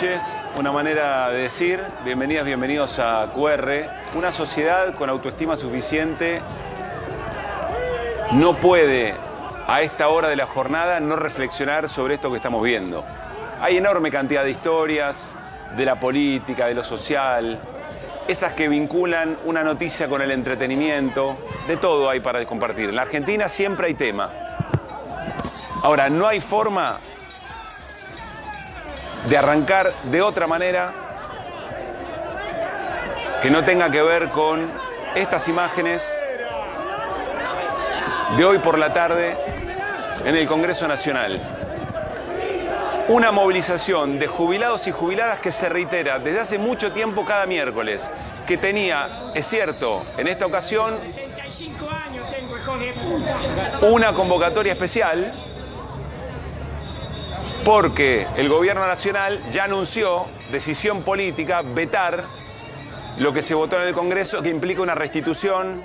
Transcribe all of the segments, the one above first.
noches, una manera de decir, bienvenidas, bienvenidos a QR. Una sociedad con autoestima suficiente no puede, a esta hora de la jornada, no reflexionar sobre esto que estamos viendo. Hay enorme cantidad de historias, de la política, de lo social, esas que vinculan una noticia con el entretenimiento, de todo hay para compartir. En la Argentina siempre hay tema. Ahora, no hay forma de arrancar de otra manera que no tenga que ver con estas imágenes de hoy por la tarde en el Congreso Nacional. Una movilización de jubilados y jubiladas que se reitera desde hace mucho tiempo cada miércoles, que tenía, es cierto, en esta ocasión, una convocatoria especial, porque el gobierno nacional ya anunció, decisión política, vetar lo que se votó en el Congreso, que implica una restitución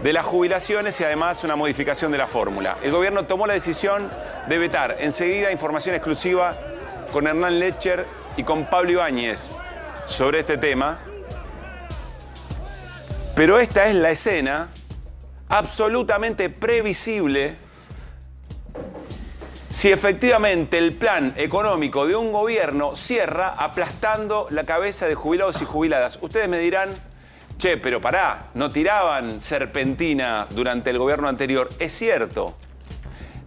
de las jubilaciones y además una modificación de la fórmula. El gobierno tomó la decisión de vetar. Enseguida información exclusiva con Hernán Lecher y con Pablo Ibáñez sobre este tema. Pero esta es la escena absolutamente previsible si efectivamente el plan económico de un gobierno cierra aplastando la cabeza de jubilados y jubiladas. Ustedes me dirán, che, pero pará, no tiraban serpentina durante el gobierno anterior. Es cierto,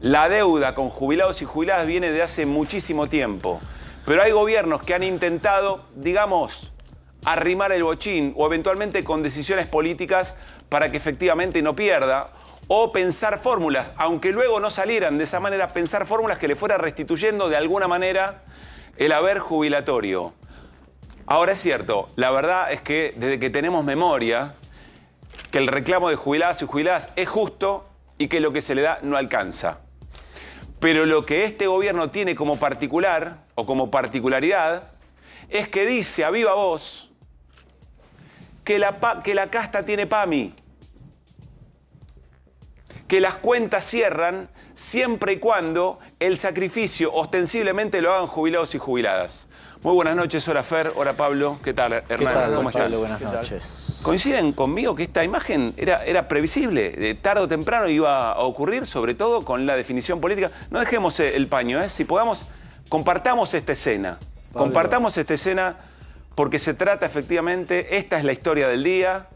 la deuda con jubilados y jubiladas viene de hace muchísimo tiempo. Pero hay gobiernos que han intentado, digamos, arrimar el bochín o eventualmente con decisiones políticas para que efectivamente no pierda. O pensar fórmulas, aunque luego no salieran de esa manera, pensar fórmulas que le fuera restituyendo de alguna manera el haber jubilatorio. Ahora es cierto, la verdad es que desde que tenemos memoria, que el reclamo de jubiladas y jubiladas es justo y que lo que se le da no alcanza. Pero lo que este gobierno tiene como particular o como particularidad es que dice a viva voz que la casta tiene PAMI, que las cuentas cierran siempre y cuando el sacrificio ostensiblemente lo hagan jubilados y jubiladas. Muy buenas noches, hola Fer, hola Pablo. ¿Qué tal, Hernán? ¿Qué tal, ¿Cómo están? Pablo? Buenas noches. ¿Coinciden conmigo que esta imagen era previsible? Tarde o temprano iba a ocurrir, sobre todo con la definición política. No dejemos el paño, ¿eh? Si podamos, compartamos esta escena. Pablo. Compartamos esta escena porque se trata efectivamente, esta es la historia del día.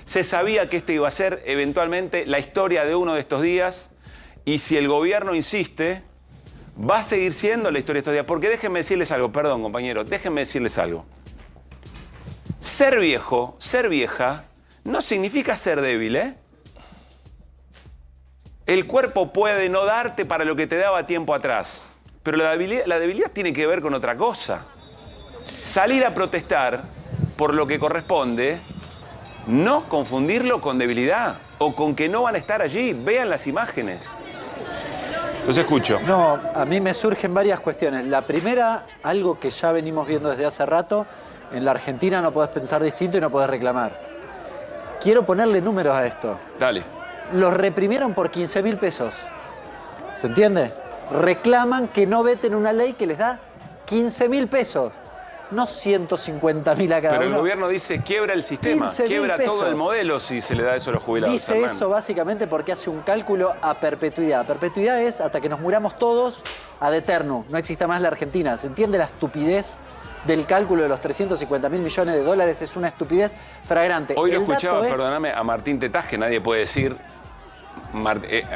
Se sabía que esta iba a ser eventualmente la historia de uno de estos días y si el gobierno insiste, va a seguir siendo la historia de estos días. Porque déjenme decirles algo, perdón compañero, déjenme decirles algo. Ser viejo, ser vieja, no significa ser débil, ¿eh? El cuerpo puede no darte para lo que te daba tiempo atrás, pero la debilidad tiene que ver con otra cosa. Salir a protestar por lo que corresponde, no confundirlo con debilidad o con que no van a estar allí. Vean las imágenes. Los escucho. No, a mí me surgen varias cuestiones. La primera, algo que ya venimos viendo desde hace rato, en la Argentina no podés pensar distinto y no podés reclamar. Quiero ponerle números a esto. Dale. Los reprimieron por 15.000 pesos. ¿Se entiende? Reclaman que no veten una ley que les da 15.000 pesos. No 150.000 a cada uno. Pero el gobierno dice quiebra el sistema, quiebra todo el modelo si se le da eso a los jubilados. Dice Hernán. eso básicamente porque hace un cálculo a perpetuidad. Perpetuidad es hasta que nos muramos todos ad eternum. No exista más la Argentina. ¿Se entiende la estupidez del cálculo de los 350.000 millones de dólares? Es una estupidez flagrante. Hoy lo escuchaba, perdóname, a Martín Tetaz, que nadie puede decir.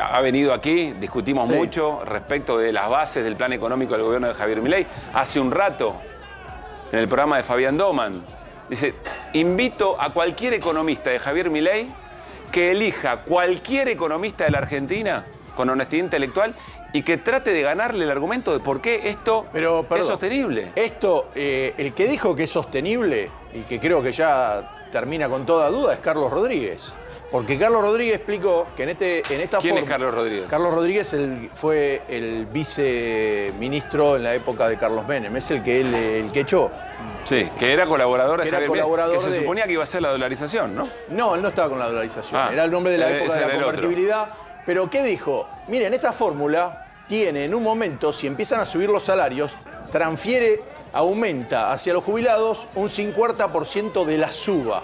Ha venido aquí, discutimos mucho respecto de las bases del plan económico del gobierno de Javier Milei. Hace un rato, en el programa de Fabián Doman, dice, invito a cualquier economista de Javier Milei que elija cualquier economista de la Argentina con honestidad intelectual y que trate de ganarle el argumento de por qué esto es sostenible. Esto, el que dijo que es sostenible y que creo que ya termina con toda duda es Carlos Rodríguez. Porque Carlos Rodríguez explicó que en esta ¿Quién es Carlos Rodríguez? Carlos Rodríguez fue el viceministro en la época de Carlos Menem. Es el que echó. Sí, que era colaborador de Javier Milei, que se de... suponía que iba a ser la dolarización, ¿no? No, él no estaba con la dolarización. Era el nombre de la época de la convertibilidad. Pero ¿qué dijo? Miren, esta fórmula tiene en un momento, si empiezan a subir los salarios, transfiere aumenta hacia los jubilados un 50% de la suba.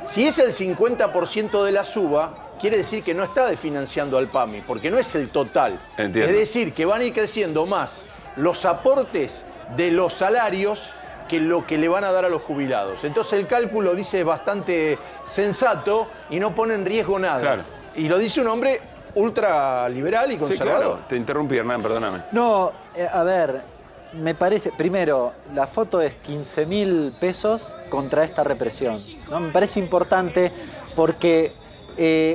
Si es el 50% de la suba, quiere decir que no está desfinanciando al PAMI, porque no es el total. Entiendo. Es decir, que van a ir creciendo más los aportes de los salarios que lo que le van a dar a los jubilados. Entonces el cálculo, dice, es bastante sensato y no pone en riesgo nada. Claro. Y lo dice un hombre ultraliberal y Sí, conservador. claro. Te interrumpí, Hernán, perdóname. No, a ver, me parece, primero, la foto es 15.000 pesos contra esta represión, ¿no? Me parece importante porque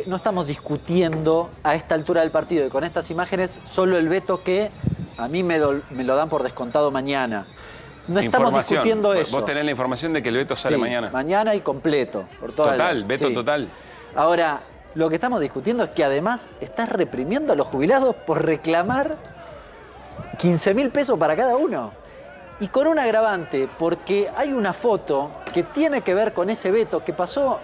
no estamos discutiendo a esta altura del partido y con estas imágenes solo el veto que a mí me lo dan por descontado mañana. No estamos Información. discutiendo eso. Vos tenés la información de que el veto sale Sí, mañana. Mañana y completo. Por toda Total, la- veto sí. total. Ahora, lo que estamos discutiendo es que además estás reprimiendo a los jubilados por reclamar 15.000 pesos para cada uno. Y con un agravante, porque hay una foto que tiene que ver con ese veto que pasó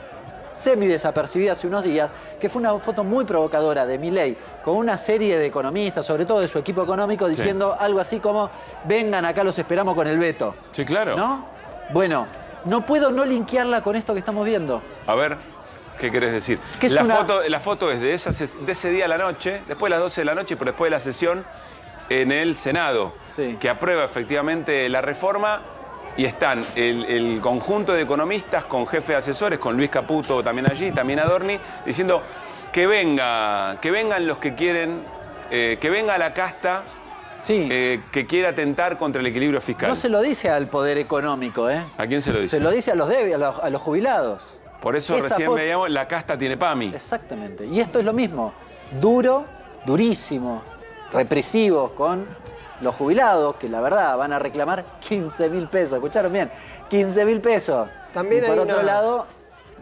semi-desapercibida hace unos días, que fue una foto muy provocadora de Milei, con una serie de economistas, sobre todo de su equipo económico, diciendo algo así como, vengan acá, los esperamos con el veto. Sí, claro. ¿No? Bueno, no puedo no linkearla con esto que estamos viendo. A ver, ¿qué querés decir? Que es La foto es de ese día a la noche, después de las 12 de la noche, pero después de la sesión en el Senado, Sí. que aprueba efectivamente la reforma. Y están el conjunto de economistas con jefe de asesores, con Luis Caputo también allí, también Adorni, diciendo que vengan los que quieren, que venga la casta Sí. que quiera atentar contra el equilibrio fiscal. No se lo dice al poder económico, ¿eh? ¿A quién se lo dice? Se lo dice a los débiles, a los jubilados. Por eso Esa recién foto- veíamos, la casta tiene PAMI. Exactamente. Y esto es lo mismo. Duro, durísimo, represivo con los jubilados, que la verdad van a reclamar 15.000 pesos. ¿Escucharon bien? 15.000 pesos. También y por hay otro una- lado,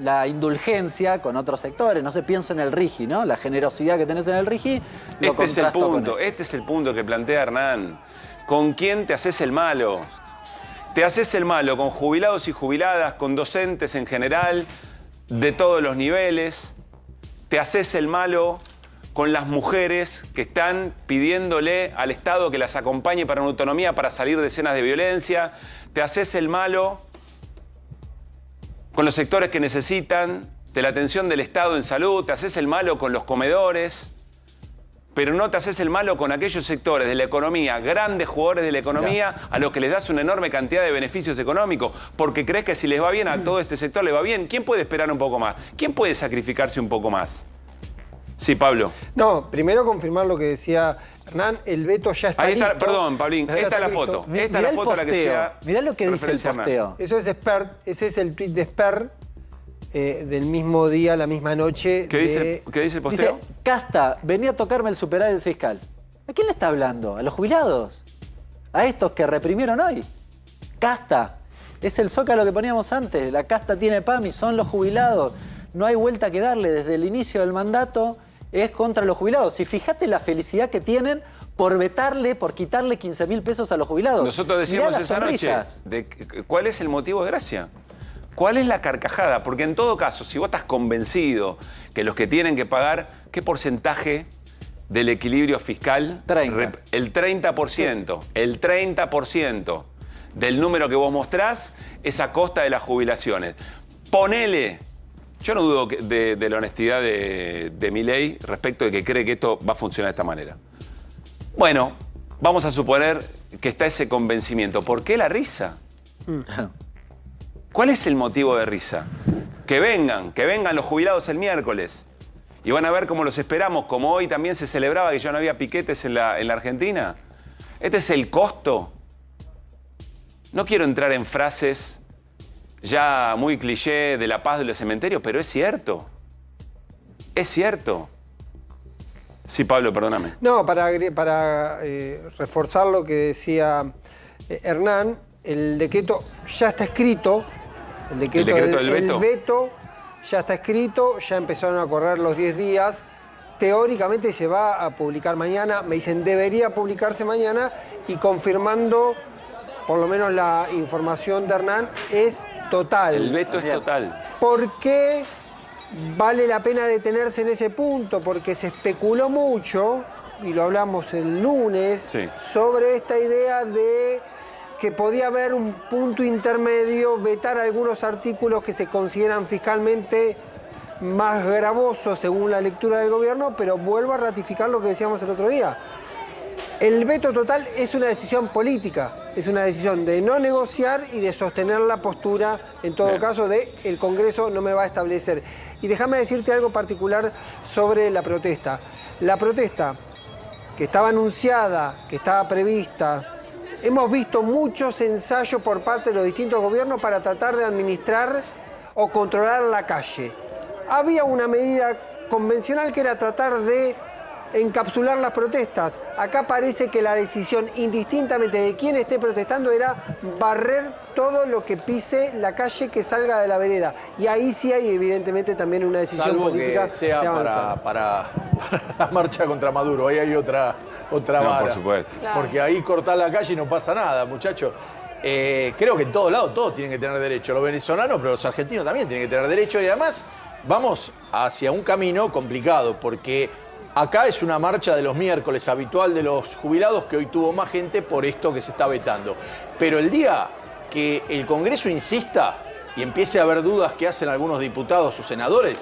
la indulgencia con otros sectores. No sé, pienso en el RIGI, ¿no? La generosidad que tenés en el RIGI. Lo Este es el contrasto con punto, esto. este es el punto que plantea Hernán. ¿Con quién te haces el malo? Te haces el malo con jubilados y jubiladas, con docentes en general, de todos los niveles. Te haces el malo con las mujeres que están pidiéndole al Estado que las acompañe para una autonomía, para salir de escenas de violencia. Te haces el malo con los sectores que necesitan de la atención del Estado en salud. Te haces el malo con los comedores. Pero no te haces el malo con aquellos sectores de la economía, grandes jugadores de la economía, a los que les das una enorme cantidad de beneficios económicos, porque crees que si les va bien a todo este sector les va bien. ¿Quién puede esperar un poco más? ¿Quién puede sacrificarse un poco más? Sí, Pablo. No, primero confirmar lo que decía Hernán, el veto ya está Ahí está, listo. perdón, Pablín, Ya esta es la está listo. foto. Esta es la foto a la que sea. Mirá lo que dice el referencia Hernán. posteo. Eso es Spert, ese es el tweet de Spert del mismo día, la misma noche. ¿Qué dice el Dice, posteo? Casta, venía a tocarme el superávit fiscal. ¿A quién le está hablando? ¿A los jubilados? ¿A estos que reprimieron hoy? Casta. Es el zócalo que poníamos antes. La casta tiene PAMI, son los jubilados. No hay vuelta que darle. Desde el inicio del mandato es contra los jubilados. Y fíjate la felicidad que tienen por vetarle, por quitarle 15.000 pesos a los jubilados. Nosotros Mirá decíamos las esa noche, sonrisas. ¿cuál es el motivo de gracia? ¿Cuál es la carcajada? Porque en todo caso, si vos estás convencido que los que tienen que pagar, ¿qué porcentaje del equilibrio fiscal? 30. El 30%. El 30% del número que vos mostrás es a costa de las jubilaciones. Ponele. Yo no dudo de la honestidad de Milei respecto de que cree que esto va a funcionar de esta manera. Bueno, vamos a suponer que está ese convencimiento. ¿Por qué la risa? ¿Cuál es el motivo de risa? Que vengan los jubilados el miércoles. Y van a ver cómo los esperamos, como hoy también se celebraba que ya no había piquetes en la Argentina. Este es el costo. No quiero entrar en frases ya muy cliché de la paz de los cementerios, pero es cierto. Es cierto. Sí, Pablo, perdóname. No, para reforzar lo que decía Hernán, el decreto ya está escrito. El decreto del veto. El veto ya está escrito, ya empezaron a correr los 10 días. Teóricamente se va a publicar mañana. Me dicen, debería publicarse mañana. Y confirmando, por lo menos la información de Hernán, es total. El veto es total. ¿Por qué vale la pena detenerse en ese punto? Porque se especuló mucho, y lo hablamos el lunes, Sí. sobre esta idea de que podía haber un punto intermedio, vetar algunos artículos que se consideran fiscalmente más gravosos según la lectura del gobierno, pero vuelvo a ratificar lo que decíamos el otro día. El veto total es una decisión política, es una decisión de no negociar y de sostener la postura, en todo caso, de el Congreso no me va a establecer. Y déjame decirte algo particular sobre la protesta. La protesta que estaba anunciada, que estaba prevista, hemos visto muchos ensayos por parte de los distintos gobiernos para tratar de administrar o controlar la calle. Había una medida convencional que era tratar de encapsular las protestas. Acá parece que la decisión, indistintamente de quién esté protestando, era barrer todo lo que pise la calle que salga de la vereda. Y ahí sí hay evidentemente también una decisión Salvo política que sea de avanzar. para la marcha contra Maduro. Ahí hay otra vara. por supuesto. Claro. Porque ahí cortar la calle y no pasa nada, muchachos. Creo que en todos lados todos tienen que tener derecho. Los venezolanos, pero los argentinos también tienen que tener derecho. Y además vamos hacia un camino complicado porque acá es una marcha de los miércoles habitual de los jubilados que hoy tuvo más gente por esto que se está vetando. Pero el día que el Congreso insista y empiece a haber dudas que hacen algunos diputados o senadores,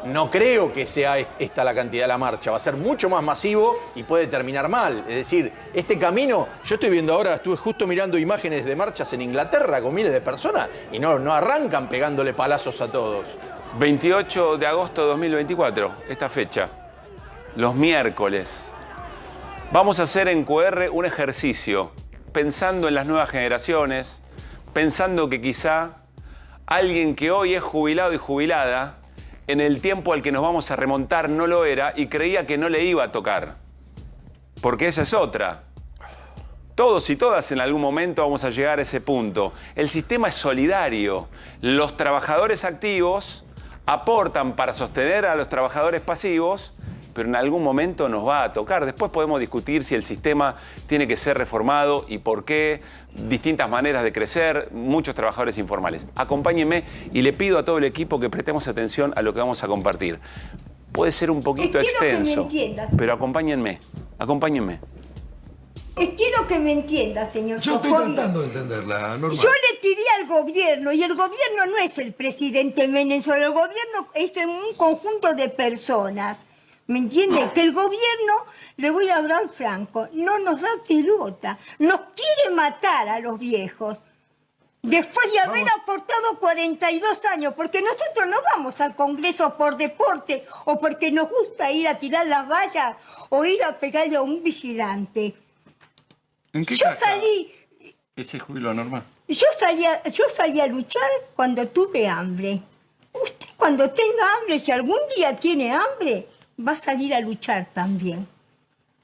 no creo que sea esta la cantidad de la marcha. Va a ser mucho más masivo y puede terminar mal. Es decir, este camino, yo estoy viendo ahora, estuve justo mirando imágenes de marchas en Inglaterra con miles de personas y no arrancan pegándole palazos a todos. 28 de agosto de 2024, esta fecha. Los miércoles. Vamos a hacer en QR un ejercicio, pensando en las nuevas generaciones, pensando que quizá alguien que hoy es jubilado y jubilada, en el tiempo al que nos vamos a remontar no lo era y creía que no le iba a tocar. Porque esa es otra. Todos y todas en algún momento vamos a llegar a ese punto. El sistema es solidario. Los trabajadores activos aportan para sostener a los trabajadores pasivos, pero en algún momento nos va a tocar. Después podemos discutir si el sistema tiene que ser reformado y por qué, distintas maneras de crecer, muchos trabajadores informales. Acompáñenme y le pido a todo el equipo que prestemos atención a lo que vamos a compartir. Puede ser un poquito extenso, pero acompáñenme. Quiero que me entienda, señor Yo estoy Sofovich. tratando de entenderla, normal. Yo le tiré al gobierno y el gobierno no es el presidente Menem solo, el gobierno es un conjunto de personas. ¿Me entienden? Que el gobierno, le voy a hablar franco, no nos da pelota, nos quiere matar a los viejos. Después de haber aportado 42 años, porque nosotros no vamos al Congreso por deporte o porque nos gusta ir a tirar las vallas o ir a pegarle a un vigilante. ¿En qué Yo casa salí, ese jubilo normal? yo salí a luchar cuando tuve hambre. Usted cuando tenga hambre, si algún día tiene hambre, va a salir a luchar también.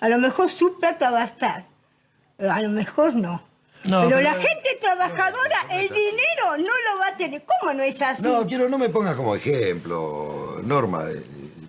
A lo mejor su plata va a estar, pero a lo mejor no. Pero la gente trabajadora, el dinero no lo va a tener. ¿Cómo no es así? No me pongas como ejemplo, Norma.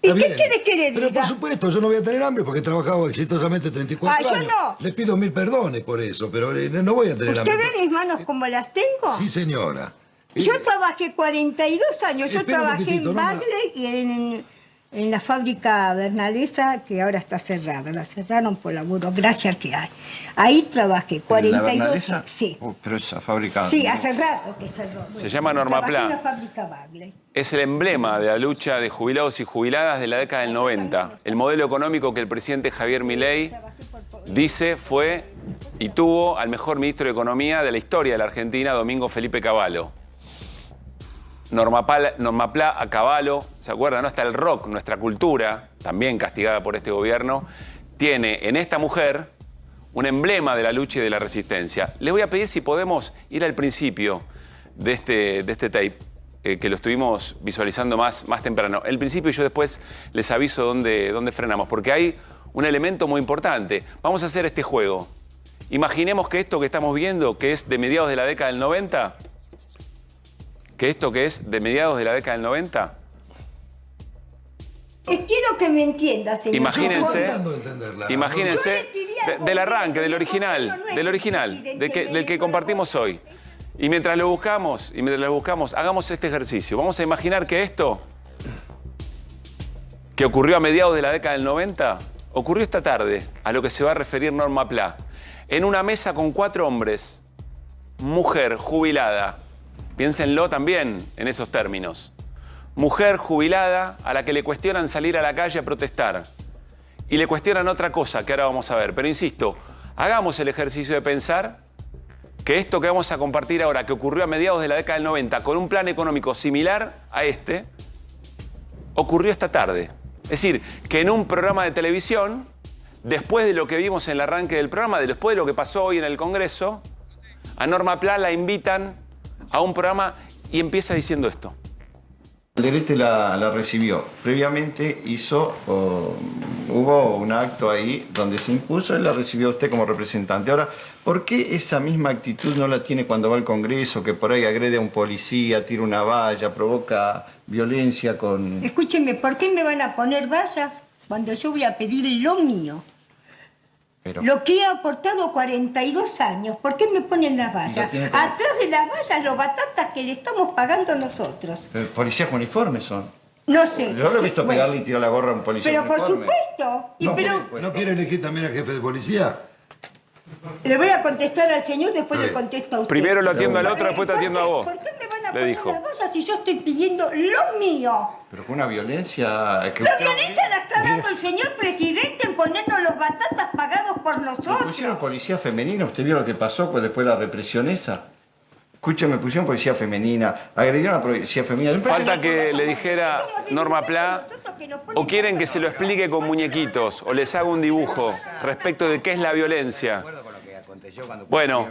¿Y qué quieres que le Pero diga? por supuesto, yo no voy a tener hambre porque he trabajado exitosamente 34 yo años. no. Les pido 1000 perdones por eso, pero no voy a tener ¿Usted hambre. ve mis manos como las tengo? Sí, señora. Yo trabajé 42 años. Yo Espera un trabajé momentito, en Norma. Bagley y en la fábrica Bernalesa, que ahora está cerrada. La cerraron por la burocracia que hay. Ahí trabajé 42 años. Sí. Pero esa fábrica... Sí, hace rato que cerró. Se llama Norma Trabajé Pla. en la fábrica Bagley. Es el emblema de la lucha de jubilados y jubiladas de la década del 90. El modelo económico que el presidente Javier Milei dice fue y tuvo al mejor ministro de Economía de la historia de la Argentina, Domingo Felipe Cavallo. Norma Pla a Cavallo, ¿se acuerdan? ¿No? Hasta el rock, nuestra cultura, también castigada por este gobierno, tiene en esta mujer un emblema de la lucha y de la resistencia. Les voy a pedir si podemos ir al principio de este tape, que lo estuvimos visualizando más temprano. El principio y yo después les aviso dónde frenamos, porque hay un elemento muy importante. Vamos a hacer este juego. Imaginemos que esto que estamos viendo, que es de mediados de la década del 90, Quiero que me entienda, señor. Imagínense, Estoy tratando de entenderla. imagínense Yo le tiré al del arranque, del gobierno, original, no es del original, presidente del que compartimos hoy. Y mientras lo buscamos, hagamos este ejercicio. Vamos a imaginar que esto, que ocurrió a mediados de la década del 90, ocurrió esta tarde, a lo que se va a referir Norma Pla, en una mesa con 4 hombres, mujer jubilada, piénsenlo también en esos términos, mujer jubilada a la que le cuestionan salir a la calle a protestar y le cuestionan otra cosa que ahora vamos a ver, pero insisto, hagamos el ejercicio de pensar que esto que vamos a compartir ahora, que ocurrió a mediados de la década del 90 con un plan económico similar a este, ocurrió esta tarde. Es decir, que en un programa de televisión, después de lo que vimos en el arranque del programa, después de lo que pasó hoy en el Congreso, a Norma Pla la invitan a un programa y empieza diciendo esto. Alderete la recibió. Previamente hubo un acto ahí donde se impuso y la recibió usted como representante. Ahora, ¿por qué esa misma actitud no la tiene cuando va al Congreso, que por ahí agrede a un policía, tira una valla, provoca violencia con... Escúchenme, ¿por qué me van a poner vallas cuando yo voy a pedir lo mío? Pero... Lo que he aportado 42 años, ¿por qué me ponen las vallas? Atrás de las vallas, los batatas que le estamos pagando nosotros. Policías con uniformes son. No sé. Yo lo he visto bueno, pegarle y tirar la gorra a un policía pero con por uniforme. supuesto. Y ¿No, pero ¿No quiere elegir también al jefe de policía? le voy a contestar al señor, después le contesto a usted. Primero lo atiendo al otro, después te atiendo a vos. ¿Por qué me van a Le poner dijo. las vallas si yo estoy pidiendo lo mío? Pero fue una violencia... que La usted- violencia la está dando el señor presidente en ponernos los batatas pagados por Me pusieron nosotros. policía femenina, ¿usted vio lo que pasó pues después de la represión esa? Escúchame, pusieron policía femenina, agredieron a la policía femenina. Falta que le dijera Norma Pla, o quieren que se lo explique con muñequitos, o les haga un dibujo respecto de qué es la violencia. Bueno,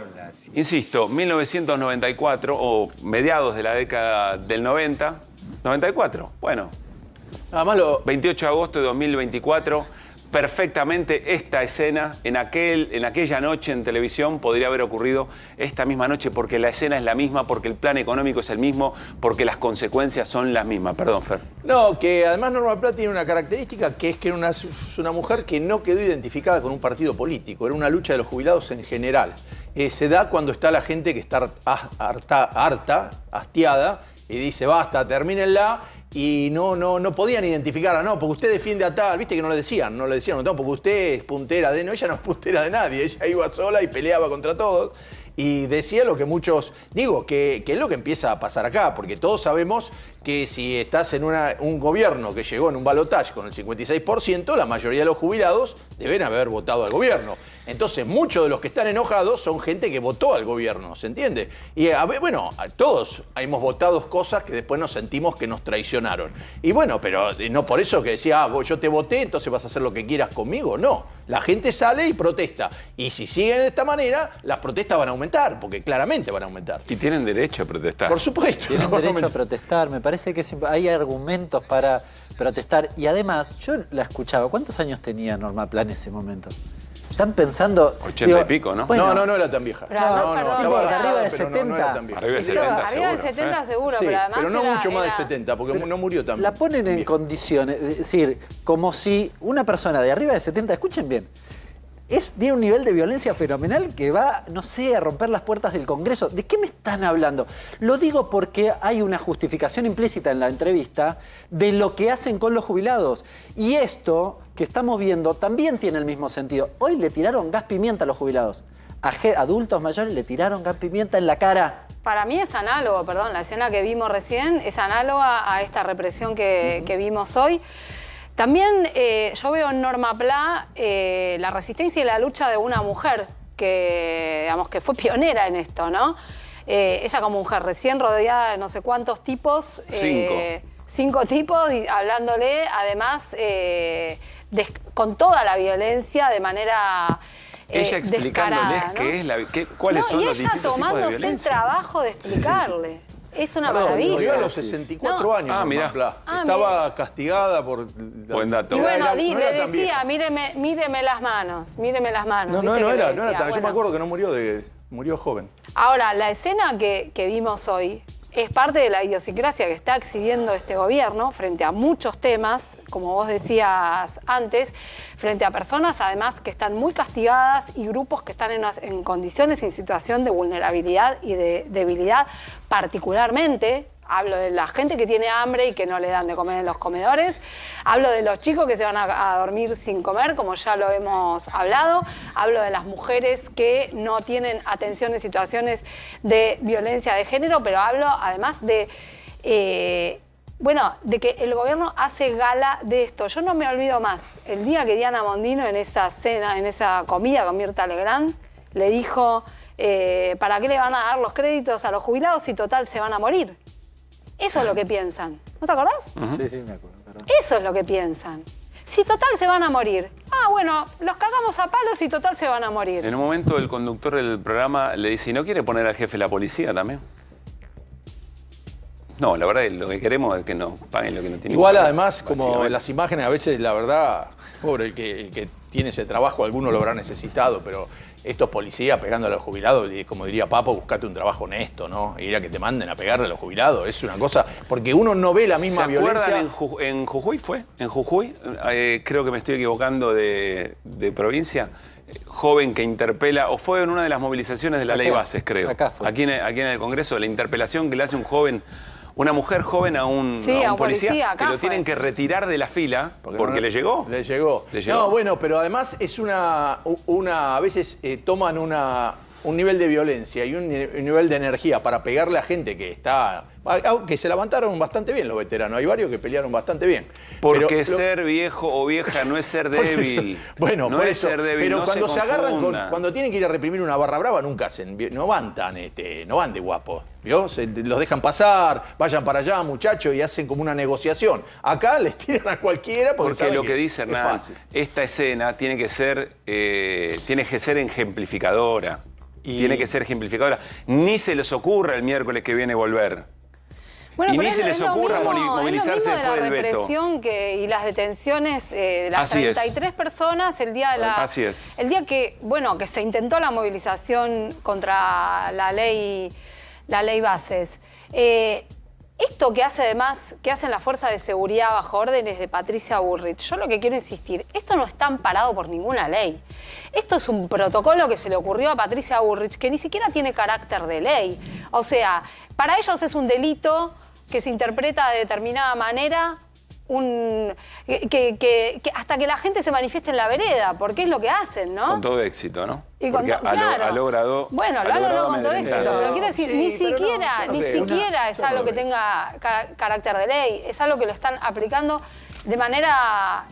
insisto, 1994, o mediados de la década del 90, 94, bueno, Además, 28 de agosto de 2024, perfectamente esta escena en aquella noche en televisión podría haber ocurrido esta misma noche, porque la escena es la misma, porque el plan económico es el mismo, porque las consecuencias son las mismas. Perdón, Fer. no, que además Norma Pla tiene una característica que es que era es una mujer que no quedó identificada con un partido político, era una lucha de los jubilados en general. Se da cuando está la gente que está harta, hastiada, y dice basta, termínenla. Y no podían identificarla, no, porque usted defiende a tal, viste que no le decían, no, porque usted es puntera de... No, ella no es puntera de nadie, ella iba sola y peleaba contra todos. Y decía lo que muchos... Digo, que es lo que empieza a pasar acá, porque todos sabemos que si estás en un gobierno que llegó en un balotaje con el 56%, la mayoría de los jubilados deben haber votado al gobierno. Entonces, muchos de los que están enojados son gente que votó al gobierno, ¿se entiende? Y, bueno, todos hemos votado cosas que después nos sentimos que nos traicionaron. Y bueno, pero no por eso que decía, yo te voté, entonces vas a hacer lo que quieras conmigo. No, la gente sale y protesta. Y si siguen de esta manera, las protestas van a aumentar, porque claramente van a aumentar. Y tienen derecho a protestar. Por supuesto. Tienen derecho a protestar, me parece que hay argumentos para protestar. Y además, yo la escuchaba, ¿cuántos años tenía Norma Pla en ese momento? Están pensando... 80 y pico, ¿no? bueno, no era tan vieja. Pero además, perdón, estaba de arriba de pero 70. no era tan vieja. Arriba de 70 Arriba de seguro. 70 seguro, Sí, pero además pero no era- mucho más de era- 70, porque no murió tan La ponen en vieja. condiciones, es decir, como si una persona de arriba de 70, escuchen bien, tiene un nivel de violencia fenomenal que va, no sé, a romper las puertas del Congreso. ¿De qué me están hablando? Lo digo porque hay una justificación implícita en la entrevista de lo que hacen con los jubilados. Y esto que estamos viendo también tiene el mismo sentido. Hoy le tiraron gas pimienta a los jubilados. A adultos mayores le tiraron gas pimienta en la cara. Para mí es análogo, perdón, la escena que vimos recién es análoga a esta represión que vimos hoy. También yo veo en Norma Pla la resistencia y la lucha de una mujer que, digamos, que fue pionera en esto, ¿no? Ella como mujer, recién rodeada de no sé cuántos tipos. 5 tipos, y hablándole, además, con toda la violencia de manera Ella explicándoles descarada, ¿no? qué es cuáles son los y ella distintos tipos de tomándose el violencia. trabajo de explicarle. Es una Perdón, maravilla. murió a los 64 No. años. Ah, Norma mirá. Pla. Ah, Estaba castigada por... Buen dato. Y bueno, no le era tan decía, vieja. míreme las manos, míreme las manos. No ¿viste que le era decía? tan... Yo me Bueno. acuerdo que no murió joven. Ahora, la escena que vimos hoy es parte de la idiosincrasia que está exhibiendo este gobierno frente a muchos temas, como vos decías antes, frente a personas además que están muy castigadas y grupos que están en condiciones y en situación de vulnerabilidad y de debilidad, particularmente Hablo de la gente que tiene hambre y que no le dan de comer en los comedores. Hablo de los chicos que se van a dormir sin comer, como ya lo hemos hablado. Hablo de las mujeres que no tienen atención en situaciones de violencia de género, pero hablo además de... de que el gobierno hace gala de esto. Yo no me olvido más. El día que Diana Mondino en esa cena, en esa comida con Mirta Legrand, le dijo, ¿para qué le van a dar los créditos a los jubilados si total se van a morir? Eso es lo que piensan. ¿No te acordás? Sí, sí, me acuerdo. Pero... Eso es lo que piensan. Si total se van a morir. Bueno, los cagamos a palos y total se van a morir. En un momento el conductor del programa le dice, ¿y no quiere poner al jefe de la policía también? No, la verdad, lo que queremos es que nos paguen lo que no tienen. Igual, además, como en las imágenes, a veces, la verdad, pobre el que tiene ese trabajo, alguno lo habrá necesitado, pero estos policías pegando a los jubilados, como diría Papo, buscate un trabajo honesto, ¿no? Ir a que te manden a pegarle a los jubilados, es una cosa, porque uno no ve la misma violencia. ¿Se acuerdan en Jujuy fue? En Jujuy, creo que me estoy equivocando de provincia. Joven que interpela, o fue en una de las movilizaciones de la ley Bases, creo. Acá fue. Aquí en el Congreso, la interpelación que le hace un joven, una mujer joven a un policía, acá que lo tienen que retirar de la fila porque le llegó. Le llegó. No, bueno, pero además es a veces toman un nivel de violencia y un nivel de energía para pegarle a gente que está... Aunque se levantaron bastante bien los veteranos, hay varios que pelearon bastante bien. Porque ser viejo o vieja no es ser débil. Bueno, no por es eso. Ser débil, pero no cuando se agarran, cuando tienen que ir a reprimir una barra brava, nunca hacen, no van no van de guapos. ¿Vio? Los dejan pasar, vayan para allá, muchachos, y hacen como una negociación. Acá les tiran a cualquiera porque lo que dice Hernán, esta escena tiene que ser ejemplificadora. Tiene que ser ejemplificadora. Ni se les ocurra el miércoles que viene volver. Bueno, y ni se les ocurra movilizarse después del veto. La represión y las detenciones de las 33 personas el día de la... Así es. El día que se intentó la movilización contra la ley Bases. Esto que hacen la Fuerza de Seguridad bajo órdenes de Patricia Bullrich, yo lo que quiero insistir, esto no está amparado por ninguna ley. Esto es un protocolo que se le ocurrió a Patricia Bullrich que ni siquiera tiene carácter de ley. O sea, para ellos es un delito que se interpreta de determinada manera, hasta que la gente se manifieste en la vereda, porque es lo que hacen, ¿no? Con todo éxito, ¿no? Y porque ha logrado... Bueno, lo ha logrado con todo éxito, pero quiero decir, ni siquiera es algo que tenga carácter de ley, es algo que lo están aplicando de manera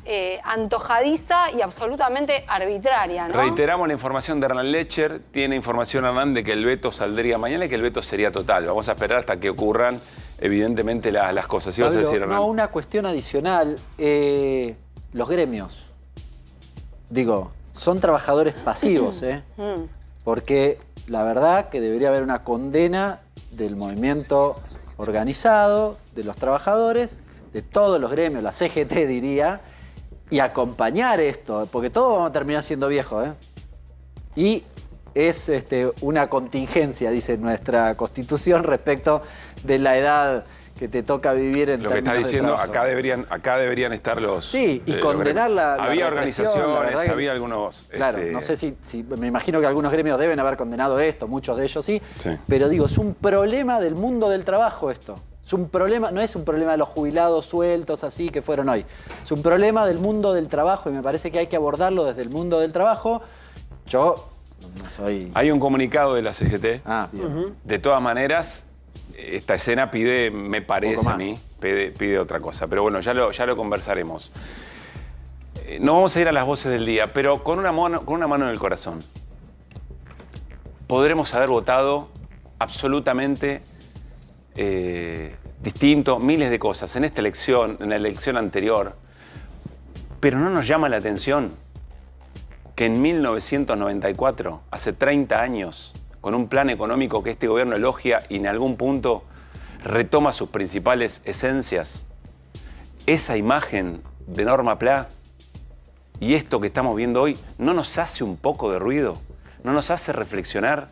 antojadiza y absolutamente arbitraria, ¿no? Reiteramos la información de Hernán Lecher. Tiene información, Hernán, de que el veto saldría mañana y que el veto sería total. Vamos a esperar hasta que ocurran, evidentemente, las cosas. ¿Sí vas a decir, Hernán? No, una cuestión adicional. Los gremios. Digo, son trabajadores pasivos, porque la verdad que debería haber una condena del movimiento organizado, de los trabajadores, de todos los gremios, la CGT diría, y acompañar esto, porque todos vamos a terminar siendo viejos, Y es una contingencia, dice nuestra Constitución, respecto de la edad que te toca vivir en lo que está diciendo, acá deberían estar los... Sí, y condenar la había organizaciones, la había algunos... Claro, no sé si... Me imagino que algunos gremios deben haber condenado esto, muchos de ellos sí. Pero digo, es un problema del mundo del trabajo esto. Es un problema, no es un problema de los jubilados sueltos así que fueron hoy. Es un problema del mundo del trabajo y me parece que hay que abordarlo desde el mundo del trabajo. Yo no soy... Hay un comunicado de la CGT. Bien. De todas maneras, esta escena pide, me parece a mí, pide otra cosa. Pero bueno, ya lo conversaremos. No vamos a ir a las voces del día, pero con una mano en el corazón. Podremos haber votado absolutamente... distinto, miles de cosas en esta elección, en la elección anterior, pero no nos llama la atención que en 1994, hace 30 años, con un plan económico que este gobierno elogia y en algún punto retoma sus principales esencias, esa imagen de Norma Pla y esto que estamos viendo hoy, ¿no nos hace un poco de ruido? ¿No nos hace reflexionar?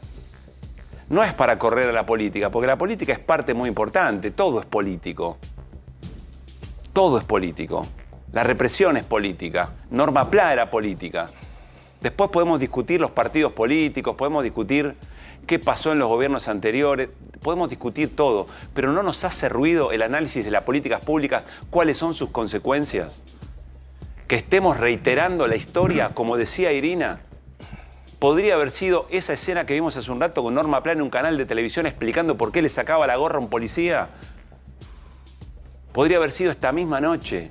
No es para correr a la política, porque la política es parte muy importante, todo es político. Todo es político. La represión es política. Norma Pla era política. Después podemos discutir los partidos políticos, podemos discutir qué pasó en los gobiernos anteriores, podemos discutir todo, pero ¿no nos hace ruido el análisis de las políticas públicas? ¿Cuáles son sus consecuencias? Que estemos reiterando la historia, como decía Irina. Podría haber sido esa escena que vimos hace un rato con Norma Plan en un canal de televisión explicando por qué le sacaba la gorra a un policía. Podría haber sido esta misma noche.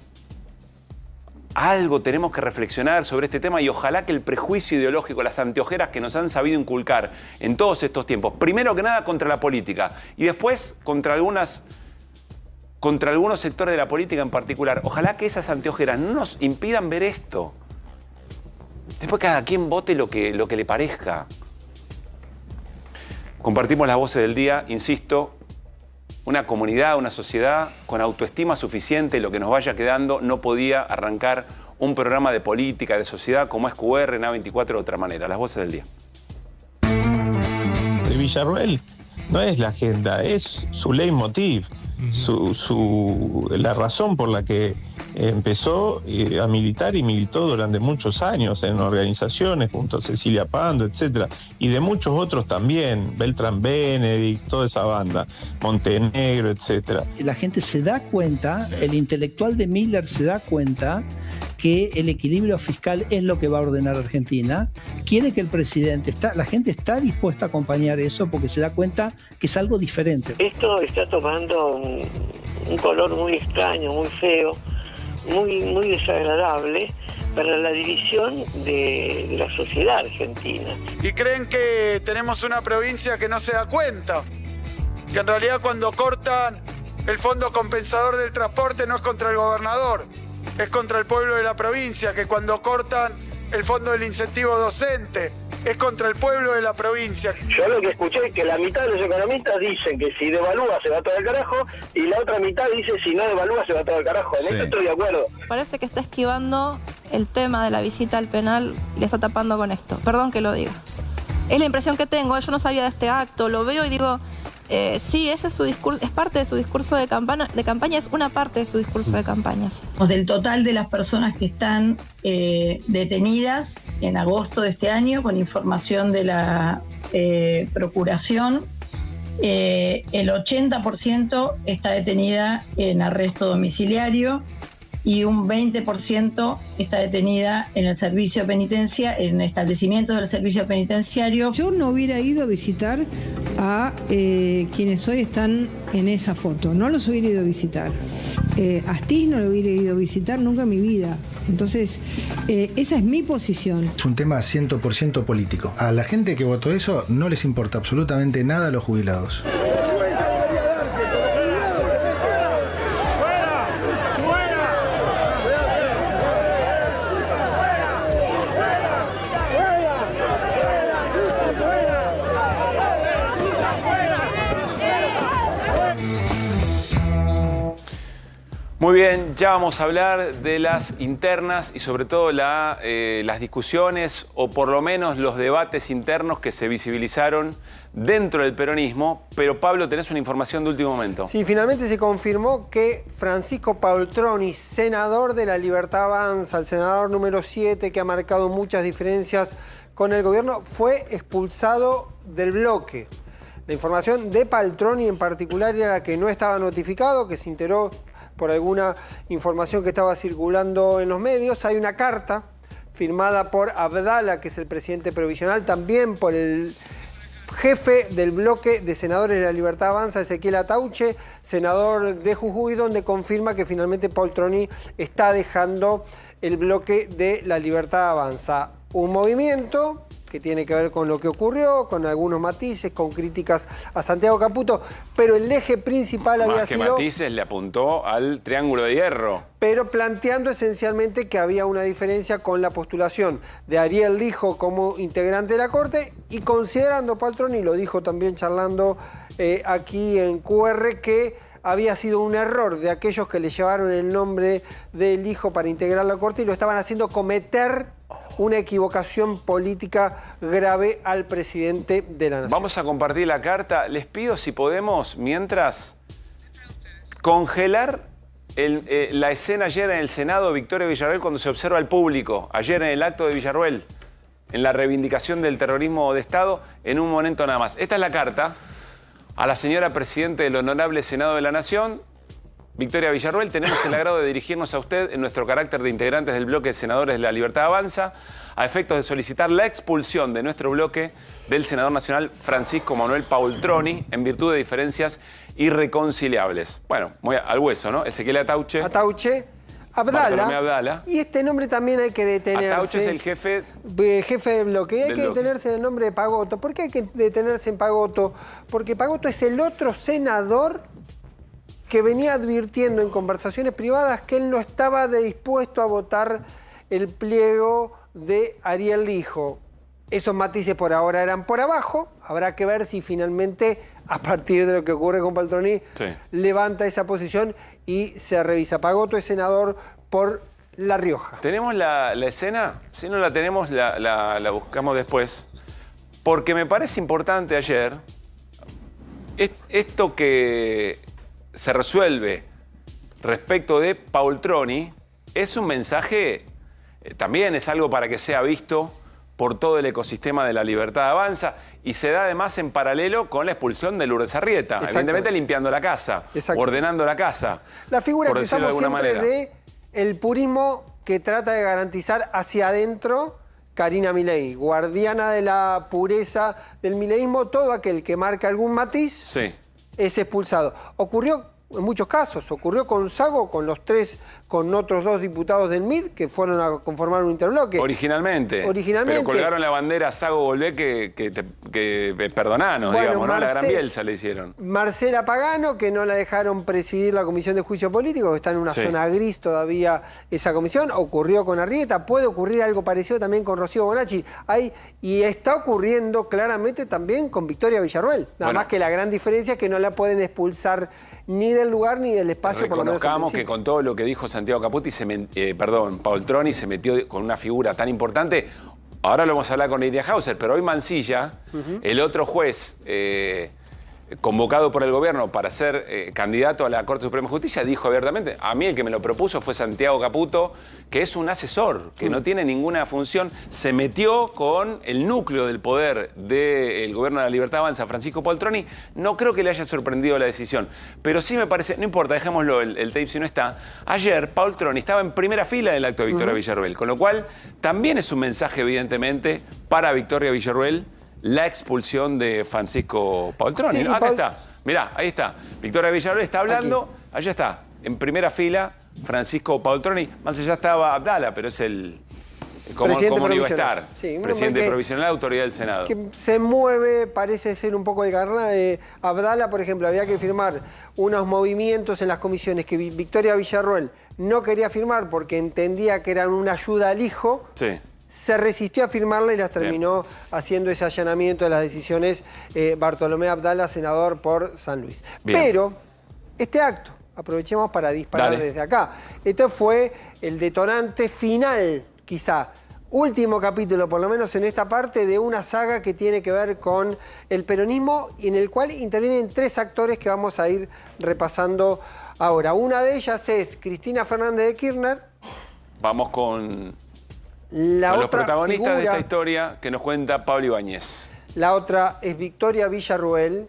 Algo tenemos que reflexionar sobre este tema y ojalá que el prejuicio ideológico, las anteojeras que nos han sabido inculcar en todos estos tiempos, primero que nada contra la política y después contra algunos sectores de la política en particular, ojalá que esas anteojeras no nos impidan ver esto. Después cada quien vote lo que le parezca. Compartimos las voces del día, insisto, una comunidad, una sociedad con autoestima suficiente, lo que nos vaya quedando, no podía arrancar un programa de política, de sociedad como es QR en A24 de otra manera. Las voces del día. De Villarruel no es la agenda, es su leitmotiv, la razón por la que empezó a militar y militó durante muchos años en organizaciones junto a Cecilia Pando, etcétera, y de muchos otros también, Beltrán Benedict, toda esa banda, Montenegro, etcétera. La gente se da cuenta, el intelectual de Miller se da cuenta que el equilibrio fiscal es lo que va a ordenar Argentina, quiere que el presidente, la gente está dispuesta a acompañar eso porque se da cuenta que es algo diferente. Esto está tomando un color muy extraño, muy feo, muy desagradable para la división de la sociedad argentina. Y creen que tenemos una provincia que no se da cuenta, que en realidad cuando cortan el fondo compensador del transporte no es contra el gobernador, es contra el pueblo de la provincia, que cuando cortan el fondo del incentivo docente es contra el pueblo de la provincia. Yo lo que escuché es que la mitad de los economistas dicen que si devalúa se va todo al carajo y la otra mitad dice si no devalúa se va todo al carajo. En esto estoy de acuerdo. Parece que está esquivando el tema de la visita al penal y le está tapando con esto. Perdón que lo diga. Es la impresión que tengo, yo no sabía de este acto, lo veo y digo, sí, ese es su discurso, es parte de su discurso de campaña, es una parte de su discurso de campañas. Del total de las personas que están detenidas en agosto de este año, con información de la Procuración, el 80% está detenida en arresto domiciliario y un 20% está detenida en el servicio penitenciario, en establecimientos del servicio penitenciario. Yo no hubiera ido a visitar a quienes hoy están en esa foto, no los hubiera ido a visitar. Astiz no lo hubiera ido a visitar nunca en mi vida. Entonces, esa es mi posición. Es un tema 100% político. A la gente que votó eso no les importa absolutamente nada a los jubilados. Muy bien, ya vamos a hablar de las internas y sobre todo las discusiones o por lo menos los debates internos que se visibilizaron dentro del peronismo. Pero Pablo, tenés una información de último momento. Sí, finalmente se confirmó que Francisco Paltroni, senador de La Libertad Avanza, el senador número 7 que ha marcado muchas diferencias con el gobierno, fue expulsado del bloque. La información de Paltroni en particular era que no estaba notificado, que se enteró por alguna información que estaba circulando en los medios. Hay una carta firmada por Abdala, que es el presidente provisional, también por el jefe del bloque de senadores de La Libertad Avanza, Ezequiel Atauche, senador de Jujuy, donde confirma que finalmente Paltroni está dejando el bloque de La Libertad Avanza. Un movimiento que tiene que ver con lo que ocurrió, con algunos matices, con críticas a Santiago Caputo, pero el eje principal había sido... Más que matices, le apuntó al Triángulo de Hierro. Pero planteando esencialmente que había una diferencia con la postulación de Ariel Lijo como integrante de la Corte y considerando Paltroni, lo dijo también charlando aquí en QR, que había sido un error de aquellos que le llevaron el nombre de Lijo para integrar la Corte y lo estaban haciendo cometer una equivocación política grave al presidente de la Nación. Vamos a compartir la carta. Les pido, si podemos, mientras, congelar la escena ayer en el Senado de Victoria Villarruel cuando se observa al público, ayer en el acto de Villarruel. en la reivindicación del terrorismo de Estado en un momento nada más. Esta es la carta a la señora Presidenta del Honorable Senado de la Nación, Victoria Villarroel. Tenemos el agrado de dirigirnos a usted en nuestro carácter de integrantes del bloque de senadores de La Libertad Avanza, a efectos de solicitar la expulsión de nuestro bloque del senador nacional Francisco Manuel Paultroni en virtud de diferencias irreconciliables. Bueno, muy al hueso, ¿no? Ezequiel Atauche. Bartolomé Abdala. Y este nombre también hay que detenerse. Atauche es el jefe del bloque. Y hay que bloque. detenerse en el nombre de Pagotto. ¿Por qué hay que detenerse en Pagotto? Porque Pagotto es el otro senador que venía advirtiendo en conversaciones privadas que él no estaba dispuesto a votar el pliego de Ariel Lijo. Esos matices por ahora eran por abajo. Habrá que ver si finalmente, a partir de lo que ocurre con Paultroni, levanta esa posición y se revisa. Pagotto es senador por La Rioja. ¿Tenemos la escena? Si no la tenemos, la buscamos después. Porque me parece importante ayer, esto que se resuelve respecto de Paultroni, es un mensaje, también es algo para que sea visto por todo el ecosistema de La Libertad Avanza, y se da además en paralelo con la expulsión de Lourdes Arrieta, evidentemente limpiando la casa, ordenando la casa. La figura por que decirlo usamos de alguna siempre manera. de el purismo que trata de garantizar hacia adentro Karina Milei, guardiana de la pureza del mileísmo. Todo aquel que marca algún matiz es expulsado. Ocurrió en muchos casos, ocurrió con Sago, con otros dos diputados del MID que fueron a conformar un interbloque. Originalmente. Pero colgaron la bandera Sago Volvé que perdonanos, digamos, ¿no? La gran Bielsa le hicieron. Marcela Pagano, que no la dejaron presidir la Comisión de Juicio Político, que está en una zona gris todavía esa comisión. Ocurrió con Arrieta, puede ocurrir algo parecido también con Rocío Bonacci. Y está ocurriendo claramente también con Victoria Villarroel. Nada más que la gran diferencia es que no la pueden expulsar ni del lugar ni del espacio. Reconozcamos que con todo lo que dijo Santiago Caputi, Paultroni se metió con una figura tan importante. Ahora lo vamos a hablar con Iria Hauser, pero hoy Mansilla, el otro juez convocado por el gobierno para ser candidato a la Corte Suprema de Justicia, dijo abiertamente, a mí el que me lo propuso fue Santiago Caputo, que es un asesor, que no tiene ninguna función, se metió con el núcleo del poder del gobierno de La Libertad Avanza, Francisco Paultroni. No creo que le haya sorprendido la decisión, pero sí me parece, no importa, dejémoslo, el tape si no está. Ayer Paultroni estaba en primera fila del acto de Victoria Villarroel, con lo cual también es un mensaje evidentemente para Victoria Villarroel la expulsión de Francisco Paultroni. Acá está, mirá, ahí está. Victoria Villarroel está hablando, allá está, en primera fila, Francisco Paultroni. Más allá estaba Abdala, pero es el... ¿Cómo no iba a estar? Presidente provisional de la Autoridad del Senado. Que se mueve, parece ser un poco de carnada. Abdala, por ejemplo, había que firmar unos movimientos en las comisiones que Victoria Villarroel no quería firmar porque entendía que eran una ayuda al hijo. Se resistió a firmarla y las terminó haciendo ese allanamiento de las decisiones Bartolomé Abdala, senador por San Luis. Pero este acto, aprovechemos para disparar desde acá. Este fue el detonante final, quizá, último capítulo, por lo menos en esta parte, de una saga que tiene que ver con el peronismo y en el cual intervienen tres actores que vamos a ir repasando ahora. Una de ellas es Cristina Fernández de Kirchner. Vamos con los protagonistas de esta historia que nos cuenta Pablo Ibáñez. La otra es Victoria Villarroel.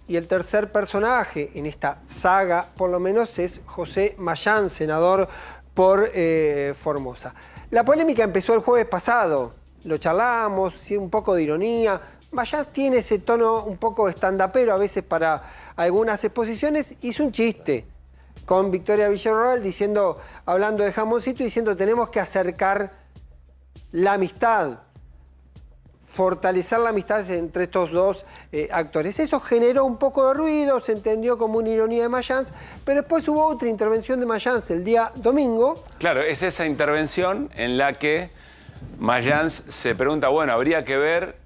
Y el tercer personaje en esta saga, por lo menos, es José Mayán, senador por Formosa. La polémica empezó el jueves pasado. Lo charlamos, un poco de ironía. Mayán tiene ese tono un poco estandapero a veces para algunas exposiciones. Hizo un chiste con Victoria Villarroel hablando de jamoncito, diciendo tenemos que acercar la amistad, fortalecer la amistad entre estos dos actores. Eso generó un poco de ruido, se entendió como una ironía de Mayans, pero después hubo otra intervención de Mayans el día domingo. Claro, es esa intervención en la que Mayans se pregunta, bueno, habría que ver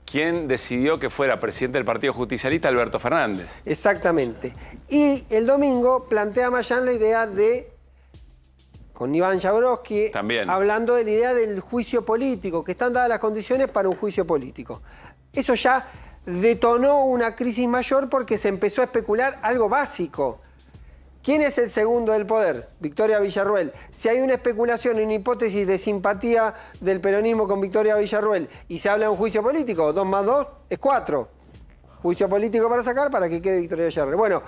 quién decidió que fuera presidente del Partido Justicialista, Alberto Fernández. Exactamente. Y el domingo plantea Mayans la idea de, con Iván Jabrowski, hablando de la idea del juicio político, que están dadas las condiciones para un juicio político. Eso ya detonó una crisis mayor porque se empezó a especular algo básico. ¿Quién es el segundo del poder? Victoria Villarruel. Si hay una especulación, una hipótesis de simpatía del peronismo con Victoria Villarruel y se habla de un juicio político, 2 más 2 es 4. Juicio político para sacar para que quede Victoria Villarruel. Bueno,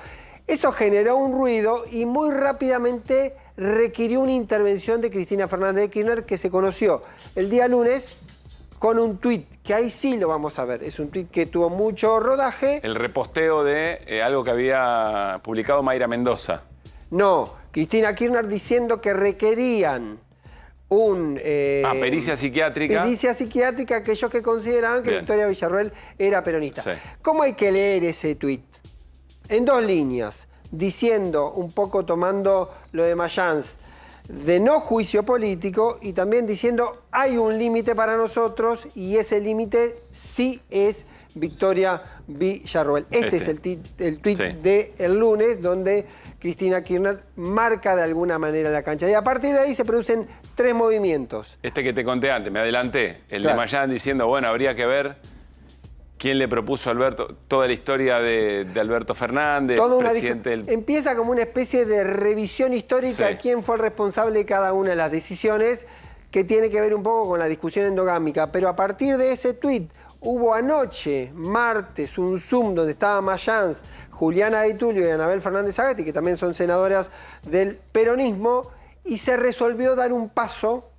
eso generó un ruido y muy rápidamente requirió una intervención de Cristina Fernández de Kirchner que se conoció el día lunes con un tuit, que ahí sí lo vamos a ver. Es un tuit que tuvo mucho rodaje. El reposteo de algo que había publicado Mayra Mendoza. No, Cristina Kirchner diciendo que requerían pericia psiquiátrica. Pericia psiquiátrica, aquellos que consideraban que Victoria Villarruel era peronista. Sí. ¿Cómo hay que leer ese tuit? En 2 líneas, diciendo, un poco tomando lo de Mayans, de no juicio político y también diciendo hay un límite para nosotros y ese límite sí es Victoria Villarruel. Este es el tuit del lunes donde Cristina Kirchner marca de alguna manera la cancha. Y a partir de ahí se producen 3 movimientos. Este que te conté antes, me adelanté. El de Mayán diciendo, bueno, habría que ver quién le propuso a Alberto, toda la historia de Alberto Fernández, presidente del... Empieza como una especie de revisión histórica de quién fue el responsable de cada una de las decisiones, que tiene que ver un poco con la discusión endogámica. Pero a partir de ese tuit, hubo anoche, martes, un Zoom donde estaba Mayans, Juliana Di Tulio y Anabel Fernández Agasti, que también son senadoras del peronismo, y se resolvió dar un paso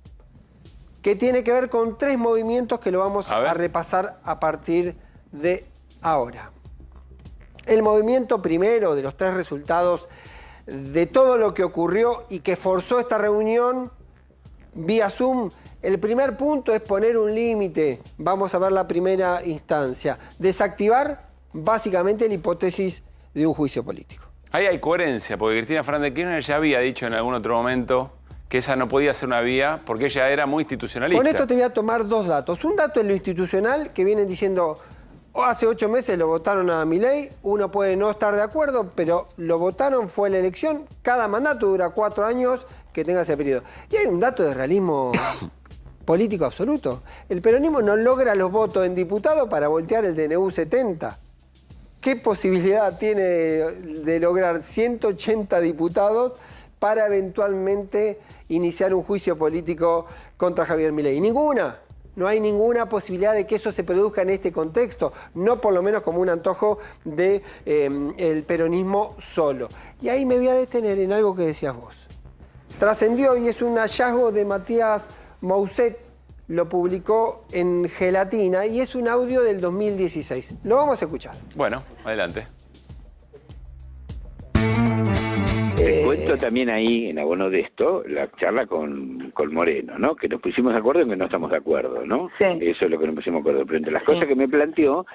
que tiene que ver con 3 movimientos que lo vamos a repasar a partir de ahora. El movimiento primero de los 3 resultados de todo lo que ocurrió y que forzó esta reunión vía Zoom. El primer punto es poner un límite. Vamos a ver la primera instancia. Desactivar básicamente la hipótesis de un juicio político. Ahí hay coherencia, porque Cristina Fernández de Kirchner ya había dicho en algún otro momento que esa no podía ser una vía porque ella era muy institucionalista. Con esto te voy a tomar 2 datos. Un dato en lo institucional que vienen diciendo, hace 8 meses lo votaron a Milei, uno puede no estar de acuerdo, pero lo votaron, fue la elección, cada mandato dura 4 años que tenga ese periodo. Y hay un dato de realismo político absoluto. El peronismo no logra los votos en diputado para voltear el DNU 70. ¿Qué posibilidad tiene de lograr 180 diputados para eventualmente iniciar un juicio político contra Javier Milei? Ninguna. No hay ninguna posibilidad de que eso se produzca en este contexto, no por lo menos como un antojo del peronismo solo. Y ahí me voy a detener en algo que decías vos. Trascendió y es un hallazgo de Matías Mousset, lo publicó en Gelatina y es un audio del 2016. Lo vamos a escuchar. Bueno, adelante. Cuento también ahí, en abono de esto, la charla con Moreno, ¿no? Que nos pusimos de acuerdo en que no estamos de acuerdo, ¿no? Sí. Eso es lo que nos pusimos de acuerdo. Pero entre las cosas que me planteó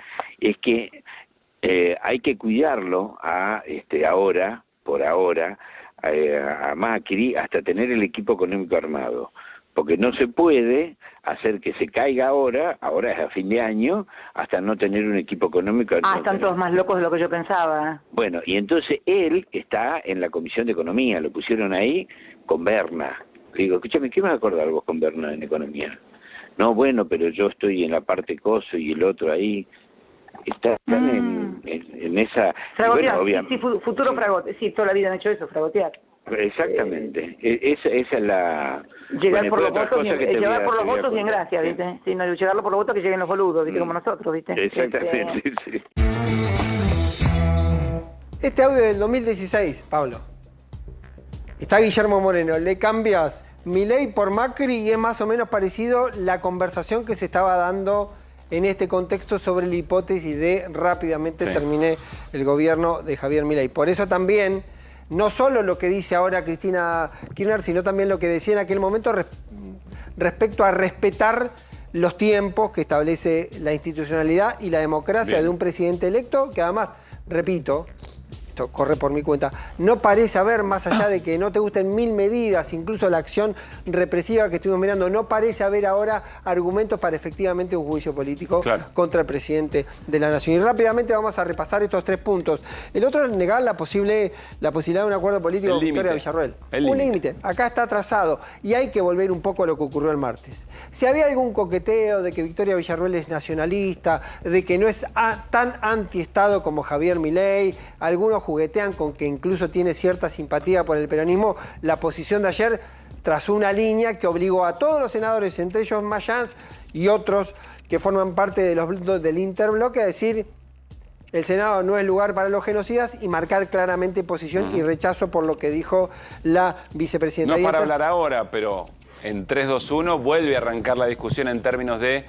es que hay que cuidarlo por ahora, a Macri, hasta tener el equipo económico armado. Porque no se puede hacer que se caiga ahora es a fin de año, hasta no tener un equipo económico. Están todos más locos de lo que yo pensaba. Bueno, y entonces él está en la Comisión de Economía, lo pusieron ahí con Berna. Le digo, escúchame, ¿qué vas a acordar vos con Berna en Economía? No, bueno, pero yo estoy en la parte coso y el otro ahí. Están en esa... Fragotear, bueno, sí, futuro fragote. Sí, toda la vida han hecho eso, fragotear. Exactamente, esa es la... Llegar por los votos y en gracia, ¿viste? Sí, no, llegarlo por los votos que lleguen los boludos, ¿viste? Como nosotros, ¿viste? Exactamente, sí. Este audio del 2016, Pablo. Está Guillermo Moreno, le cambias Milei por Macri y es más o menos parecido la conversación que se estaba dando en este contexto sobre la hipótesis de rápidamente termine el gobierno de Javier Milei. Por eso también... No solo lo que dice ahora Cristina Kirchner, sino también lo que decía en aquel momento respecto a respetar los tiempos que establece la institucionalidad y la democracia de un presidente electo, que además, repito, esto corre por mi cuenta, no parece haber, más allá de que no te gusten 1000 medidas, incluso la acción represiva que estuvimos mirando, no parece haber ahora argumentos para efectivamente un juicio político contra el presidente de la Nación. Y rápidamente vamos a repasar estos 3 puntos. El otro es negar la posibilidad de un acuerdo político con Victoria Villarruel. Un límite. Acá está trazado. Y hay que volver un poco a lo que ocurrió el martes. Si había algún coqueteo de que Victoria Villarruel es nacionalista, de que no es tan anti-Estado como Javier Milei, algunos juguetean con que incluso tiene cierta simpatía por el peronismo, la posición de ayer trazó una línea que obligó a todos los senadores, entre ellos Mayans y otros que forman parte del interbloque, a decir: el Senado no es lugar para los genocidas, y marcar claramente posición y rechazo por lo que dijo la vicepresidenta. No es para hablar ahora, pero en 3-2-1 vuelve a arrancar la discusión en términos de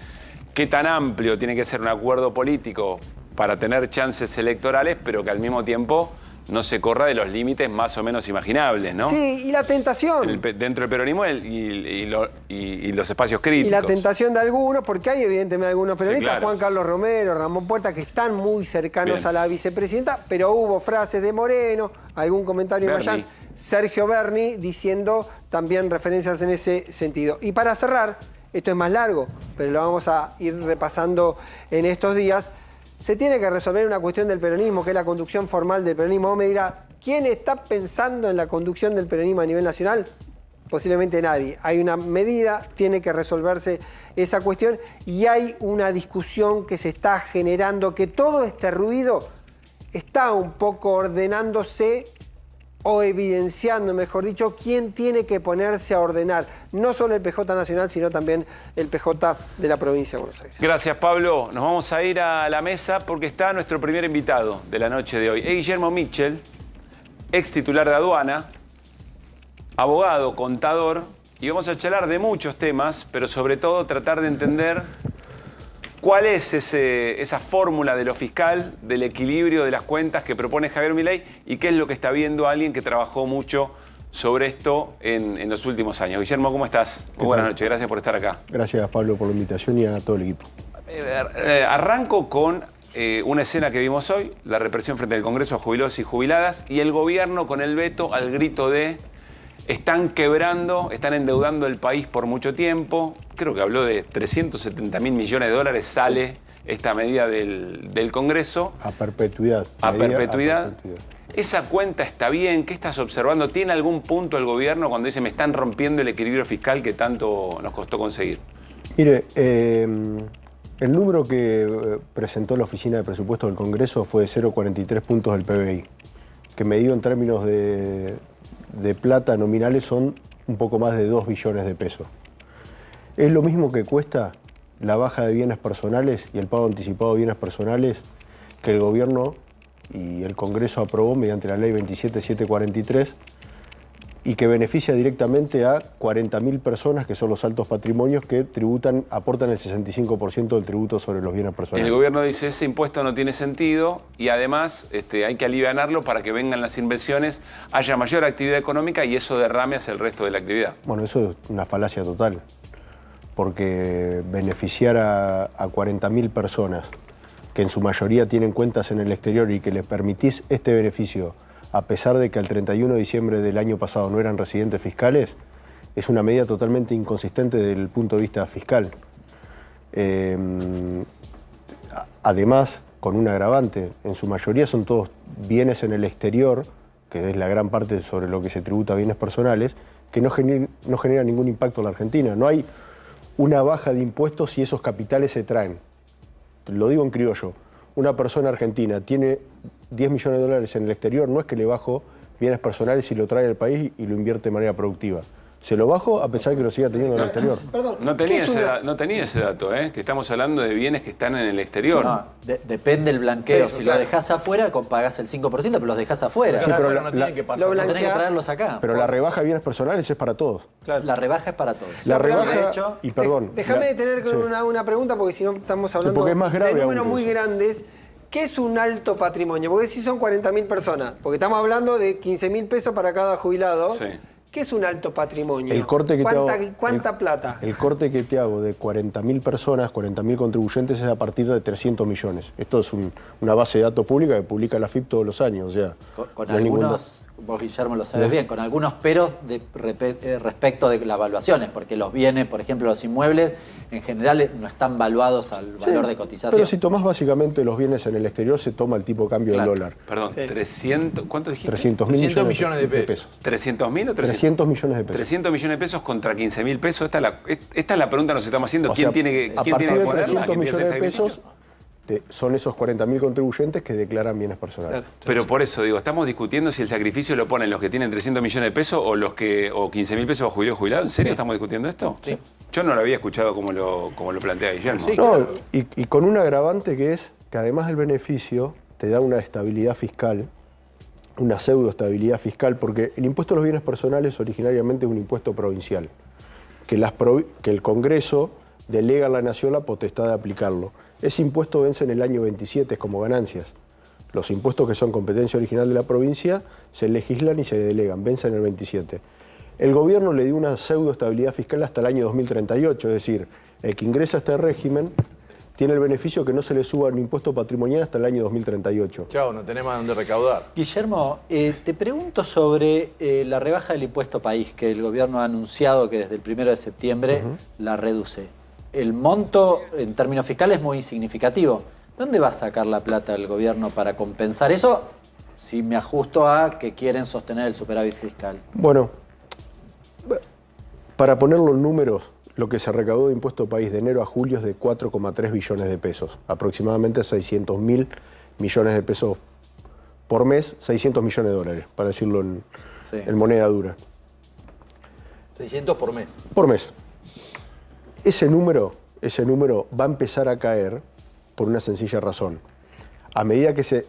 qué tan amplio tiene que ser un acuerdo político para tener chances electorales, pero que al mismo tiempo no se corra de los límites más o menos imaginables, ¿no? Sí, y la tentación. Dentro del peronismo y los espacios críticos. Y la tentación de algunos, porque hay evidentemente algunos peronistas, Sí, claro. Juan Carlos Romero, Ramón Puerta, que están muy cercanos a la vicepresidenta, pero hubo frases de Moreno, algún comentario de Mayans, Sergio Berni, diciendo también referencias en ese sentido. Y para cerrar, esto es más largo, pero lo vamos a ir repasando en estos días. Se tiene que resolver una cuestión del peronismo, que es la conducción formal del peronismo. Vos me dirás, ¿quién está pensando en la conducción del peronismo a nivel nacional? Posiblemente nadie. Hay una medida, tiene que resolverse esa cuestión, y hay una discusión que se está generando, que todo este ruido está un poco ordenándose o evidenciando, mejor dicho, quién tiene que ponerse a ordenar. No solo el PJ nacional, sino también el PJ de la provincia de Buenos Aires. Gracias, Pablo. Nos vamos a ir a la mesa porque está nuestro primer invitado de la noche de hoy. Es Guillermo Mitchell, ex titular de aduana, abogado, contador, y vamos a charlar de muchos temas, pero sobre todo tratar de entender cuál es esa fórmula de lo fiscal, del equilibrio de las cuentas que propone Javier Milei, y qué es lo que está viendo alguien que trabajó mucho sobre esto en los últimos años. Guillermo, ¿cómo estás? Muy buenas noches, gracias por estar acá. Gracias, Pablo, por la invitación y a todo el equipo. Arranco con una escena que vimos hoy, la represión frente al Congreso a jubilados y jubiladas, y el gobierno con el veto al grito de están quebrando, están endeudando el país por mucho tiempo. Creo que habló de 370.000 millones de dólares, sale esta medida del Congreso. A perpetuidad. A perpetuidad. ¿Esa cuenta está bien? ¿Qué estás observando? ¿Tiene algún punto el gobierno cuando dice me están rompiendo el equilibrio fiscal que tanto nos costó conseguir? Mire, el número que presentó la Oficina de Presupuestos del Congreso fue de 0,43 puntos del PBI, que medido en términos de plata nominales son un poco más de 2 billones de pesos. Es lo mismo que cuesta la baja de bienes personales y el pago anticipado de bienes personales que el gobierno y el Congreso aprobó mediante la ley 27743 y que beneficia directamente a 40.000 personas, que son los altos patrimonios, que aportan el 65% del tributo sobre los bienes personales. El gobierno dice ese impuesto no tiene sentido y además hay que alivianarlo para que vengan las inversiones, haya mayor actividad económica y eso derrame hacia el resto de la actividad. Bueno, eso es una falacia total, porque beneficiar a 40.000 personas, que en su mayoría tienen cuentas en el exterior y que les permitís este beneficio a pesar de que al 31 de diciembre del año pasado no eran residentes fiscales, es una medida totalmente inconsistente desde el punto de vista fiscal. Además, con un agravante, en su mayoría son todos bienes en el exterior, que es la gran parte sobre lo que se tributa a bienes personales, que no genera ningún impacto en la Argentina. No hay una baja de impuestos si esos capitales se traen. Lo digo en criollo. Una persona argentina tiene 10 millones de dólares en el exterior, no es que le bajo bienes personales y lo trae al país y lo invierte de manera productiva. Se lo bajo a pesar que lo siga teniendo en el exterior. Perdón, no tenía ese dato, que estamos hablando de bienes que están en el exterior. No, depende del blanqueo. Si lo dejás afuera, pagás el 5%, pero los dejás afuera. Sí, pero no tienen que pasar. No tenés que traerlos acá. Pero la rebaja de bienes personales es para todos. Claro. La rebaja es para todos. La rebaja, de hecho, y perdón. Déjame detener con una pregunta, porque si no estamos hablando es más grave de números muy grandes. ¿Qué es un alto patrimonio? Porque si son 40.000 personas, porque estamos hablando de 15.000 pesos para cada jubilado. Sí. ¿Qué es un alto patrimonio? El corte que ¿Cuánta plata? El corte que te hago de 40.000 personas, 40.000 contribuyentes, es a partir de 300 millones. Esto es una base de datos pública que publica la AFIP todos los años. O sea, con algunos, vos Guillermo lo sabes bien, con algunos peros respecto de las valuaciones, porque los bienes, por ejemplo, los inmuebles, en general no están valuados al valor de cotización. Pero si tomás básicamente los bienes en el exterior, se toma el tipo de cambio del dólar. Perdón, 300, ¿cuánto dijiste? 300 millones de pesos. ¿300.000 o 300 millones de pesos. 300 millones de pesos contra 15.000 pesos. Esta es la pregunta que nos estamos haciendo. ¿Quién tiene que ponerla? 300 millones de pesos son esos 40.000 contribuyentes que declaran bienes personales. Pero por eso digo, estamos discutiendo si el sacrificio lo ponen los que tienen 300 millones de pesos o los que o 15.000 pesos a jubilado. ¿En serio estamos discutiendo esto? Sí. Yo no lo había escuchado como lo plantea Guillermo. Sí, No, claro. y con un agravante que es que además del beneficio te da una estabilidad fiscal, una pseudoestabilidad fiscal, porque el impuesto a los bienes personales originariamente es un impuesto provincial, que el Congreso delega a la Nación la potestad de aplicarlo. Ese impuesto vence en el año 27 como ganancias. Los impuestos que son competencia original de la provincia se legislan y se delegan, vencen en el 27. El gobierno le dio una pseudoestabilidad fiscal hasta el año 2038, es decir, el que ingresa a este régimen tiene el beneficio que no se le suba un impuesto patrimonial hasta el año 2038. Chao, no tenés más dónde recaudar. Guillermo, te pregunto sobre la rebaja del impuesto país, que el gobierno ha anunciado que desde el 1 de septiembre la reduce. El monto en términos fiscales es muy significativo. ¿Dónde va a sacar la plata el gobierno para compensar eso? Si me ajusto a que quieren sostener el superávit fiscal. Bueno, para ponerlo en números, lo que se recaudó de impuesto país de enero a julio es de 4,3 billones de pesos, aproximadamente 600.000 millones de pesos por mes, 600 millones de dólares, para decirlo en moneda dura. 600 por mes. Por mes. Ese número va a empezar a caer por una sencilla razón. A medida que se...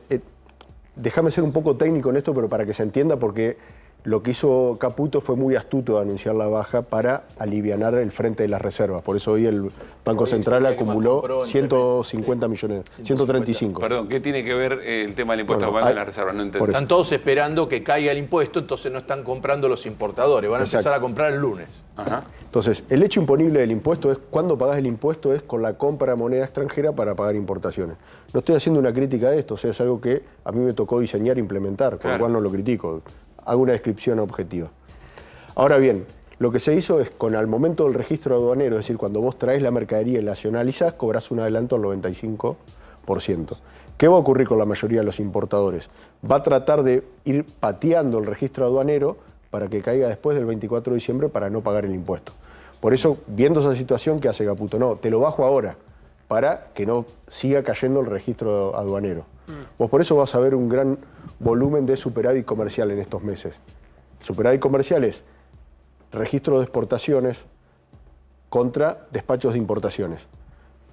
déjame ser un poco técnico en esto, pero para que se entienda, porque lo que hizo Caputo fue muy astuto de anunciar la baja para alivianar el frente de las reservas. Por eso hoy el Banco Central acumuló 150 millones, 135. Perdón, ¿qué tiene que ver el tema del impuesto a las reservas? No entiendo. Están todos esperando que caiga el impuesto, entonces no están comprando los importadores. Van a empezar a comprar el lunes. Ajá. Entonces, el hecho imponible del impuesto es, cuando pagás el impuesto, es con la compra de moneda extranjera para pagar importaciones. No estoy haciendo una crítica a esto, o sea, es algo que a mí me tocó diseñar e implementar, con lo cual no lo critico. Hago una descripción objetiva. Ahora bien, lo que se hizo es, al momento del registro aduanero, es decir, cuando vos traes la mercadería y la nacionalizás, cobrás un adelanto al 95%. ¿Qué va a ocurrir con la mayoría de los importadores? Va a tratar de ir pateando el registro aduanero para que caiga después del 24 de diciembre para no pagar el impuesto. Por eso, viendo esa situación, ¿qué hace Caputo? No, te lo bajo ahora, para que no siga cayendo el registro aduanero. Vos por eso vas a ver un gran volumen de superávit comercial en estos meses. Superávit comercial es registro de exportaciones contra despachos de importaciones.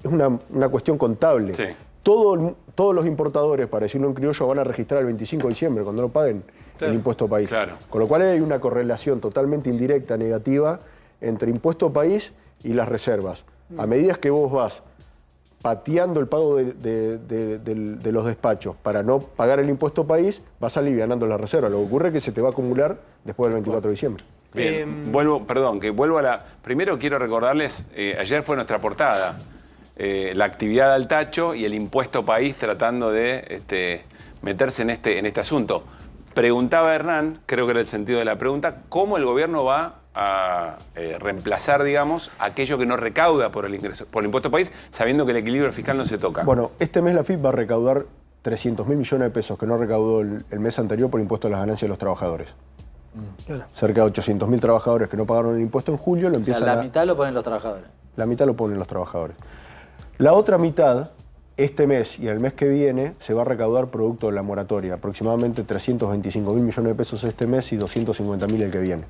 Es una cuestión contable. Sí. Todos los importadores, para decirlo en criollo, van a registrar el 25 de diciembre, cuando no paguen el impuesto país. Claro. Con lo cual hay una correlación totalmente indirecta, negativa, entre impuesto país y las reservas. A medida que vos vas pateando el pago de los despachos para no pagar el impuesto país, vas alivianando la reserva. Lo que ocurre es que se te va a acumular después del 24 de diciembre. Bien, vuelvo a la... Primero quiero recordarles, ayer fue nuestra portada, la actividad al tacho y el impuesto país tratando de meterse en este asunto. Preguntaba Hernán, creo que era el sentido de la pregunta, ¿cómo el gobierno va a reemplazar, digamos, aquello que no recauda por el impuesto país, sabiendo que el equilibrio fiscal no se toca? Bueno, este mes la FIP va a recaudar 300.000 millones de pesos que no recaudó el mes anterior por impuesto a las ganancias de los trabajadores. Cerca de 800.000 trabajadores que no pagaron el impuesto en julio lo empiezan la mitad lo ponen los trabajadores. La mitad lo ponen los trabajadores. La otra mitad, este mes y el mes que viene, se va a recaudar producto de la moratoria. Aproximadamente 325.000 millones de pesos este mes y 250.000 el que viene.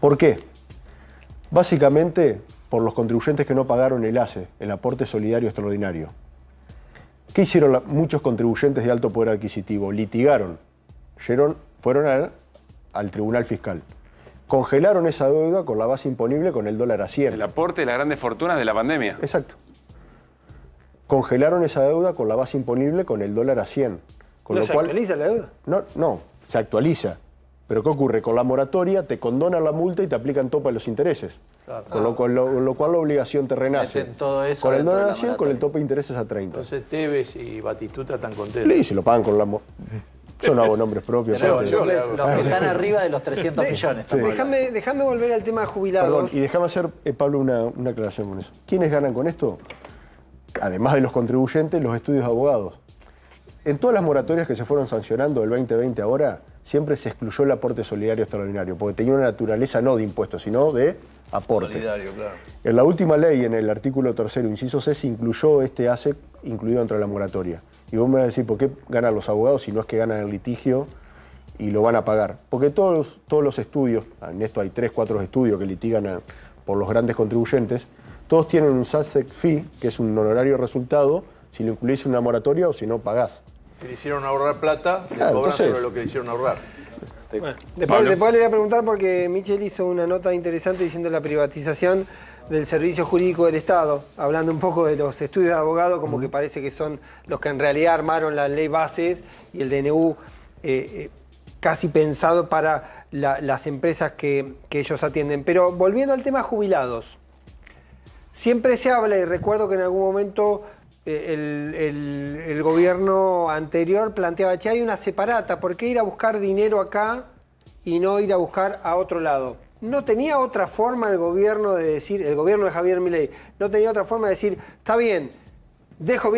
¿Por qué? Básicamente por los contribuyentes que no pagaron el ACE, el aporte solidario extraordinario. ¿Qué hicieron muchos contribuyentes de alto poder adquisitivo? Litigaron, fueron al Tribunal Fiscal. Congelaron esa deuda con la base imponible con el dólar a 100. El aporte de las grandes fortunas de la pandemia. Exacto. Congelaron esa deuda con la base imponible con el dólar a 100. ¿No se actualiza la deuda? No, se actualiza. Pero ¿qué ocurre? Con la moratoria te condonan la multa y te aplican tope a los intereses. Claro. Con lo cual la obligación te renace. Todo eso con el dólar a 100, con el tope de intereses a 30. Entonces Tevez y Batistuta están contentos. Sí, se lo pagan con la... Yo no hago nombres propios. Yo los que están arriba de los 300 millones. Sí. Déjame volver al tema de jubilados. Perdón, y déjame hacer, Pablo, una aclaración con eso. ¿Quiénes ganan con esto? Además de los contribuyentes, los estudios de abogados. En todas las moratorias que se fueron sancionando del 2020 ahora, siempre se excluyó el aporte solidario extraordinario, porque tenía una naturaleza no de impuestos, sino de aporte. Solidario, claro. En la última ley, en el artículo 3º, inciso C, se incluyó este ASEC incluido entre la moratoria. Y vos me vas a decir, ¿por qué ganan los abogados si no es que ganan el litigio y lo van a pagar? Porque todos los estudios, en esto hay 3, 4 estudios que litigan por los grandes contribuyentes, todos tienen un SASEC fee, que es un honorario resultado, si lo incluís en una moratoria o si no pagás. Si le hicieron ahorrar plata, le Claro, cobran entonces- sobre lo que le hicieron ahorrar. Bueno, después le voy a preguntar porque Michel hizo una nota interesante diciendo la privatización del servicio jurídico del Estado, hablando un poco de los estudios de abogado, como que parece que son los que en realidad armaron la ley bases y el DNU casi pensado para las empresas que ellos atienden. Pero volviendo al tema jubilados, siempre se habla, y recuerdo que en algún momento el gobierno anterior planteaba, che, hay una separata, ¿por qué ir a buscar dinero acá y no ir a buscar a otro lado? ¿No tenía otra forma el gobierno de decir, el gobierno de Javier Milei, no tenía otra forma de decir, está bien, dejo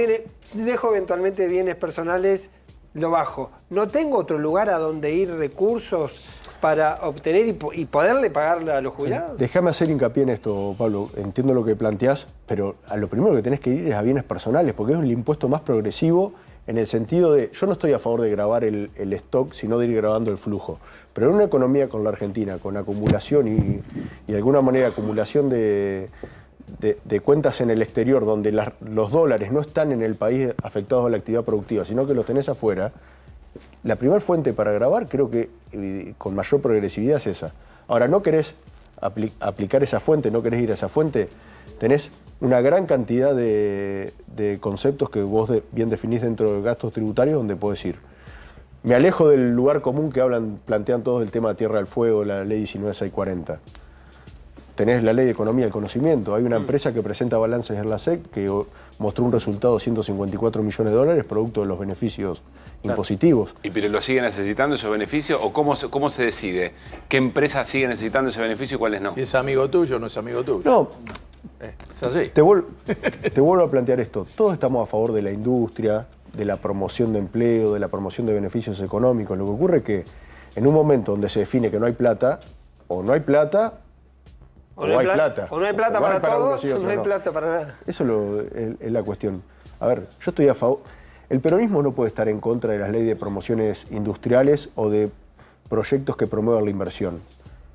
eventualmente bienes personales, lo bajo? ¿No tengo otro lugar a donde ir recursos para obtener y poderle pagar a los jubilados? Déjame hacer hincapié en esto, Pablo. Entiendo lo que planteás, pero a lo primero que tenés que ir es a bienes personales, porque es el impuesto más progresivo en el sentido de, yo no estoy a favor de grabar el stock, sino de ir grabando el flujo. Pero en una economía con la Argentina, con acumulación y de alguna manera acumulación de cuentas en el exterior, donde los dólares no están en el país afectados a la actividad productiva, sino que los tenés afuera, la primera fuente para grabar, creo que con mayor progresividad es esa. Ahora, no querés aplicar esa fuente, no querés ir a esa fuente, tenés una gran cantidad de conceptos que vos bien definís dentro de gastos tributarios donde podés ir. Me alejo del lugar común que plantean todos el tema de Tierra del Fuego, la ley 19640. Tenés la ley de economía del conocimiento. Hay una empresa que presenta balances en la SEC que mostró un resultado de 154 millones de dólares producto de los beneficios impositivos. ¿Y pero lo sigue necesitando esos beneficios? ¿O cómo se decide? ¿Qué empresa sigue necesitando ese beneficio y cuáles no? Si es amigo tuyo o no es amigo tuyo. No. Es así. Te vuelvo a plantear esto. Todos estamos a favor de la industria, de la promoción de empleo, de la promoción de beneficios económicos. Lo que ocurre es que en un momento donde se define que no hay plata, o no hay plata, o no hay plata. O no hay plata para todos, o no hay plata para nada. Eso es la cuestión. A ver, yo estoy a favor. El peronismo no puede estar en contra de las leyes de promociones industriales o de proyectos que promuevan la inversión.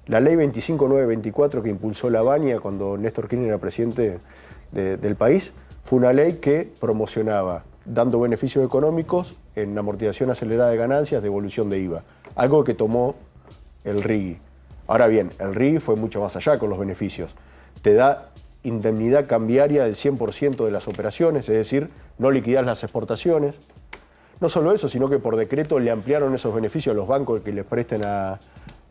La ley 25924 que impulsó la Baña cuando Néstor Kirchner era presidente del país, fue una ley que promocionaba, dando beneficios económicos en amortización acelerada de ganancias, devolución de IVA. Algo que tomó el RIGI. Ahora bien, el RIGI fue mucho más allá con los beneficios. Te da indemnidad cambiaria del 100% de las operaciones, es decir, no liquidás las exportaciones. No solo eso, sino que por decreto le ampliaron esos beneficios a los bancos que les presten a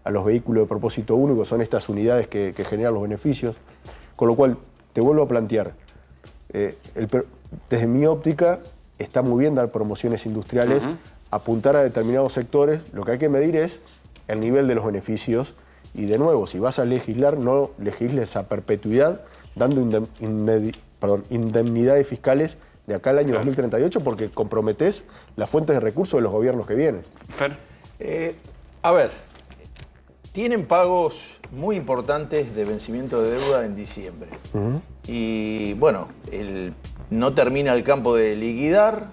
los vehículos de propósito único, son estas unidades que generan los beneficios. Con lo cual, te vuelvo a plantear, desde mi óptica, está muy bien dar promociones industriales, apuntar a determinados sectores, lo que hay que medir es el nivel de los beneficios. Y de nuevo, si vas a legislar, no legisles a perpetuidad, dando indemnidades fiscales de acá al año 2038, porque comprometés las fuentes de recursos de los gobiernos que vienen. Fer. A ver, tienen pagos muy importantes de vencimiento de deuda en diciembre. Y bueno, no termina el campo de liquidar.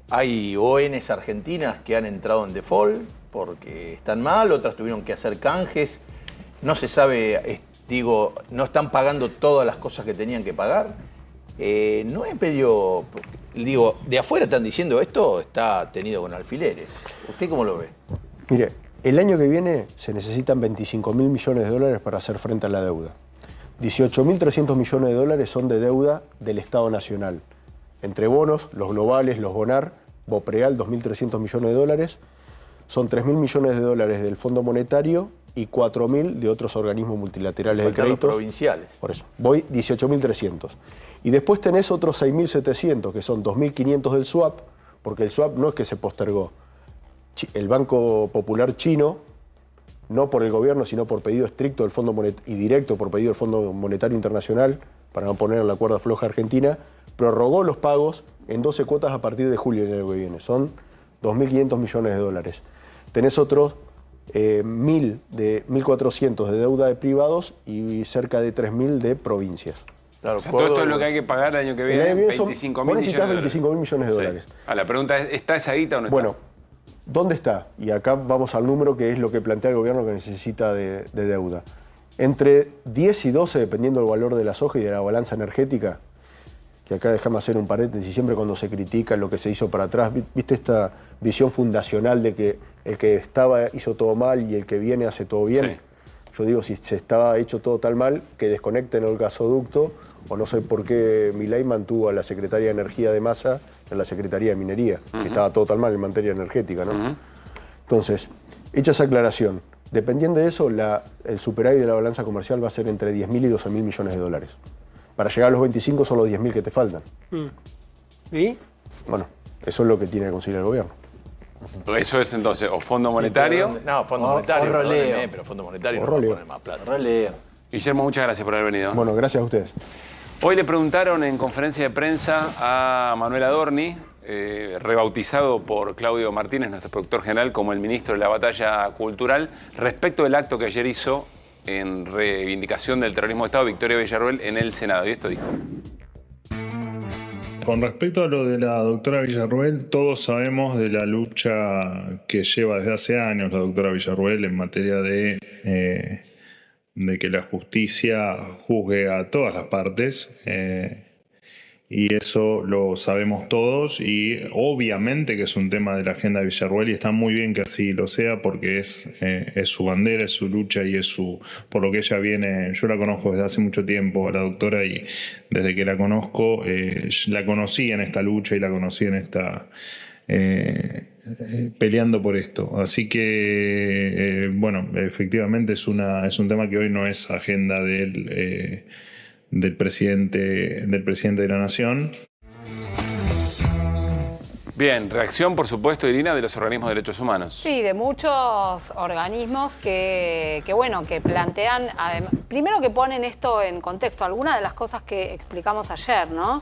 Hay ONs argentinas que han entrado en default porque están mal, otras tuvieron que hacer canjes. No se sabe, no están pagando todas las cosas que tenían que pagar. No es medio, de afuera están diciendo esto está tenido con alfileres. ¿Usted cómo lo ve? Mire, el año que viene se necesitan 25.000 millones de dólares para hacer frente a la deuda. 18.300 millones de dólares son de deuda del Estado Nacional. Entre bonos, los globales, los BONAR, BOPREAL, 2.300 millones de dólares. Son 3.000 millones de dólares del Fondo Monetario y 4.000 de otros organismos multilaterales de créditos. Provinciales. Por eso, voy 18.300. Y después tenés otros 6.700, que son 2.500 del SWAP, porque el SWAP no es que se postergó. El Banco Popular Chino, no por el gobierno, sino por pedido estricto del Fondo y directo por pedido del Fondo Monetario Internacional, para no poner en la cuerda floja Argentina, prorrogó los pagos en 12 cuotas a partir de julio del año que viene. Son 2.500 millones de dólares. Tenés otros 1.400 de deuda de privados y cerca de 3.000 de provincias. Claro, o sea, todo esto es lo que hay que pagar el año que viene, 25.000 millones de dólares. 25.000 millones de dólares. La pregunta es, ¿está esa guita o no está? Bueno, ¿dónde está? Y acá vamos al número que es lo que plantea el gobierno que necesita de deuda. Entre 10 y 12, dependiendo del valor de la soja y de la balanza energética, que acá déjame hacer un paréntesis, siempre cuando se critica lo que se hizo para atrás, ¿viste esta visión fundacional de que el que estaba hizo todo mal y el que viene hace todo bien? Sí. Yo digo, si se estaba hecho todo tan mal, que desconecten el gasoducto, o no sé por qué Milei mantuvo a la Secretaría de Energía de Massa en la Secretaría de Minería, que estaba todo tan mal en materia energética, ¿no? Entonces, hecha esa aclaración, dependiendo de eso, el superávit de la balanza comercial va a ser entre 10.000 y 12.000 millones de dólares. Para llegar a los 25 son los 10.000 que te faltan. ¿Y? Bueno, eso es lo que tiene que conseguir el gobierno. Eso es entonces, o Fondo Monetario. No, Fondo Monetario, roleo. pero Fondo Monetario O no va a roleo. poner más plata. Roleo. Guillermo, muchas gracias por haber venido. Bueno, gracias a ustedes. Hoy le preguntaron en conferencia de prensa a Manuel Adorni, rebautizado por Claudio Martínez, nuestro productor general, como el ministro de la batalla cultural, respecto del acto que ayer hizo en reivindicación del terrorismo de Estado, Victoria Villarroel, en el Senado. Y esto dijo. Con respecto a lo de la doctora Villarroel, todos sabemos de la lucha que lleva desde hace años la doctora Villarroel en materia de que la justicia juzgue a todas las partes. Y eso lo sabemos todos y obviamente que es un tema de la agenda de Villarroel y está muy bien que así lo sea porque es su bandera, es su lucha y es por lo que ella viene. Yo la conozco desde hace mucho tiempo a la doctora y desde que la conozco, la conocí en esta lucha y la conocí en esta peleando por esto. Así que, bueno, efectivamente es un tema que hoy no es agenda del presidente de la Nación. Bien, reacción, por supuesto, Irina, de los organismos de derechos humanos. Sí, de muchos organismos que plantean, primero que ponen esto en contexto, algunas de las cosas que explicamos ayer, ¿no?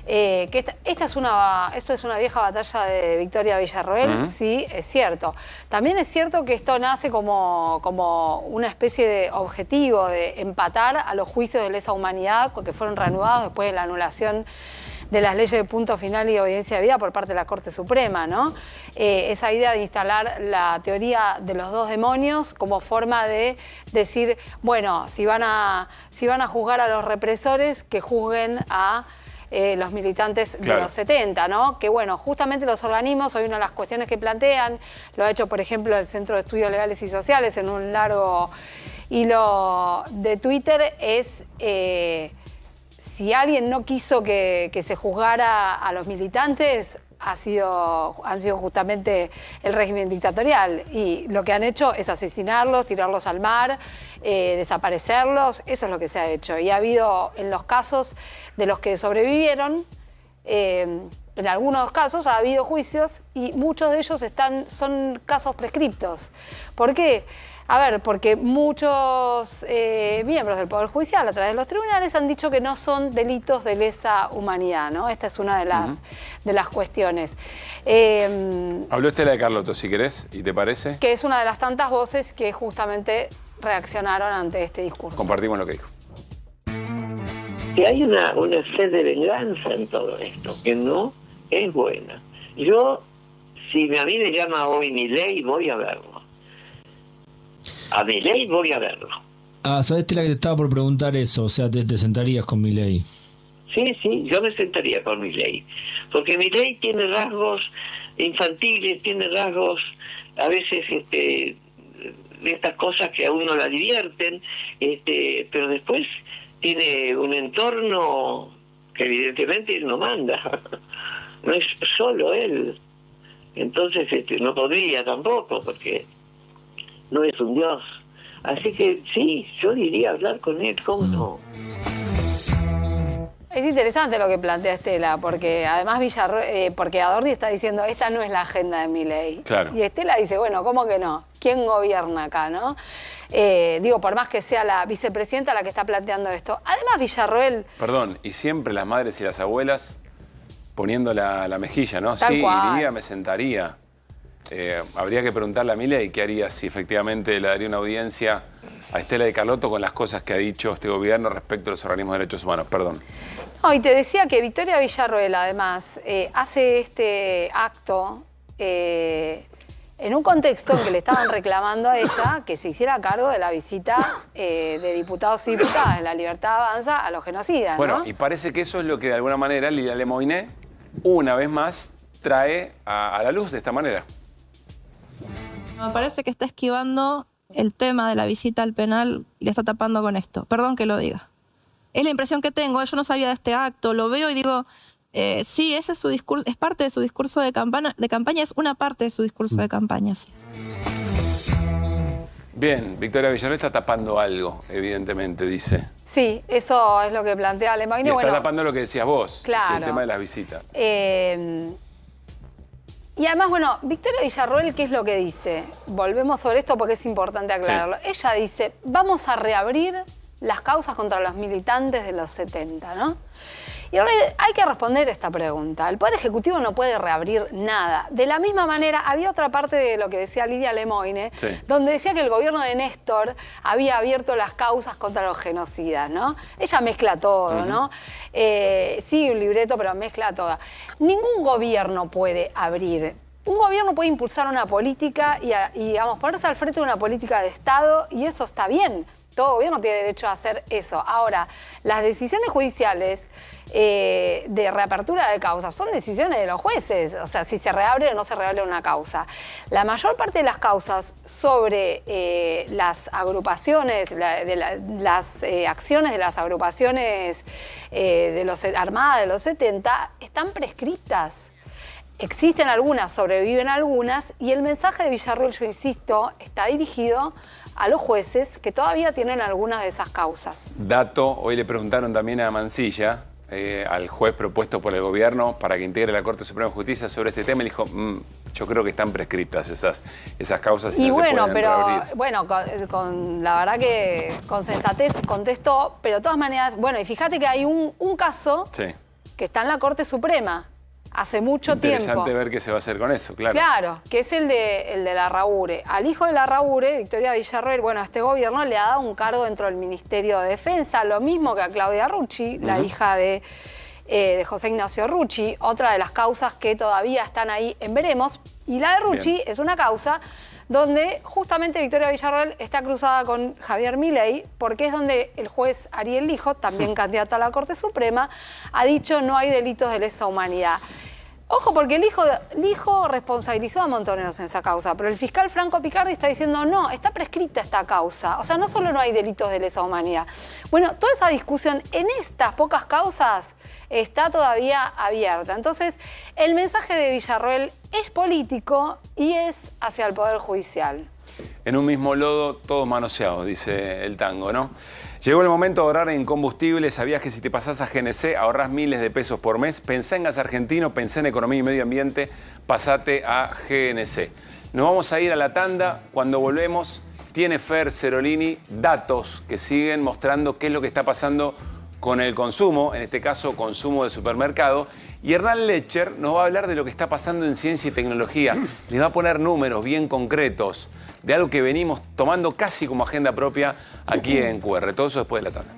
Que esto es una vieja batalla de Victoria Villarroel, sí, es cierto. También es cierto que esto nace como una especie de objetivo de empatar a los juicios de lesa humanidad que fueron reanudados después de la anulación de las leyes de punto final y obediencia de vida por parte de la Corte Suprema, ¿no? Esa idea de instalar la teoría de los dos demonios como forma de decir, bueno, si van a juzgar a los represores, que juzguen a los militantes de los 70, ¿no? Que bueno, justamente los organismos, hoy una de las cuestiones que plantean, lo ha hecho por ejemplo el Centro de Estudios Legales y Sociales en un largo hilo de Twitter, es si alguien no quiso que se juzgara a los militantes, han sido justamente el régimen dictatorial y lo que han hecho es asesinarlos, tirarlos al mar, desaparecerlos, eso es lo que se ha hecho. Y ha habido, en los casos de los que sobrevivieron, en algunos casos ha habido juicios y muchos de ellos son casos prescriptos. ¿Por qué? A ver, porque muchos miembros del Poder Judicial a través de los tribunales han dicho que no son delitos de lesa humanidad, ¿no? Esta es una de las cuestiones. Habló Estela de Carlotto, si querés, ¿y te parece? Que es una de las tantas voces que justamente reaccionaron ante este discurso. Compartimos lo que dijo. Que hay una sed de venganza en todo esto, que no es buena. Yo, si a mí me llama hoy Milei, voy a verlo. A Milei voy a verlo. ¿Sabés, Tela, que te estaba por preguntar eso? O sea, ¿te sentarías con Milei? Sí, yo me sentaría con Milei. Porque Milei tiene rasgos infantiles, tiene rasgos a veces de estas cosas que a uno la divierten, pero después tiene un entorno que evidentemente él no manda. No es solo él. Entonces no podría tampoco, porque no es un dios. Así que sí, yo diría hablar con él, ¿cómo no? Es interesante lo que plantea Estela, porque además porque Adorni está diciendo, esta no es la agenda de Milei. Claro. Y Estela dice, bueno, ¿cómo que no? ¿Quién gobierna acá, no? Digo, por más que sea la vicepresidenta la que está planteando esto. Además, Villarroel... Perdón, y siempre las madres y las abuelas poniendo la mejilla, ¿no? Tal sí, cual. iría, me sentaría. Habría que preguntarle a Milei qué haría si efectivamente le daría una audiencia a Estela de Carlotto con las cosas que ha dicho este gobierno respecto a los organismos de derechos humanos. Perdón. No, y te decía que Victoria Villarroel, además, hace este acto en un contexto en que le estaban reclamando a ella que se hiciera cargo de la visita de diputados y diputadas de La Libertad Avanza a los genocidas, Bueno, ¿no? y parece que eso es lo que de alguna manera Lilia Lemoine, una vez más, trae a la luz de esta manera. Me parece que está esquivando el tema de la visita al penal y le está tapando con esto. Perdón que lo diga. Es la impresión que tengo. Yo no sabía de este acto, lo veo y digo, sí, ese es su discurso, es parte de su discurso de campaña, es una parte de su discurso de campaña, sí. Bien, Victoria Villarroel está tapando algo, evidentemente, dice. Sí, eso es lo que plantea Lemoine. Y está tapando lo que decías vos, claro. el tema de las visitas. Y además, bueno, Victoria Villarroel, ¿qué es lo que dice? Volvemos sobre esto porque es importante aclararlo. Sí. Ella dice, vamos a reabrir las causas contra los militantes de los 70, ¿no? Y ahora hay que responder esta pregunta. El Poder Ejecutivo no puede reabrir nada. De la misma manera, había otra parte de lo que decía Lilia Lemoine, sí, donde decía que el gobierno de Néstor había abierto las causas contra los genocidas, ¿no? Ella mezcla todo, ¿no? Sí, un libreto, pero mezcla todo. Ningún gobierno puede abrir. Un gobierno puede impulsar una política y digamos, ponerse al frente de una política de Estado, y eso está bien. Todo gobierno tiene derecho a hacer eso. Ahora, las decisiones judiciales de reapertura de causas son decisiones de los jueces. O sea, si se reabre o no se reabre una causa. La mayor parte de las causas sobre las agrupaciones, las acciones de las agrupaciones de los armadas de los 70 están prescriptas. Existen algunas, sobreviven algunas, y el mensaje de Villarroel, yo insisto, está dirigido a los jueces que todavía tienen algunas de esas causas. Dato, hoy le preguntaron también a Mansilla, al juez propuesto por el gobierno para que integre la Corte Suprema de Justicia sobre este tema, y dijo, yo creo que están prescritas esas causas y no bueno, se pueden reabrir. Bueno, la verdad que con sensatez contestó, pero de todas maneras, bueno, y fíjate que hay un caso que está en la Corte Suprema hace mucho tiempo. Interesante ver qué se va a hacer con eso, claro. Claro, que es el de Larraure. Al hijo de Larraure, Victoria Villarroel, bueno, a este gobierno le ha dado un cargo dentro del Ministerio de Defensa, lo mismo que a Claudia Rucci, la hija de José Ignacio Rucci, otra de las causas que todavía están ahí en veremos. Y la de Rucci es una causa donde justamente Victoria Villarroel está cruzada con Javier Milei, porque es donde el juez Ariel Lijo, también candidato a la Corte Suprema, ha dicho no hay delitos de lesa humanidad. Ojo, porque Lijo responsabilizó a Montoneros en esa causa, pero el fiscal Franco Picardi está diciendo no, está prescrita esta causa. O sea, no solo no hay delitos de lesa humanidad. Bueno, toda esa discusión en estas pocas causas está todavía abierta. Entonces, el mensaje de Villarroel es político y es hacia el Poder Judicial. En un mismo lodo, todos manoseados, dice el tango, ¿no? Llegó el momento de ahorrar en combustible. ¿Sabías que si te pasás a GNC ahorrás miles de pesos por mes? Pensá en gas argentino, pensá en economía y medio ambiente, pasate a GNC. Nos vamos a ir a la tanda. Cuando volvemos, tiene Fer Cerolini datos que siguen mostrando qué es lo que está pasando con el consumo, en este caso consumo de supermercado. Y Hernán Lecher nos va a hablar de lo que está pasando en ciencia y tecnología. Le va a poner números bien concretos de algo que venimos tomando casi como agenda propia aquí en QR. Todo eso después de la tanda.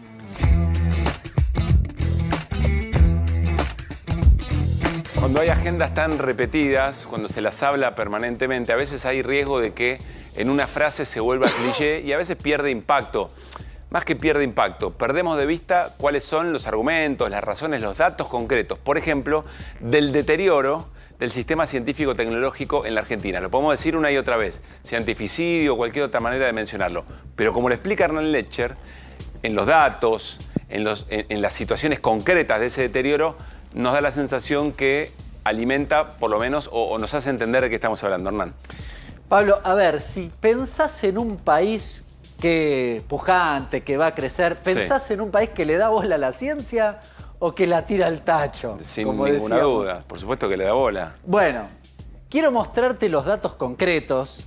Cuando hay agendas tan repetidas, cuando se las habla permanentemente, a veces hay riesgo de que en una frase se vuelva cliché y a veces pierde impacto. Más que pierde impacto, perdemos de vista cuáles son los argumentos, las razones, los datos concretos. Por ejemplo, del deterioro del sistema científico-tecnológico en la Argentina. Lo podemos decir una y otra vez, cientificidio o cualquier otra manera de mencionarlo. Pero como lo explica Hernán Lecher, en los datos, en las situaciones concretas de ese deterioro, nos da la sensación que alimenta, por lo menos, o nos hace entender de qué estamos hablando, Hernán. Pablo, a ver, si pensás en un país que pujante, que va a crecer, ¿pensás en un país que le da bola a la ciencia o que la tira al tacho? Sin ninguna duda, por supuesto que le da bola. Bueno, quiero mostrarte los datos concretos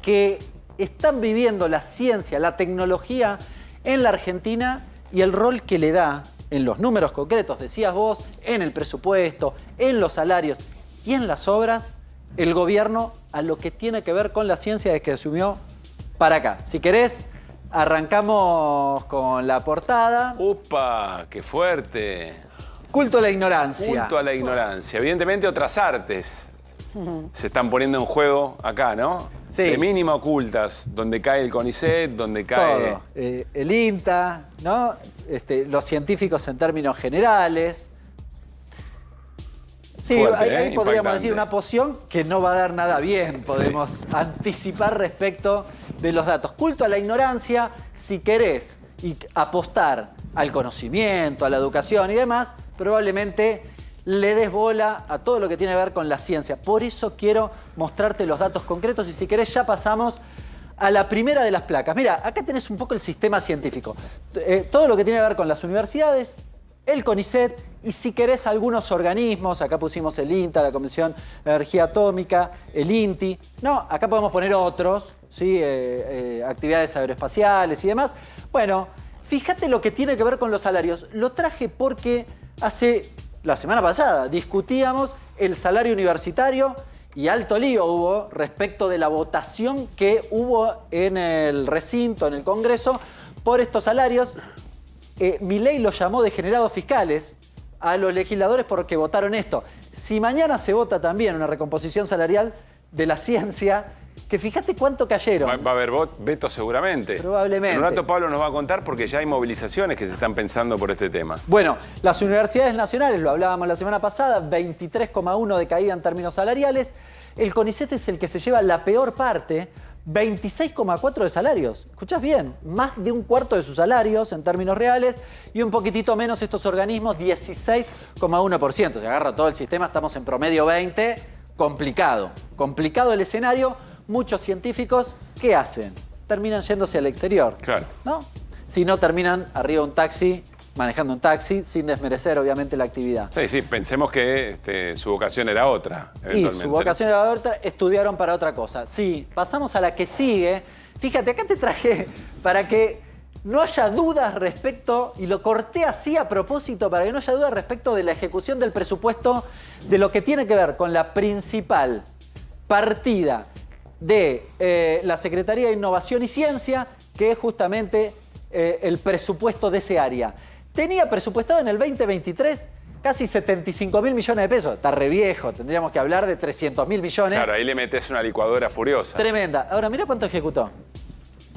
que están viviendo la ciencia, la tecnología en la Argentina y el rol que le da en los números concretos, decías vos, en el presupuesto, en los salarios y en las obras el gobierno a lo que tiene que ver con la ciencia desde que asumió para acá. Si querés, arrancamos con la portada. ¡Upa! ¡Qué fuerte! Culto a la ignorancia. Culto a la ignorancia. Evidentemente otras artes se están poniendo en juego acá, ¿no? Sí. De mínima ocultas, donde cae el CONICET, donde cae... Todo. El INTA, ¿no? Los científicos en términos generales. Sí, Fuerte, ahí podríamos impactante. decir una poción que no va a dar nada bien. Podemos anticipar respecto de los datos. Culto a la ignorancia, si querés y apostar al conocimiento, a la educación y demás, probablemente le des bola a todo lo que tiene que ver con la ciencia. Por eso quiero mostrarte los datos concretos y si querés ya pasamos a la primera de las placas. Mira, acá tenés un poco el sistema científico. Todo lo que tiene que ver con las universidades, el CONICET y si querés algunos organismos, acá pusimos el INTA, la Comisión de Energía Atómica, el INTI. No, acá podemos poner otros, ¿sí? Actividades aeroespaciales y demás. Bueno, fíjate lo que tiene que ver con los salarios. Lo traje porque la semana pasada discutíamos el salario universitario y alto lío hubo respecto de la votación que hubo en el recinto, en el Congreso, por estos salarios. Milei lo llamó degenerados fiscales a los legisladores porque votaron esto. Si mañana se vota también una recomposición salarial de la ciencia, que fíjate cuánto cayeron. Va a haber veto seguramente. Probablemente. En un rato Pablo nos va a contar porque ya hay movilizaciones que se están pensando por este tema. Bueno, las universidades nacionales, lo hablábamos la semana pasada, 23,1 de caída en términos salariales. El CONICET es el que se lleva la peor parte, 26,4 de salarios. ¿Escuchás bien? Más de un cuarto de sus salarios en términos reales y un poquitito menos estos organismos, 16,1%. Se agarra todo el sistema, estamos en promedio 20. Complicado. Complicado el escenario. Muchos científicos, ¿qué hacen? Terminan yéndose al exterior. Claro. ¿No? Si no, terminan arriba de un taxi, manejando un taxi, sin desmerecer, obviamente, la actividad. Sí, pensemos que su vocación era otra. Y su vocación era otra, estudiaron para otra cosa. Sí, pasamos a la que sigue. Fíjate, acá te traje para que no haya dudas respecto, y lo corté así a propósito, para que no haya dudas respecto de la ejecución del presupuesto, de lo que tiene que ver con la principal partida de la Secretaría de Innovación y Ciencia, que es justamente el presupuesto de ese área. Tenía presupuestado en el 2023 casi 75.000 millones de pesos. Está re viejo, tendríamos que hablar de 300.000 millones. Claro, ahí le metes una licuadora furiosa. Tremenda. Ahora, mira cuánto ejecutó.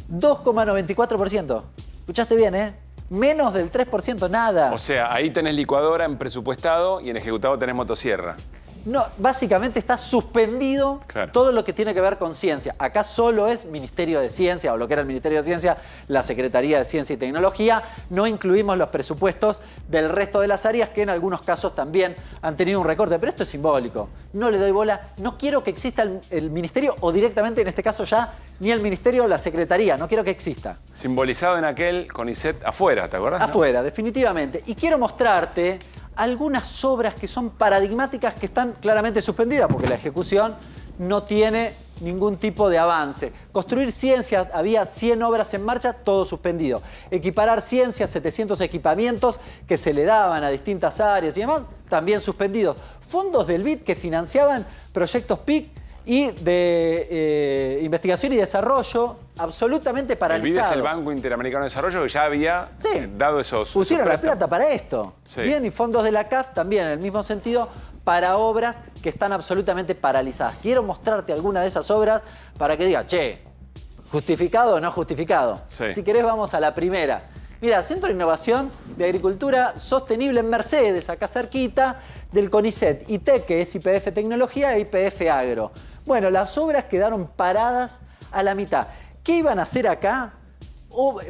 2,94%. Escuchaste bien, ¿eh? Menos del 3%, nada. O sea, ahí tenés licuadora en presupuestado y en ejecutado tenés motosierra. No, básicamente está suspendido todo lo que tiene que ver con ciencia. Acá solo es Ministerio de Ciencia, o lo que era el Ministerio de Ciencia, la Secretaría de Ciencia y Tecnología. No incluimos los presupuestos del resto de las áreas que en algunos casos también han tenido un recorte. Pero esto es simbólico. No le doy bola. No quiero que exista el Ministerio, o directamente en este caso ya, ni el Ministerio o la Secretaría. No quiero que exista. Simbolizado en aquel CONICET afuera, ¿te acordás? Afuera, definitivamente. Y quiero mostrarte algunas obras que son paradigmáticas que están claramente suspendidas porque la ejecución no tiene ningún tipo de avance. Construir ciencia, había 100 obras en marcha, todo suspendido. Equiparar ciencia, 700 equipamientos que se le daban a distintas áreas y demás, también suspendidos. Fondos del BID que financiaban proyectos PIC y de investigación y desarrollo, absolutamente paralizados. El BID es el Banco Interamericano de Desarrollo que ya había dado esos pusieron la préstamos. plata para esto. Sí. Bien, y fondos de la CAF también, en el mismo sentido, para obras que están absolutamente paralizadas. Quiero mostrarte alguna de esas obras para que diga, che, ¿justificado o no justificado? Sí. Si querés, vamos a la primera. Mira, Centro de Innovación de Agricultura Sostenible en Mercedes, acá cerquita, del CONICET, IT, que es YPF Tecnología, e YPF Agro. Bueno, las obras quedaron paradas a la mitad. ¿Qué iban a hacer acá?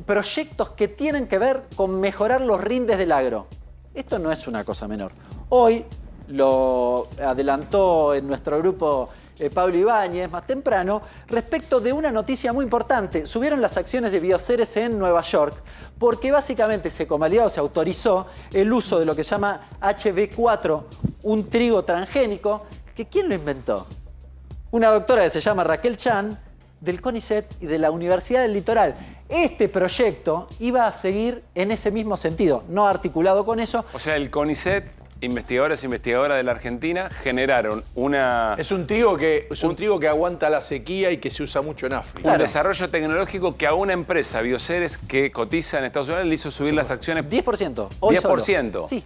Proyectos que tienen que ver con mejorar los rindes del agro. Esto no es una cosa menor. Hoy lo adelantó en nuestro grupo Pablo Ibáñez más temprano, respecto de una noticia muy importante. Subieron las acciones de Bioceres en Nueva York porque básicamente se convalidó, se autorizó el uso de lo que se llama HB4, un trigo transgénico, que ¿quién lo inventó? Una doctora que se llama Raquel Chan, del CONICET y de la Universidad del Litoral. Este proyecto iba a seguir en ese mismo sentido, no articulado con eso. O sea, el CONICET investigadores e investigadoras de la Argentina generaron una... Es un trigo que aguanta la sequía y que se usa mucho en África. Un desarrollo tecnológico que a una empresa, Bioceres, que cotiza en Estados Unidos, le hizo subir las acciones 10%. Hoy 10%. Solo. Sí.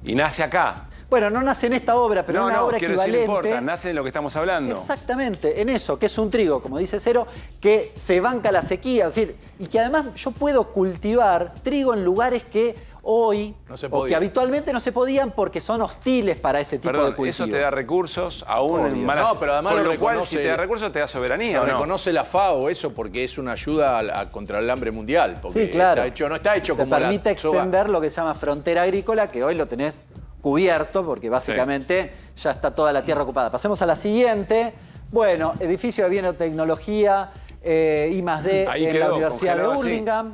Y nace acá. Bueno, no nace en esta obra, pero en una obra equivalente. No importa, nace en lo que estamos hablando. Exactamente, en eso, que es un trigo, como dice Cero, que se banca la sequía, es decir, y que además yo puedo cultivar trigo en lugares que hoy, o que habitualmente no se podían porque son hostiles para ese tipo de cultivo. Eso te da recursos, aún en malas... No, pero además con lo lo cual, reconoce- si te da recursos, te da soberanía, Lo ¿o no? reconoce la FAO eso porque es una ayuda contra el hambre mundial. Porque Sí, claro. no está hecho te como permite la soja. extender lo que se llama frontera agrícola, que hoy lo tenés cubierto porque básicamente ya está toda la tierra ocupada. Pasemos a la siguiente. Bueno, edificio de biotecnología, I+D Ahí en quedó, la Universidad de congelado así. Hurlingham.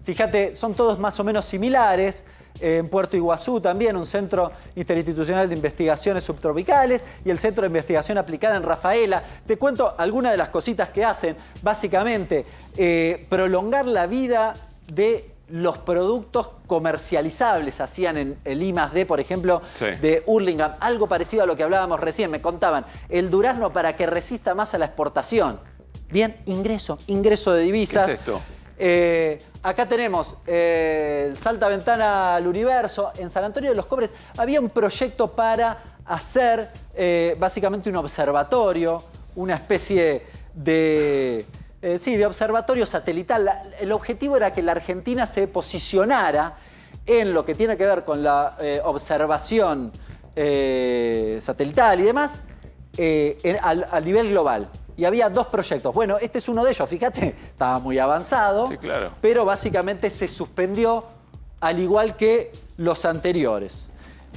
Fíjate, son todos más o menos similares. En Puerto Iguazú también un centro interinstitucional de investigaciones subtropicales y el centro de investigación aplicada en Rafaela. Te cuento algunas de las cositas que hacen. Básicamente, prolongar la vida de los productos comercializables. Hacían en el I+D, por ejemplo, de Hurlingham. Algo parecido a lo que hablábamos recién. Me contaban, el durazno para que resista más a la exportación. Bien, ingreso de divisas. ¿Qué es esto? Acá tenemos el Salta Ventana al Universo. En San Antonio de los Cobres había un proyecto para hacer básicamente un observatorio, una especie de observatorio satelital. El objetivo era que la Argentina se posicionara en lo que tiene que ver con la observación satelital y demás a nivel global. Y había 2 proyectos. Bueno, este es uno de ellos, fíjate, estaba muy avanzado, Sí, claro. pero básicamente se suspendió al igual que los anteriores.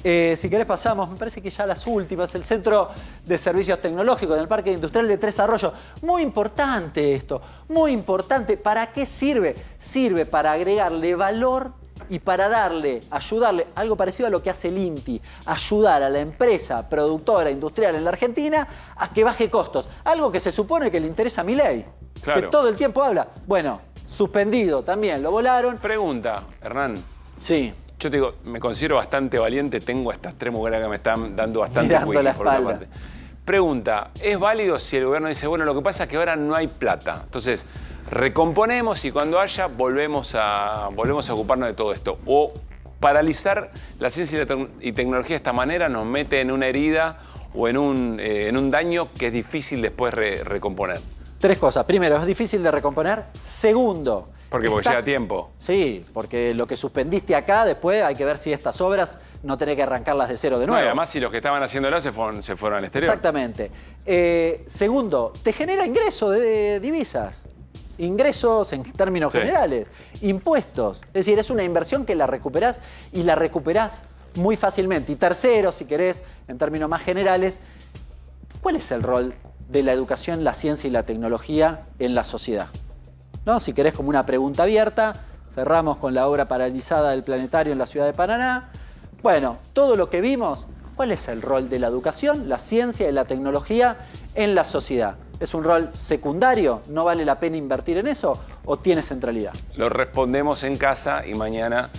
Si querés pasamos, me parece que ya las últimas, el Centro de Servicios Tecnológicos del Parque Industrial de Tres Arroyos. Muy importante esto, muy importante. ¿Para qué sirve? Sirve para agregarle valor y para ayudarle, algo parecido a lo que hace el INTI, ayudar a la empresa productora industrial en la Argentina a que baje costos. Algo que se supone que le interesa a Milei, Claro. que todo el tiempo habla. Bueno, suspendido también, lo volaron. Pregunta, Hernán. Sí. Yo te digo, me considero bastante valiente, tengo estas 3 mujeres que me están dando bastante Mirando wiki, la por una espalda. parte. Pregunta, ¿es válido si el gobierno dice, bueno, lo que pasa es que ahora no hay plata? Entonces, recomponemos y cuando haya volvemos a ocuparnos de todo esto. O paralizar la ciencia y tecnología de esta manera nos mete en una herida o en un daño que es difícil después recomponer. 3 cosas. Primero, es difícil de recomponer. Segundo, Porque llega tiempo. Sí, porque lo que suspendiste acá, después hay que ver si estas obras no tenés que arrancarlas de cero de No, nuevo. y además, si los que estaban haciéndolo se fueron al exterior. Exactamente. Segundo, te genera ingreso de divisas. Ingresos en términos generales. Impuestos. Es decir, es una inversión que la recuperás y la recuperás muy fácilmente. Y tercero, si querés, en términos más generales, ¿cuál es el rol de la educación, la ciencia y la tecnología en la sociedad? ¿No? Si querés, como una pregunta abierta, cerramos con la obra paralizada del planetario en la ciudad de Paraná. Bueno, todo lo que vimos, ¿cuál es el rol de la educación, la ciencia y la tecnología en la sociedad? ¿Es un rol secundario? ¿No vale la pena invertir en eso? ¿O tiene centralidad? Lo respondemos en casa y mañana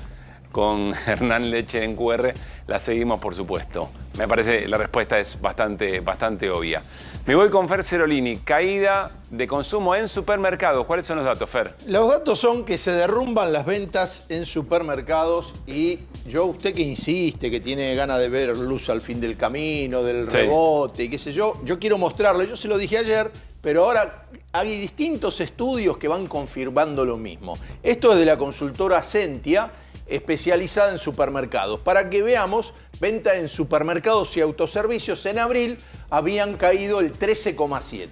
con Hernán Leche en QR la seguimos, por supuesto. Me parece la respuesta es bastante obvia. Me voy con Fer Cerolini. Caída de consumo en supermercados. ¿Cuáles son los datos, Fer? Los datos son que se derrumban las ventas en supermercados y usted que insiste, que tiene ganas de ver luz al fin del camino, del rebote y qué sé yo quiero mostrarle, yo se lo dije ayer, pero ahora hay distintos estudios que van confirmando lo mismo. Esto es de la consultora Sentia, especializada en supermercados. Para que veamos, venta en supermercados y autoservicios en abril habían caído el 13,7%.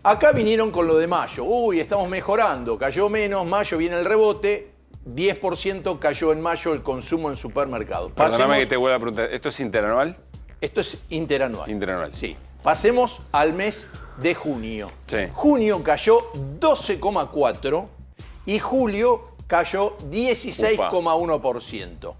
Acá vinieron con lo de mayo. Uy, estamos mejorando, cayó menos, mayo viene el rebote, 10% cayó en mayo el consumo en supermercados. Perdóname que te vuelva a preguntar, ¿esto es interanual? Esto es interanual. Interanual. Sí. Pasemos al mes de junio. Sí. Junio cayó 12,4% y julio cayó 16,1%.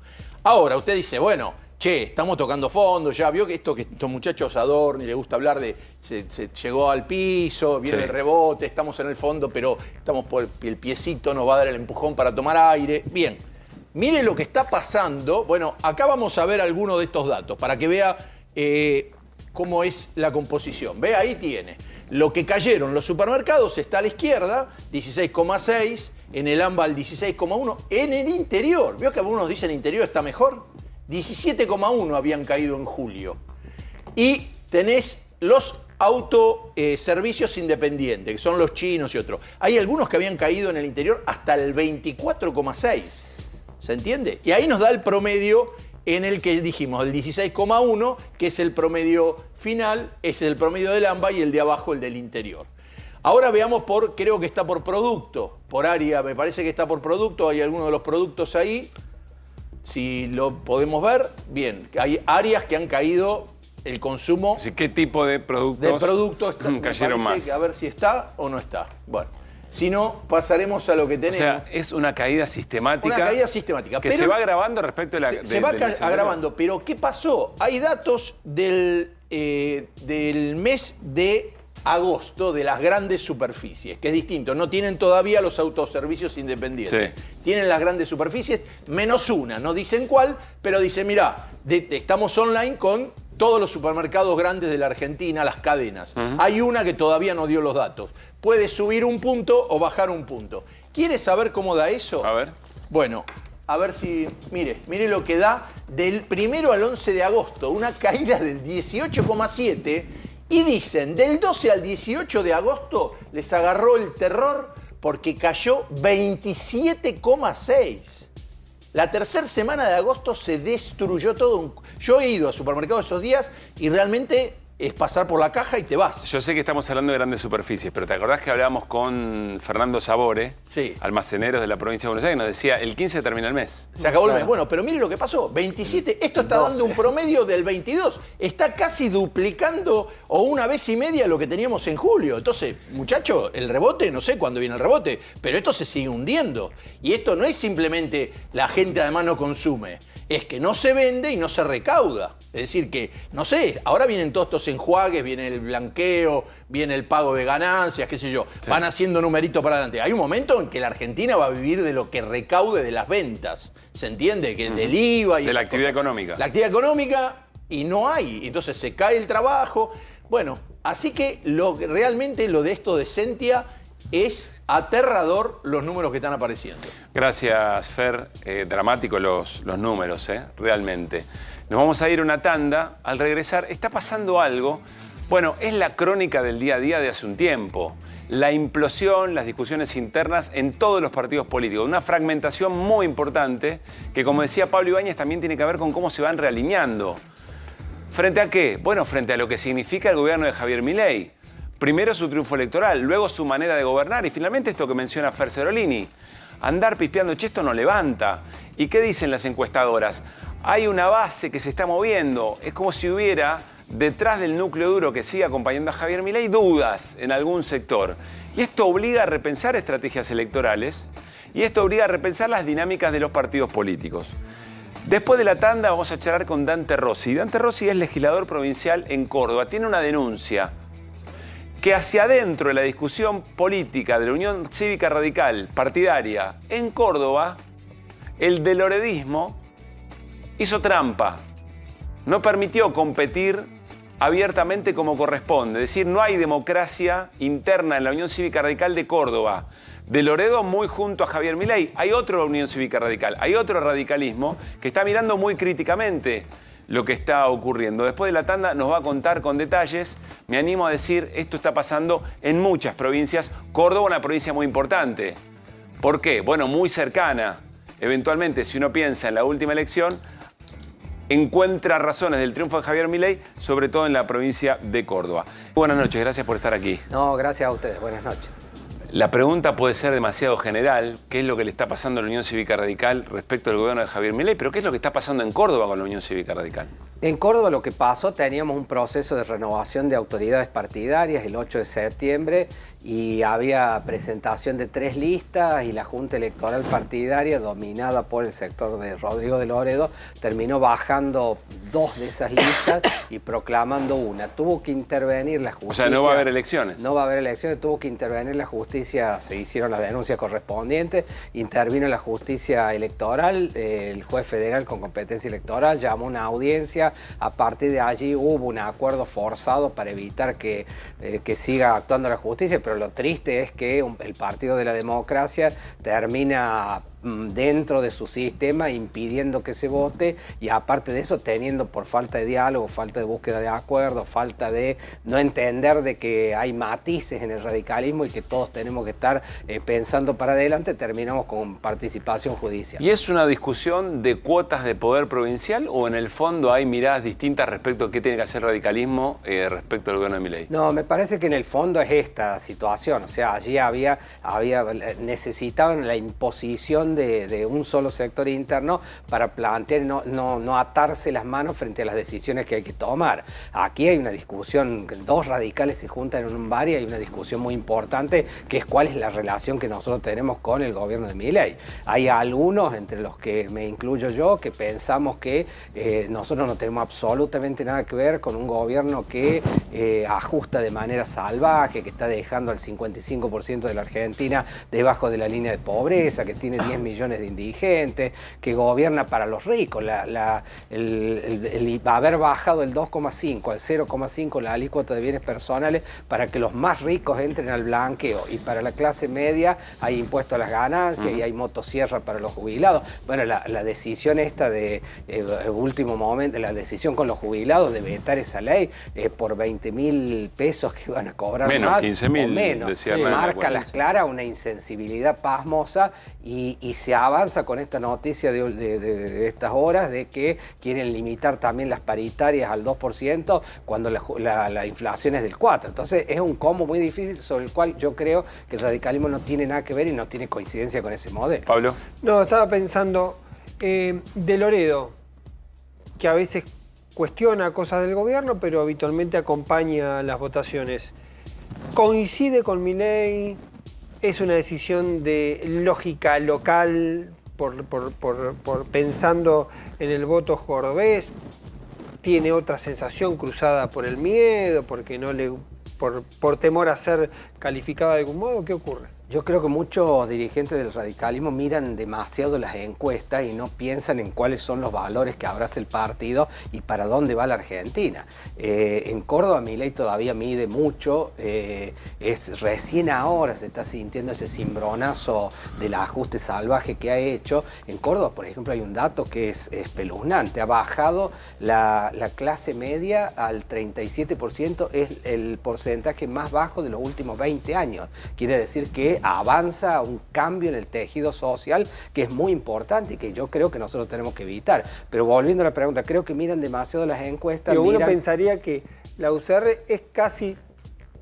Ahora, usted dice, bueno, estamos tocando fondo, ya vio que estos muchachos Adorni le gusta hablar de se llegó al piso, viene el rebote, estamos en el fondo, pero estamos por el piecito, nos va a dar el empujón para tomar aire. Bien, mire lo que está pasando. Bueno, acá vamos a ver algunos de estos datos para que vea cómo es la composición. Ve, ahí tiene. Lo que cayeron los supermercados está a la izquierda, 16,6, en el AMBA el 16,1, en el interior. ¿Vio que algunos dicen el interior está mejor? 17,1 habían caído en julio. Y tenés los autoservicios independientes, que son los chinos y otros. Hay algunos que habían caído en el interior hasta el 24,6. ¿Se entiende? Y ahí nos da el promedio en el que dijimos, el 16,1, que es el promedio final, es el promedio del AMBA y el de abajo el del interior. Ahora veamos creo que está por producto, por área, me parece que está por producto, hay algunos de los productos ahí, si lo podemos ver, bien, hay áreas que han caído el consumo. ¿Qué tipo de productos, cayeron más? A ver si está o no está. Bueno, si no, pasaremos a lo que tenemos. O sea, es una caída sistemática. Una caída sistemática. Que se va agravando respecto de la... Se va agravando, pero ¿qué pasó? Hay datos del mes de agosto de las grandes superficies, que es distinto. No tienen todavía los autoservicios independientes. Sí. Tienen las grandes superficies, menos una. No dicen cuál, pero dicen, mirá, estamos online con todos los supermercados grandes de la Argentina, las cadenas. Hay una que todavía no dio los datos. Puede subir un punto o bajar un punto. ¿Quiere saber cómo da eso? A ver. Bueno, a ver si... Mire lo que da del 1 al 11 de agosto. Una caída del 18,7. Y dicen, del 12 al 18 de agosto les agarró el terror porque cayó 27,6. La tercera semana de agosto se destruyó todo. Yo he ido a supermercados esos días y realmente es pasar por la caja y te vas. Yo sé que estamos hablando de grandes superficies, pero ¿te acordás que hablábamos con Fernando Sabore, almaceneros de la provincia de Buenos Aires, y nos decía, el 15 termina el mes? Se acabó el mes. Bueno, pero mire lo que pasó. 27, esto está dando un promedio del 22. Está casi duplicando o una vez y media lo que teníamos en julio. Entonces, muchacho, el rebote, no sé cuándo viene el rebote, pero esto se sigue hundiendo. Y esto no es simplemente la gente además no consume. Es que no se vende y no se recauda. Es decir que, no sé, ahora vienen todos estos enjuagues, viene el blanqueo, viene el pago de ganancias, qué sé yo. Sí. Van haciendo numeritos para adelante. Hay un momento en que la Argentina va a vivir de lo que recaude de las ventas. ¿Se entiende? Que del IVA y de la actividad económica. La actividad económica y no hay. Entonces se cae el trabajo. Bueno, así que realmente lo de esto de Sentia es aterrador los números que están apareciendo. Gracias, Fer. Dramáticos los números, realmente. Nos vamos a ir a una tanda. Al regresar, está pasando algo. Bueno, es la crónica del día a día de hace un tiempo. La implosión, las discusiones internas en todos los partidos políticos. Una fragmentación muy importante que, como decía Pablo Ibáñez, también tiene que ver con cómo se van realineando. ¿Frente a qué? Bueno, frente a lo que significa el gobierno de Javier Milei. Primero su triunfo electoral, luego su manera de gobernar y finalmente esto que menciona Fer Cerolini. Andar pispeando, che, esto no levanta. ¿Y qué dicen las encuestadoras? Hay una base que se está moviendo. Es como si hubiera detrás del núcleo duro que sigue acompañando a Javier Milei dudas en algún sector. Y esto obliga a repensar estrategias electorales y esto obliga a repensar las dinámicas de los partidos políticos. Después de la tanda vamos a charlar con Dante Rossi. Dante Rossi es legislador provincial en Córdoba. Tiene una denuncia que hacia adentro de la discusión política de la Unión Cívica Radical partidaria en Córdoba, el deloredismo hizo trampa. No permitió competir abiertamente como corresponde. Es decir, no hay democracia interna en la Unión Cívica Radical de Córdoba. De Loredo muy junto a Javier Milei. Hay otra Unión Cívica Radical, hay otro radicalismo que está mirando muy críticamente lo que está ocurriendo. Después de la tanda nos va a contar con detalles. Me animo a decir, esto está pasando en muchas provincias. Córdoba, una provincia muy importante. ¿Por qué? Bueno, muy cercana. Eventualmente, si uno piensa en la última elección, encuentra razones del triunfo de Javier Milei, sobre todo en la provincia de Córdoba. Buenas noches, gracias por estar aquí. No, gracias a ustedes, buenas noches. La pregunta puede ser demasiado general, ¿qué es lo que le está pasando a la Unión Cívica Radical respecto al gobierno de Javier Milei? Pero ¿qué es lo que está pasando en Córdoba con la Unión Cívica Radical? En Córdoba lo que pasó, teníamos un proceso de renovación de autoridades partidarias el 8 de septiembre y había presentación de 3 listas y la Junta Electoral Partidaria, dominada por el sector de Rodrigo de Loredo, terminó bajando 2 de esas listas y proclamando una. Tuvo que intervenir la justicia. O sea, no va a haber elecciones. No va a haber elecciones, tuvo que intervenir la justicia, se hicieron las denuncias correspondientes, intervino la justicia electoral, el juez federal con competencia electoral llamó una audiencia, a partir de allí hubo un acuerdo forzado para evitar que siga actuando la justicia, pero lo triste es que el Partido de la Democracia termina dentro de su sistema impidiendo que se vote y aparte de eso teniendo por falta de diálogo, falta de búsqueda de acuerdo, falta de no entender de que hay matices en el radicalismo y que todos tenemos que estar pensando para adelante, terminamos con participación judicial. ¿Y es una discusión de cuotas de poder provincial o en el fondo hay miradas distintas respecto a qué tiene que hacer el radicalismo respecto al gobierno de Milei? No, me parece que en el fondo es esta situación, o sea, allí necesitaban la imposición de un solo sector interno para plantear no atarse las manos frente a las decisiones que hay que tomar. Aquí hay una discusión, 2 radicales se juntan en un bar y hay una discusión muy importante que es cuál es la relación que nosotros tenemos con el gobierno de Milei. Hay algunos, entre los que me incluyo yo, que pensamos que nosotros no tenemos absolutamente nada que ver con un gobierno que ajusta de manera salvaje, que está dejando al 55% de la Argentina debajo de la línea de pobreza, que tiene 10 millones de indigentes, que gobierna para los ricos. El haber bajado el 2,5 al 0,5 la alícuota de bienes personales para que los más ricos entren al blanqueo y para la clase media hay impuesto a las ganancias y hay motosierra para los jubilados. Bueno, la decisión esta de último momento, la decisión con los jubilados de vetar esa ley por 20.000 pesos que van a cobrar menos, más, 15.000, decía marca a las claras una insensibilidad pasmosa y se avanza con esta noticia de estas horas de que quieren limitar también las paritarias al 2% cuando la inflación es del 4%. Entonces es un combo muy difícil sobre el cual yo creo que el radicalismo no tiene nada que ver y no tiene coincidencia con ese modelo. Pablo. No, estaba pensando, de Loredo, que a veces cuestiona cosas del gobierno, pero habitualmente acompaña las votaciones. ¿Coincide con Milei? ¿Es una decisión de lógica local por pensando en el voto cordobés? ¿Tiene otra sensación cruzada por el miedo, por temor a ser calificado de algún modo? ¿Qué ocurre? Yo creo que muchos dirigentes del radicalismo miran demasiado las encuestas y no piensan en cuáles son los valores que abraza el partido y para dónde va la Argentina. En Córdoba Milei todavía mide mucho, recién ahora se está sintiendo ese cimbronazo del ajuste salvaje que ha hecho. En Córdoba, por ejemplo, hay un dato que es espeluznante, ha bajado la clase media al 37%, es el porcentaje más bajo de los últimos 20 años. Quiere decir que avanza un cambio en el tejido social que es muy importante y que yo creo que nosotros tenemos que evitar. Pero volviendo a la pregunta, creo que miran demasiado las encuestas. Pero uno pensaría que la UCR es casi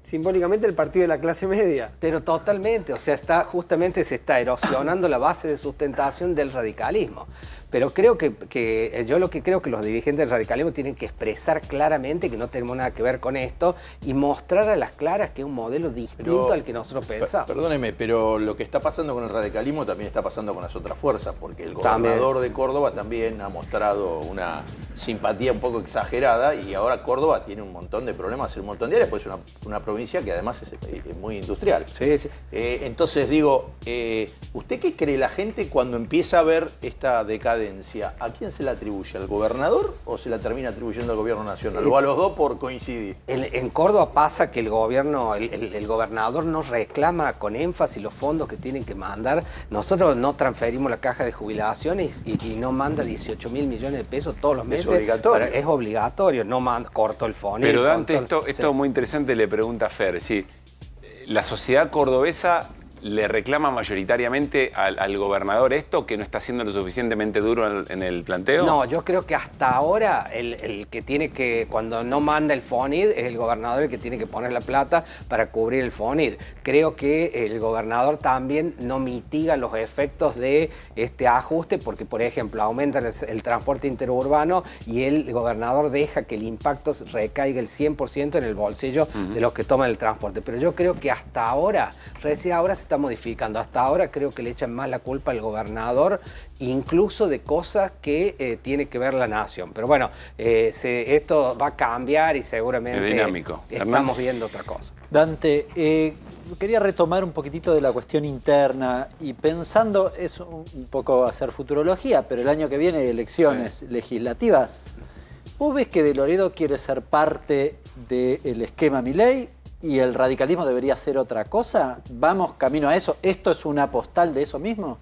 simbólicamente el partido de la clase media. Pero totalmente, o sea, se está erosionando la base de sustentación del radicalismo. Pero creo yo lo que creo que los dirigentes del radicalismo tienen que expresar claramente que no tenemos nada que ver con esto y mostrar a las claras que es un modelo distinto al que nosotros pensamos. Perdóneme, pero lo que está pasando con el radicalismo también está pasando con las otras fuerzas, porque el gobernador de Córdoba también ha mostrado una simpatía un poco exagerada y ahora Córdoba tiene un montón de problemas en un montón de áreas, pues es una provincia que además es muy industrial. Sí, sí. Entonces digo, ¿usted qué cree la gente cuando empieza a ver esta decadencia? ¿A quién se la atribuye? ¿Al gobernador o se la termina atribuyendo al gobierno nacional? ¿O a los dos por coincidir? En Córdoba pasa que el gobernador no reclama con énfasis los fondos que tienen que mandar. Nosotros no transferimos la caja de jubilaciones y no manda 18.000 millones de pesos todos los meses. Es obligatorio. Es obligatorio, no cortó el fondo. Pero Dante, esto es muy interesante, le pregunta a Fer. Es decir, la sociedad cordobesa le reclama mayoritariamente al gobernador esto, que no está siendo lo suficientemente duro en el planteo? No, yo creo que hasta ahora el que tiene que, cuando no manda el FONID, es el gobernador el que tiene que poner la plata para cubrir el FONID. Creo que el gobernador también no mitiga los efectos de este ajuste porque, por ejemplo, aumenta el transporte interurbano y el gobernador deja que el impacto recaiga el 100% en el bolsillo de los que toman el transporte. Pero yo creo que hasta ahora, recién ahora se está modificando. Hasta ahora creo que le echan más la culpa al gobernador, incluso de cosas que tiene que ver la nación. Pero bueno, esto va a cambiar y seguramente es dinámico. Estamos viendo otra cosa. Dante, quería retomar un poquitito de la cuestión interna y pensando, es un poco hacer futurología, pero el año que viene hay elecciones legislativas. ¿Vos ves que De Loredo quiere ser parte del esquema Milei y el radicalismo debería ser otra cosa? ¿Vamos camino a eso? ¿Esto es una postal de eso mismo?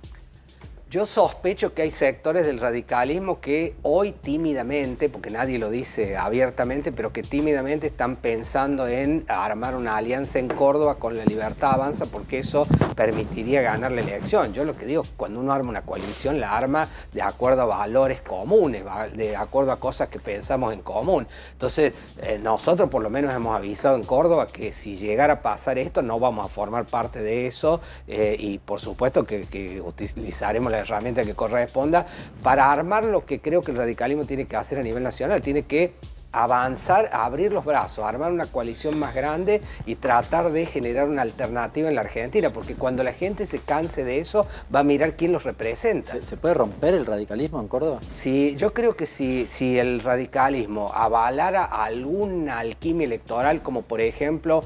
Yo sospecho que hay sectores del radicalismo que hoy tímidamente, porque nadie lo dice abiertamente, pero que tímidamente están pensando en armar una alianza en Córdoba con La Libertad Avanza, porque eso permitiría ganar la elección. Yo lo que digo, cuando uno arma una coalición, la arma de acuerdo a valores comunes, de acuerdo a cosas que pensamos en común. Entonces, nosotros por lo menos hemos avisado en Córdoba que si llegara a pasar esto, no vamos a formar parte de eso y por supuesto que utilizaremos la herramienta que corresponda para armar lo que creo que el radicalismo tiene que hacer a nivel nacional. Tiene que avanzar, abrir los brazos, armar una coalición más grande y tratar de generar una alternativa en la Argentina, porque cuando la gente se canse de eso, va a mirar quién los representa. ¿Se puede romper el radicalismo en Córdoba? Sí, yo creo que si el radicalismo avalara alguna alquimia electoral, como por ejemplo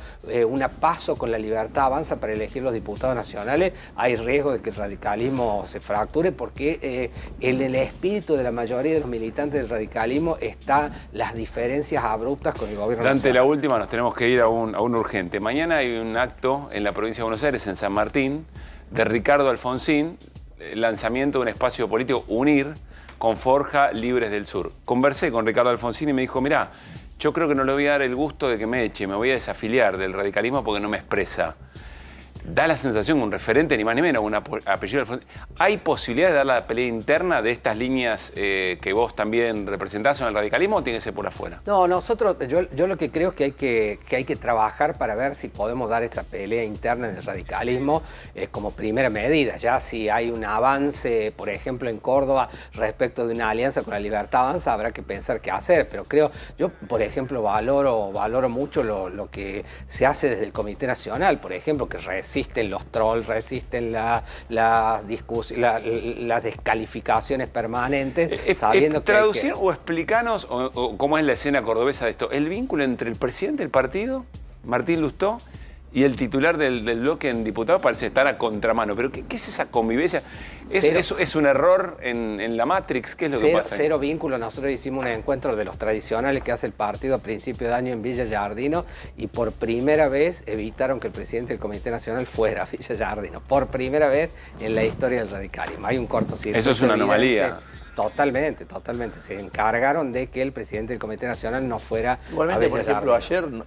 una PASO con La Libertad Avanza para elegir los diputados nacionales, hay riesgo de que el radicalismo se fracture, porque en el espíritu de la mayoría de los militantes del radicalismo están las diferencias abruptas con el gobierno Dante, nacional. la última, nos tenemos que ir a un urgente. Mañana hay un acto en la provincia de Buenos Aires, en San Martín, de Ricardo Alfonsín, lanzamiento de un espacio político, UNIR, con Forja Libres del Sur. Conversé con Ricardo Alfonsín y me dijo, mirá, yo creo que no le voy a dar el gusto de que me eche, me voy a desafiliar del radicalismo porque no me expresa. Da la sensación que un referente, ni más ni menos, un apellido Alfonsín. ¿Hay posibilidad de dar la pelea interna de estas líneas que vos también representás en el radicalismo o tiene que ser por afuera? No, nosotros, yo lo que creo es que hay que trabajar para ver si podemos dar esa pelea interna en el radicalismo como primera medida. Ya si hay un avance, por ejemplo, en Córdoba respecto de una alianza con La Libertad Avanza, habrá que pensar qué hacer. Pero yo por ejemplo, valoro mucho lo que se hace desde el Comité Nacional, por ejemplo, que resisten los trolls, resisten las descalificaciones permanentes, sabiendo que traducir o explicanos o cómo es la escena cordobesa de esto, el vínculo entre el presidente del partido, Martín Lustó, y el titular del bloque en diputado parece estar a contramano. ¿Pero qué es esa convivencia? ¿Es un error en la Matrix? ¿Qué es lo que pasa ahí? Cero vínculo. Nosotros hicimos un encuentro de los tradicionales que hace el partido a principio de año en Villa Giardino y por primera vez evitaron que el presidente del Comité Nacional fuera a Villa Giardino. Por primera vez en la historia del radicalismo. Hay un cortocircuito. Eso es una anomalía. Totalmente. Se encargaron de que el presidente del Comité Nacional no fuera Igualmente, a por ejemplo, ayer, no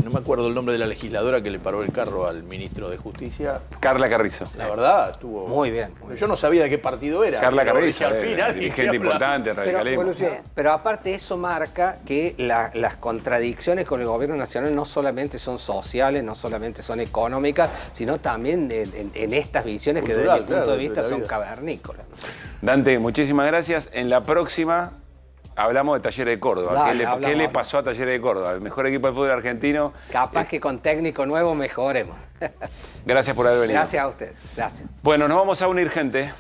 me acuerdo el nombre de la legisladora que le paró el carro al ministro de Justicia. Carla Carrizo. La verdad, estuvo... Muy bien. Yo no sabía de qué partido era. Carla Carrizo, al final, dirigente importante del radicalismo. Pero aparte eso marca que las contradicciones con el gobierno nacional no solamente son sociales, no solamente son económicas, sino también en estas visiones cultural, que desde mi punto de vista son cavernícolas. Dante, muchísimas gracias. En la próxima hablamos de Talleres de Córdoba. Dale, ¿Qué le pasó a Talleres de Córdoba? El mejor equipo de fútbol argentino. Capaz que con técnico nuevo mejoremos. Gracias por haber venido. Gracias a ustedes. Gracias. Bueno, nos vamos a unir, gente.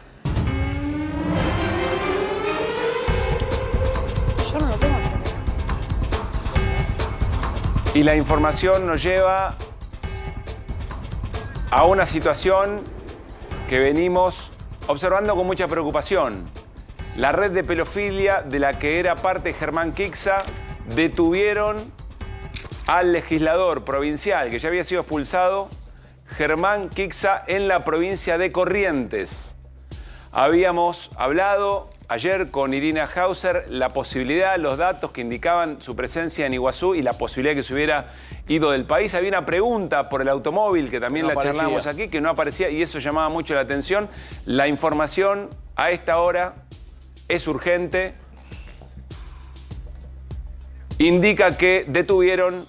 Yo no lo tengo. Y la información nos lleva a una situación que venimos observando con mucha preocupación. La red de pedofilia de la que era parte Germán Kixá detuvieron al legislador provincial que ya había sido expulsado, Germán Kixá, en la provincia de Corrientes. Habíamos hablado ayer con Irina Hauser la posibilidad, los datos que indicaban su presencia en Iguazú y la posibilidad de que se hubiera ido del país. Había una pregunta por el automóvil que también la charlamos aquí, que no aparecía y eso llamaba mucho la atención. La información a esta hora es urgente. Indica que detuvieron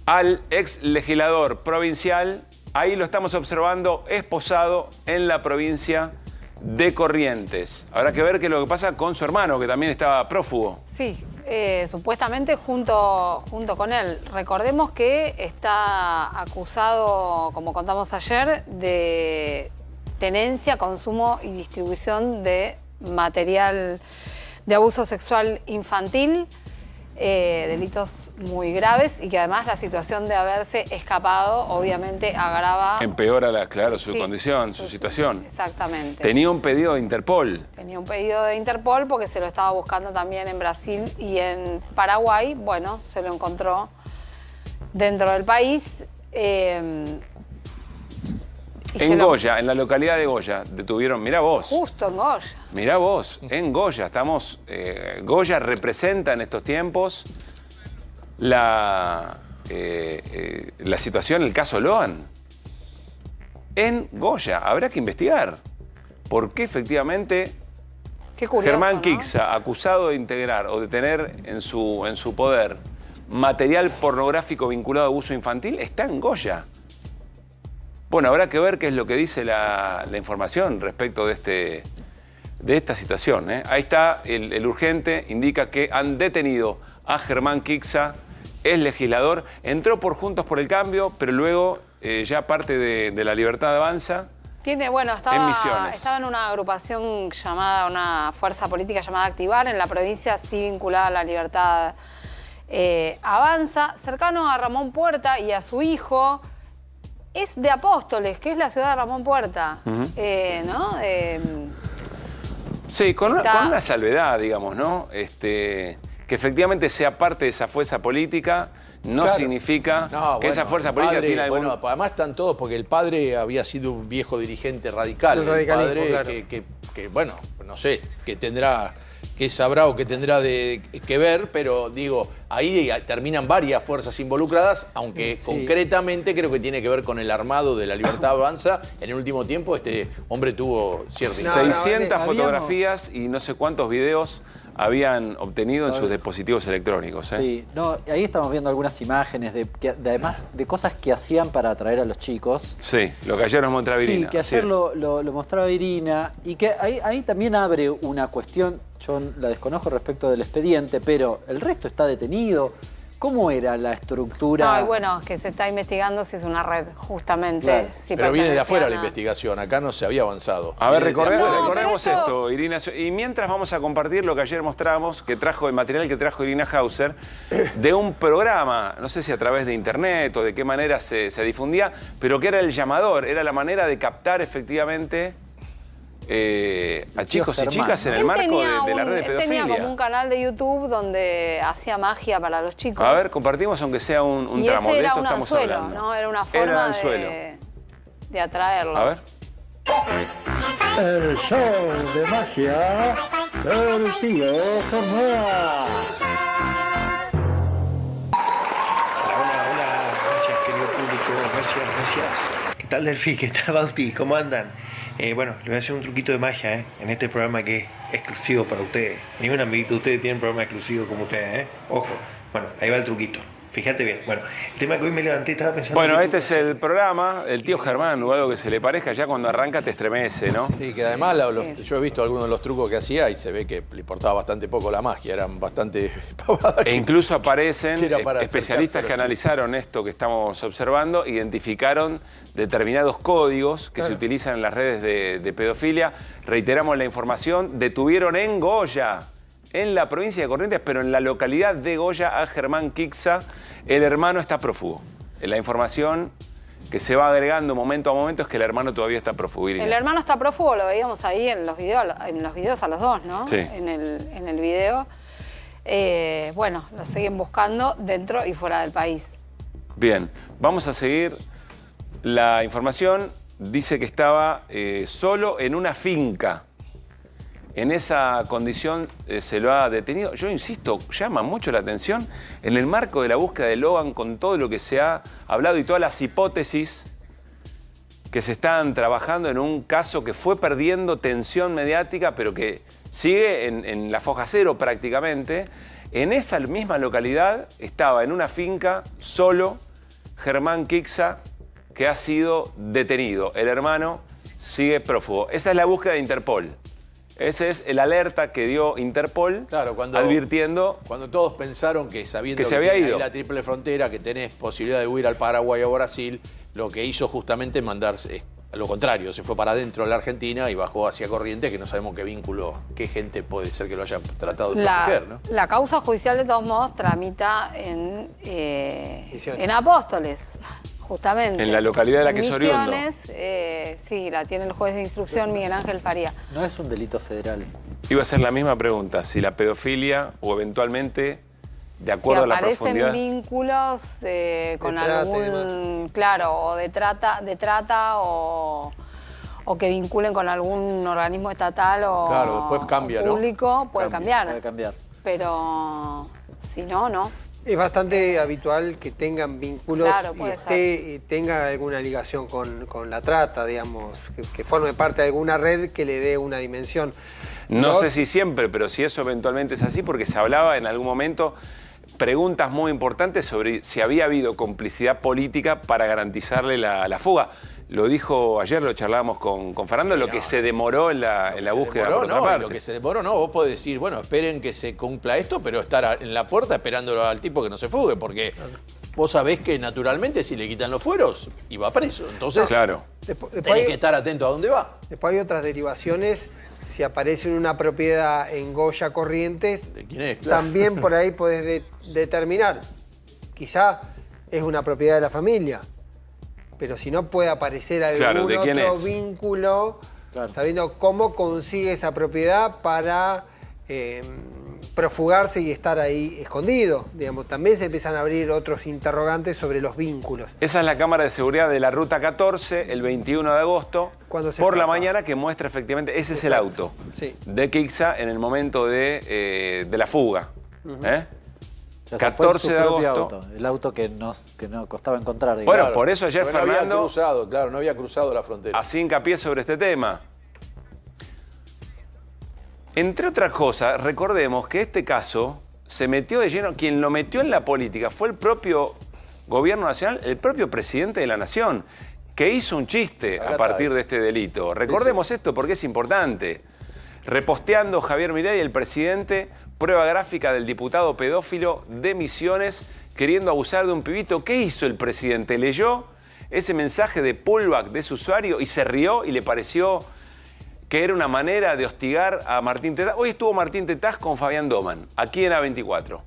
al ex legislador provincial. Ahí lo estamos observando, esposado en la provincia de Corrientes. Habrá que ver qué es lo que pasa con su hermano, que también estaba prófugo. Sí, supuestamente junto con él. Recordemos que está acusado, como contamos ayer, de tenencia, consumo y distribución de material de abuso sexual infantil. Delitos muy graves y que además la situación de haberse escapado obviamente agrava... Empeora, claro, su condición, su situación. Exactamente. Tenía un pedido de Interpol. Tenía un pedido de Interpol porque se lo estaba buscando también en Brasil y en Paraguay. Bueno, se lo encontró dentro del país. En Goya, en la localidad de Goya, detuvieron, mirá vos. Justo en Goya. Mirá vos, en Goya, estamos... Goya representa en estos tiempos la situación, el caso Loan. En Goya, habrá que investigar por qué efectivamente qué curioso, Germán Kixá, acusado de integrar o de tener en su poder material pornográfico vinculado a abuso infantil, está en Goya. Bueno, habrá que ver qué es lo que dice la información respecto de esta situación. Ahí está, el urgente indica que han detenido a Germán Kixá, es legislador, entró por Juntos por el Cambio, pero luego ya parte de La Libertad Avanza. Estaba en una agrupación llamada, una fuerza política llamada Activar, en la provincia, sí vinculada a La Libertad Avanza, cercano a Ramón Puerta y a su hijo. Es de Apóstoles, que es la ciudad de Ramón Puerta, ¿no? Sí, con una salvedad, digamos, ¿no? Que efectivamente sea parte de esa fuerza política no significa que esa fuerza política tiene algún... Bueno, además están todos, porque el padre había sido un viejo dirigente radical. El padre claro. que, bueno, no sé, que sabrá o que tendrá que ver, pero digo, ahí terminan varias fuerzas involucradas, aunque concretamente creo que tiene que ver con el armado de La Libertad Avanza. En el último tiempo este hombre tuvo cierta... 600 fotografías y no sé cuántos videos habían obtenido en sus dispositivos electrónicos. Sí, no, ahí estamos viendo algunas imágenes además de cosas que hacían para atraer a los chicos. Sí, lo que ayer nos mostraba Irina. Sí, que ayer lo mostraba Irina y que ahí también abre una cuestión, yo la desconozco respecto del expediente, pero el resto está detenido. ¿Cómo era la estructura? No, y bueno, que se está investigando si es una red, justamente. Claro. Si pero viene de afuera la investigación, acá no se había avanzado. A ver, recordemos esto, Irina. Y mientras vamos a compartir lo que ayer mostramos, que trajo el material que trajo Irina Hauser, de un programa, no sé si a través de internet o de qué manera se difundía, pero que era el llamador, era la manera de captar efectivamente... a chicos y chicas en el marco de la red de pedofilia. Tenía como un canal de YouTube donde hacía magia para los chicos. A ver, compartimos aunque sea un tramo. De esto estamos hablando. ¿No? Era una forma de atraerlos. A ver. El show de magia del tío Germán. Hola, gracias querido público, gracias. ¿Qué tal Delphi? ¿Qué tal Bauti? ¿Cómo andan? Bueno, les voy a hacer un truquito de magia en este programa que es exclusivo para ustedes. Ningún amiguito de ustedes tiene un programa exclusivo como ustedes, Ojo. Bueno, ahí va el truquito. Fíjate bien. Bueno, el tema que hoy me levanté estaba pensando... Bueno, este es el programa del tío Germán, o algo que se le parezca, ya cuando arranca te estremece, ¿no? Sí, que además yo he visto algunos de los trucos que hacía y se ve que le importaba bastante poco la magia, eran bastante pavadas. E incluso aparecen especialistas que analizaron esto que estamos observando, identificaron determinados códigos que se utilizan en las redes de pedofilia. Reiteramos la información, detuvieron en Goya, en la provincia de Corrientes, pero en la localidad de Goya, a Germán Kixá. El hermano está prófugo. La información que se va agregando momento a momento es que el hermano todavía está prófugo. El hermano está prófugo, lo veíamos ahí en los videos a los dos, ¿no? Sí. En el video. Bueno, lo siguen buscando dentro y fuera del país. Bien, vamos a seguir la información. Dice que estaba solo en una finca en esa condición se lo ha detenido. Yo insisto, llama mucho la atención en el marco de la búsqueda de Logan, con todo lo que se ha hablado y todas las hipótesis que se están trabajando en un caso que fue perdiendo tensión mediática, pero que sigue en la foja cero prácticamente. En esa misma localidad estaba en una finca solo Germán Kixá, que ha sido detenido. El hermano sigue prófugo. Esa es la búsqueda de Interpol. Ese es el alerta que dio Interpol, claro, advirtiendo... Cuando todos pensaron que sabiendo que se había ido ahí la triple frontera, que tenés posibilidad de huir al Paraguay o Brasil, lo que hizo justamente mandarse, lo contrario, se fue para adentro de la Argentina y bajó hacia Corrientes, que no sabemos qué vínculo, qué gente puede ser que lo haya tratado de proteger, ¿no? La causa judicial, de todos modos, tramita en Apóstoles. Justamente. En la localidad de la que es oriundo. Sí, la tiene el juez de instrucción Miguel Ángel Faría. No es un delito federal. Iba a ser la misma pregunta, si la pedofilia o eventualmente, de acuerdo a la profundidad... Si aparecen vínculos con algún... Claro, o de trata o que vinculen con algún organismo estatal o, claro, después cambia, público, ¿no? puede cambiar. Puede cambiar. Pero si no, no. Es bastante habitual que tengan vínculos Claro, y tenga alguna ligación con la trata, digamos, que forme parte de alguna red que le dé una dimensión. No sé si siempre, pero si eso eventualmente es así, porque se hablaba en algún momento preguntas muy importantes sobre si había habido complicidad política para garantizarle la fuga. Lo dijo ayer, lo charlábamos con Fernando, lo que se demoró en la búsqueda por otra parte. Lo que se demoró no, vos podés decir, bueno, esperen que se cumpla esto, pero estar en la puerta esperándolo al tipo que no se fugue, porque vos sabés que naturalmente si le quitan los fueros, iba preso. Entonces, claro, tenés que estar atento a dónde va. Después hay otras derivaciones. Si aparece en una propiedad en Goya Corrientes, ¿de quién es? Claro. También por ahí podés determinar. Quizá es una propiedad de la familia, pero si no puede aparecer algún otro vínculo, sabiendo cómo consigue esa propiedad para profugarse y estar ahí escondido. Digamos, también se empiezan a abrir otros interrogantes sobre los vínculos. Esa es la cámara de seguridad de la Ruta 14, el 21 de agosto, por la mañana, que muestra efectivamente, ese es el auto de Kixá en el momento de la fuga. O sea, 14 de agosto. Auto, el auto que no costaba encontrar. Digamos. Bueno, por eso ayer Fernando no había cruzado la frontera. Así hincapié sobre este tema. Entre otras cosas, recordemos que este caso se metió de lleno, quien lo metió en la política fue el propio gobierno nacional, el propio presidente de la nación, que hizo un chiste a partir de este delito. Recordemos esto porque es importante. Reposteando Javier Milei, el presidente, prueba gráfica del diputado pedófilo de Misiones queriendo abusar de un pibito. ¿Qué hizo el presidente? Leyó ese mensaje de pullback de su usuario y se rió y le pareció que era una manera de hostigar a Martín Tetaz. Hoy estuvo Martín Tetaz con Fabián Doman, aquí en A24.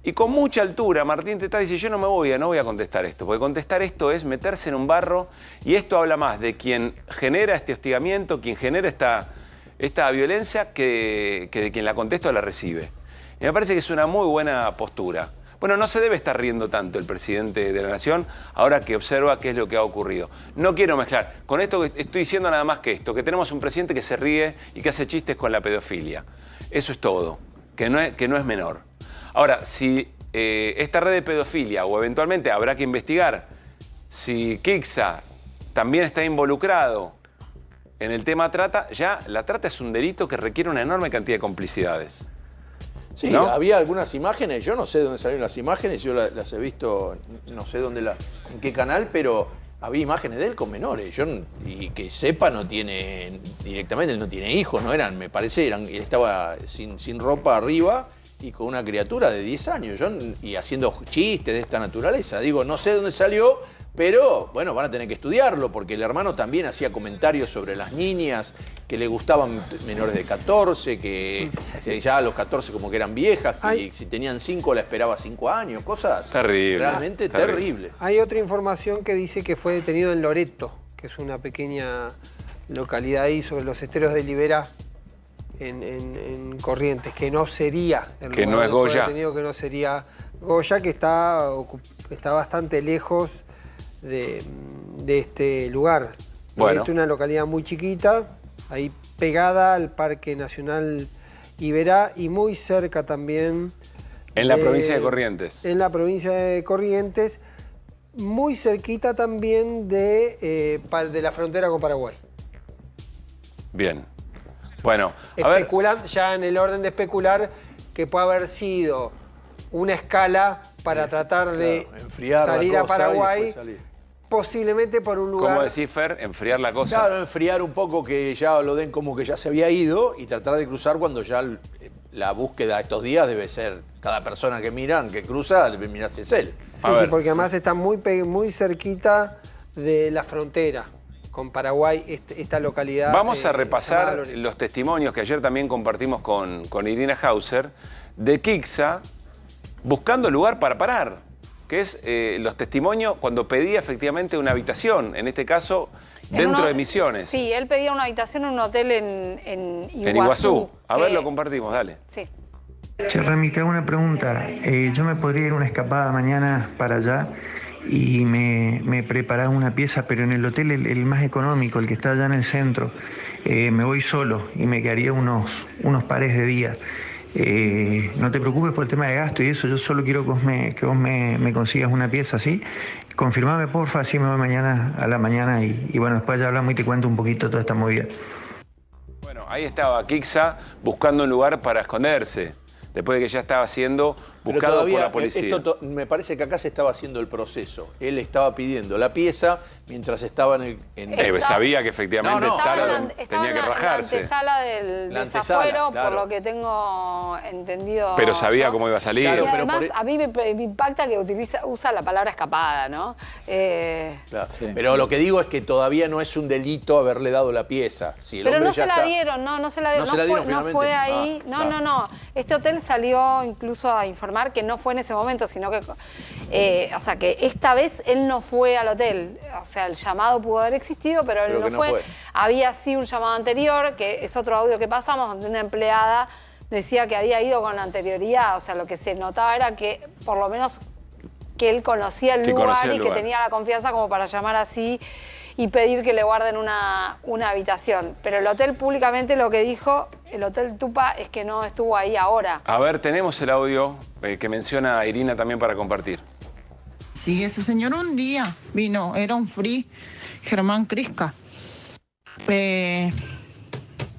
Y con mucha altura Martín Tetaz dice, yo no voy a contestar esto, porque contestar esto es meterse en un barro y esto habla más de quien genera este hostigamiento, quien genera esta violencia, que de quien la contesta o la recibe. Y me parece que es una muy buena postura. Bueno, no se debe estar riendo tanto el presidente de la Nación ahora que observa qué es lo que ha ocurrido. No quiero mezclar. Con esto estoy diciendo nada más que esto, que tenemos un presidente que se ríe y que hace chistes con la pedofilia. Eso es todo, que no es menor. Ahora, si esta red de pedofilia, o eventualmente habrá que investigar si Kixá también está involucrado en el tema trata, ya la trata es un delito que requiere una enorme cantidad de complicidades. Sí, ¿no? Había algunas imágenes, yo no sé de dónde salieron las imágenes, yo las he visto, no sé en qué canal, pero había imágenes de él con menores. Y que sepa, no tiene, directamente él no tiene hijos, no eran, me parece, él estaba sin ropa arriba y con una criatura de 10 años, y haciendo chistes de esta naturaleza. Digo, no sé de dónde salió, pero bueno, van a tener que estudiarlo, porque el hermano también hacía comentarios sobre las niñas, que le gustaban menores de 14, que ya a los 14 como que eran viejas, que si tenían 5 la esperaba 5 años, cosas realmente terribles. Hay otra información que dice que fue detenido en Loreto, que es una pequeña localidad ahí sobre los esteros de Liberá, en Corrientes, que no sería el que no es Goya, detenido, que no sería Goya, que está bastante lejos de este lugar. Bueno. Es una localidad muy chiquita, ahí pegada al Parque Nacional Iberá y muy cerca también. En la provincia de Corrientes. En la provincia de Corrientes, muy cerquita también de la frontera con Paraguay. Bien. Bueno, ya en el orden de especular que puede haber sido una escala para tratar de salir a Paraguay, posiblemente por un lugar... ¿Cómo decís, Fer? Enfriar la cosa. Claro, enfriar un poco, que ya lo den como que ya se había ido y tratar de cruzar cuando ya la búsqueda estos días debe ser cada persona que miran, que cruza, debe mirar si es él. Sí, porque además está muy cerquita de la frontera con Paraguay, esta localidad. Vamos a repasar los testimonios que ayer también compartimos con Irina Hauser de Kixa, buscando lugar para parar, que es los testimonios cuando pedía efectivamente una habitación, en este caso dentro de Misiones. Sí, él pedía una habitación en un hotel en Iguazú. En Iguazú. A ver, lo compartimos, dale. Sí. Che, Rami, te hago una pregunta. Yo me podría ir una escapada mañana para allá y me preparaba una pieza, pero en el hotel el más económico, el que está allá en el centro, me voy solo y me quedaría unos pares de días. No te preocupes por el tema de gasto y eso, yo solo quiero que vos me consigas una pieza así. Confirmame, porfa, así me voy mañana a la mañana y bueno, después ya hablamos y te cuento un poquito toda esta movida. Bueno, ahí estaba Kixa buscando un lugar para esconderse, después de que ya estaba siendo buscado por la policía. Me parece que acá se estaba haciendo el proceso. Él estaba pidiendo la pieza mientras estaba sabía que efectivamente tenía que rajarse. Estaba en la antesala del desafuero, claro, por lo que tengo entendido. Pero sabía cómo iba a salir. Claro, y además a mí me impacta que usa la palabra escapada, ¿no? Claro. Sí. Pero lo que digo es que todavía no es un delito haberle dado la pieza. Si el pero hombre no se la dieron, no se la dieron. No fue ahí. No. Este hotel salió incluso a informar que no fue en ese momento, sino que, o sea, que esta vez él no fue al hotel. O sea, el llamado pudo haber existido, pero él no fue. Había sí un llamado anterior, que es otro audio que pasamos, donde una empleada decía que había ido con anterioridad. O sea, lo que se notaba era que, por lo menos, que él conocía el lugar y que tenía la confianza como para llamar así y pedir que le guarden una habitación. Pero el hotel públicamente lo que dijo, el Hotel Tupa, es que no estuvo ahí ahora. A ver, tenemos el audio que menciona a Irina también para compartir. Sí, ese señor un día vino, era un free, Germán Crisca.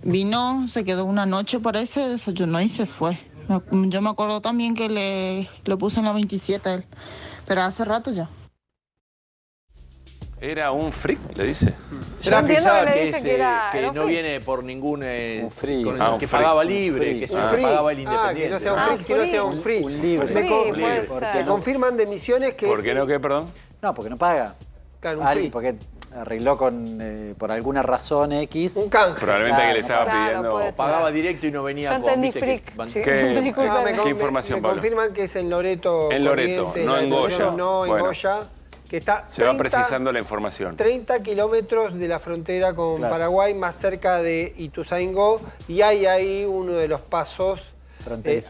Vino, se quedó una noche, parece, desayunó y se fue. Yo me acuerdo también que le puse en la 27 a él, pero hace rato ya. ¿Era un freak, le dice? ¿Será quizá que no viene por ningún free, que pagaba libre, que se pagaba el independiente? Que no sea un freak, sino sea un free. Un libre. Me confirman de Misiones que ¿Por qué no qué, perdón? No, porque no paga. Claro, un free. Porque arregló por alguna razón X. Un canje. Probablemente que le estaba pidiendo. O pagaba directo y no venía con. Yo entendí freak. ¿Qué información, Pablo? Me confirman que es en Loreto. En Loreto, no en Goya. No, en Goya. Que está se va precisando la información. 30 kilómetros de la frontera con Paraguay, más cerca de Ituzaingó, y hay ahí uno de los pasos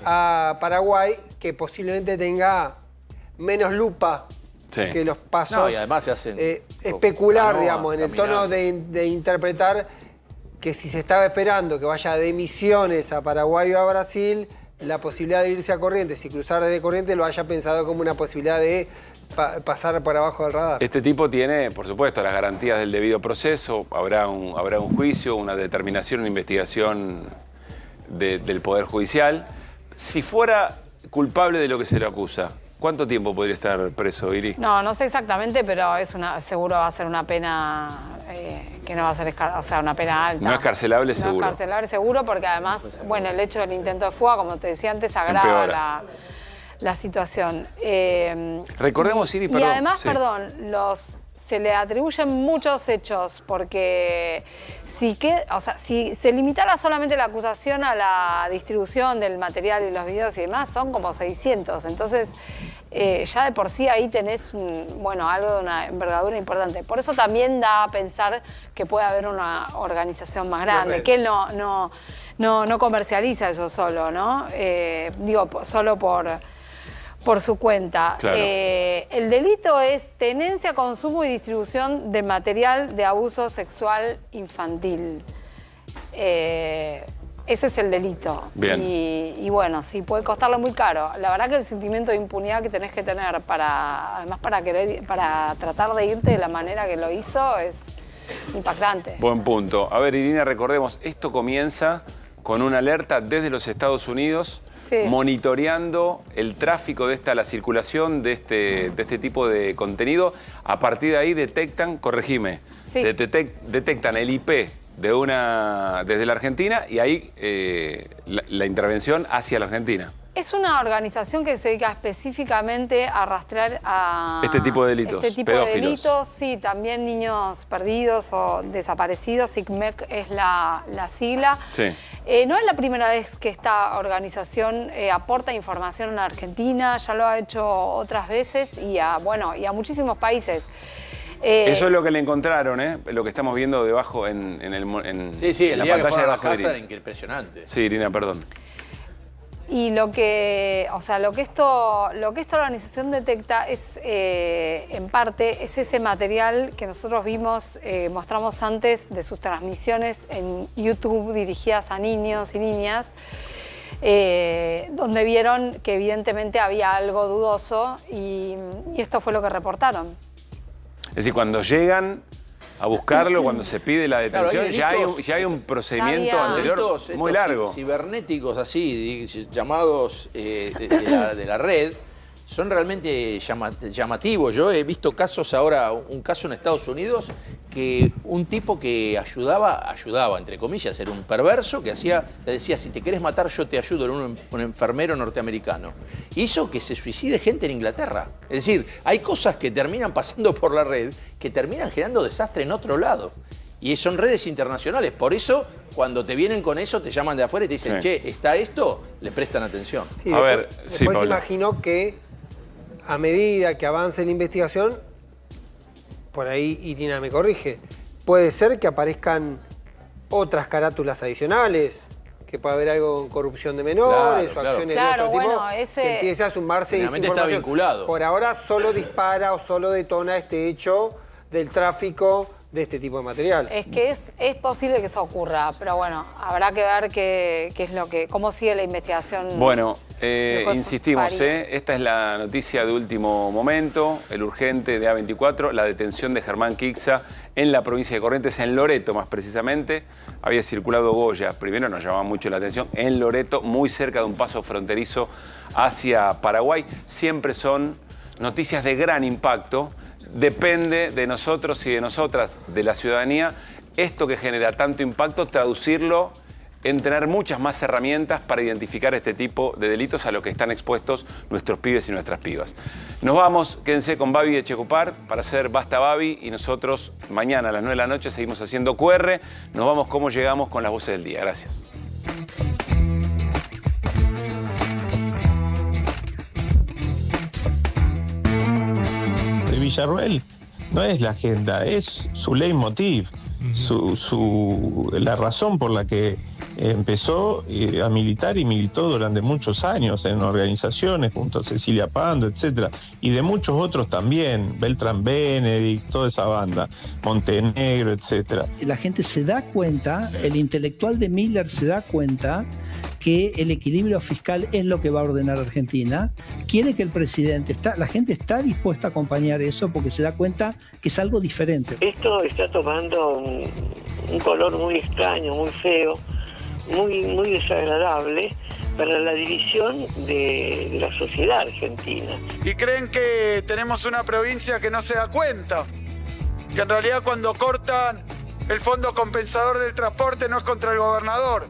a Paraguay que posiblemente tenga menos lupa que los pasos. No, y además se hacen especular, digamos, en el tono de interpretar que si se estaba esperando que vaya de Misiones a Paraguay o a Brasil, la posibilidad de irse a Corrientes y cruzar desde Corrientes lo haya pensado como una posibilidad de pasar por abajo del radar. Este tipo tiene, por supuesto, las garantías del debido proceso. Habrá un juicio, una determinación, una investigación del Poder Judicial. Si fuera culpable de lo que se le acusa, ¿cuánto tiempo podría estar preso, Iri? No sé exactamente, pero seguro va a ser una pena que no va a ser, una pena alta. No es carcelable, seguro. No es carcelable, seguro, porque además, bueno, el hecho del intento de fuga, como te decía antes, agrava la situación. Recordemos, Iri, perdón. Y además, se le atribuyen muchos hechos, porque si se limitara solamente la acusación a la distribución del material y los videos y demás, son como 600. Entonces, ya de por sí ahí tenés algo de una envergadura importante. Por eso también da a pensar que puede haber una organización más grande, que él no comercializa eso solo, ¿no? Solo por su cuenta. Claro. El delito es tenencia, consumo y distribución de material de abuso sexual infantil. Ese es el delito. Bien. Y bueno, sí, puede costarle muy caro. La verdad que el sentimiento de impunidad que tenés que tener además para tratar de irte de la manera que lo hizo es impactante. Buen punto. A ver, Irina, recordemos, esto comienza con una alerta desde los Estados Unidos, monitoreando el tráfico la circulación de este tipo de contenido. A partir de ahí detectan, corregime, detectan el IP desde la Argentina y ahí la intervención hacia la Argentina. Es una organización que se dedica específicamente a rastrear a este tipo de delitos, pedófilos. De delitos, sí, también niños perdidos o desaparecidos. SICMEC es la sigla. Sí. No es la primera vez que esta organización aporta información a Argentina, ya lo ha hecho otras veces y a muchísimos países. Eso es lo que le encontraron, lo que estamos viendo debajo en el la día pantalla que fue a la debajo de casa Irina. era impresionante. Sí, Irina, perdón. Y lo que esta organización detecta es, en parte, es ese material que nosotros mostramos antes de sus transmisiones en YouTube dirigidas a niños y niñas, donde vieron que evidentemente había algo dudoso y esto fue lo que reportaron. Es decir, cuando llegan a buscarlo, cuando se pide la detención, claro, ya hay un procedimiento anterior muy largo. Cibernéticos así, llamados de la red, son realmente llamativos. Yo he visto casos ahora, un caso en Estados Unidos, que un tipo que ayudaba, entre comillas, era un perverso, que le decía, si te querés matar yo te ayudo, era un enfermero norteamericano. Hizo que se suicide gente en Inglaterra. Es decir, hay cosas que terminan pasando por la red, que terminan generando desastre en otro lado. Y son redes internacionales. Por eso, cuando te vienen con eso, te llaman de afuera y te dicen, che, ¿está esto? Le prestan atención. Sí, después imagino que a medida que avance la investigación, por ahí Irina me corrige, puede ser que aparezcan otras carátulas adicionales, que pueda haber algo con corrupción de menores o acciones de otro tipo, que empiece a sumarse esa información. Está vinculado. Por ahora solo dispara o solo detona este hecho del tráfico de este tipo de material. Es que es posible que eso ocurra, pero bueno, habrá que ver cómo sigue la investigación. Bueno, insistimos, esta es la noticia de último momento, el urgente de A24, la detención de Germán Quixa en la provincia de Corrientes, en Loreto más precisamente. Había circulado Goya, primero nos llamaba mucho la atención, en Loreto, muy cerca de un paso fronterizo hacia Paraguay. Siempre son noticias de gran impacto. Depende de nosotros y de nosotras, de la ciudadanía, esto que genera tanto impacto, traducirlo en tener muchas más herramientas para identificar este tipo de delitos a los que están expuestos nuestros pibes y nuestras pibas. Nos vamos, quédense con Babi Echecopar para hacer Basta Babi y nosotros mañana a las 9 de la noche seguimos haciendo QR. Nos vamos como llegamos con las voces del día. Gracias. Villarruel no es la agenda, es su leitmotiv, la razón por la que empezó a militar y militó durante muchos años en organizaciones junto a Cecilia Pando, etcétera, y de muchos otros también, Beltrán Benedict, toda esa banda, Montenegro, etcétera. La gente se da cuenta, el intelectual de Miller se da cuenta que el equilibrio fiscal es lo que va a ordenar Argentina, quiere que el presidente, la gente está dispuesta a acompañar eso porque se da cuenta que es algo diferente. Esto está tomando un color muy extraño, muy feo, muy desagradable para la división de la sociedad argentina. Y creen que tenemos una provincia que no se da cuenta, que en realidad cuando cortan el fondo compensador del transporte no es contra el gobernador,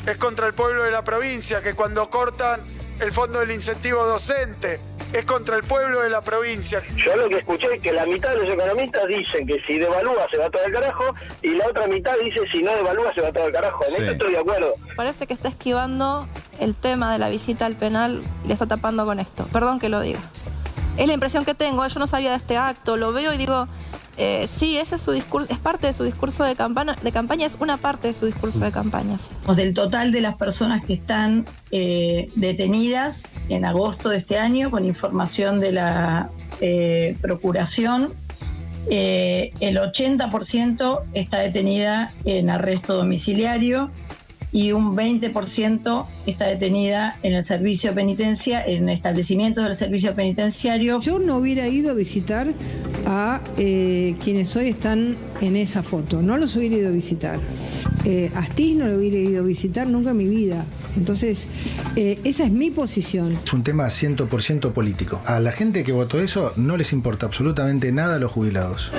es contra el pueblo de la provincia, que cuando cortan el fondo del incentivo docente es contra el pueblo de la provincia. Yo lo que escuché es que la mitad de los economistas dicen que si devalúa se va todo al carajo y la otra mitad dice si no devalúa se va todo al carajo. En esto estoy de acuerdo. Parece que está esquivando el tema de la visita al penal y le está tapando con esto. Perdón que lo diga. Es la impresión que tengo, yo no sabía de este acto, lo veo y digo, sí, ese es su discurso, es parte de su discurso de campaña, es una parte de su discurso de campaña. Sí. Del total de las personas que están detenidas en agosto de este año, con información de la Procuración, el 80% está detenida en arresto domiciliario y un 20% está detenida en el servicio en establecimientos del servicio penitenciario. Yo no hubiera ido a visitar a quienes hoy están en esa foto, no los hubiera ido a visitar. Astiz no lo hubiera ido a visitar nunca en mi vida. Entonces, esa es mi posición. Es un tema 100% político. A la gente que votó eso no les importa absolutamente nada a los jubilados.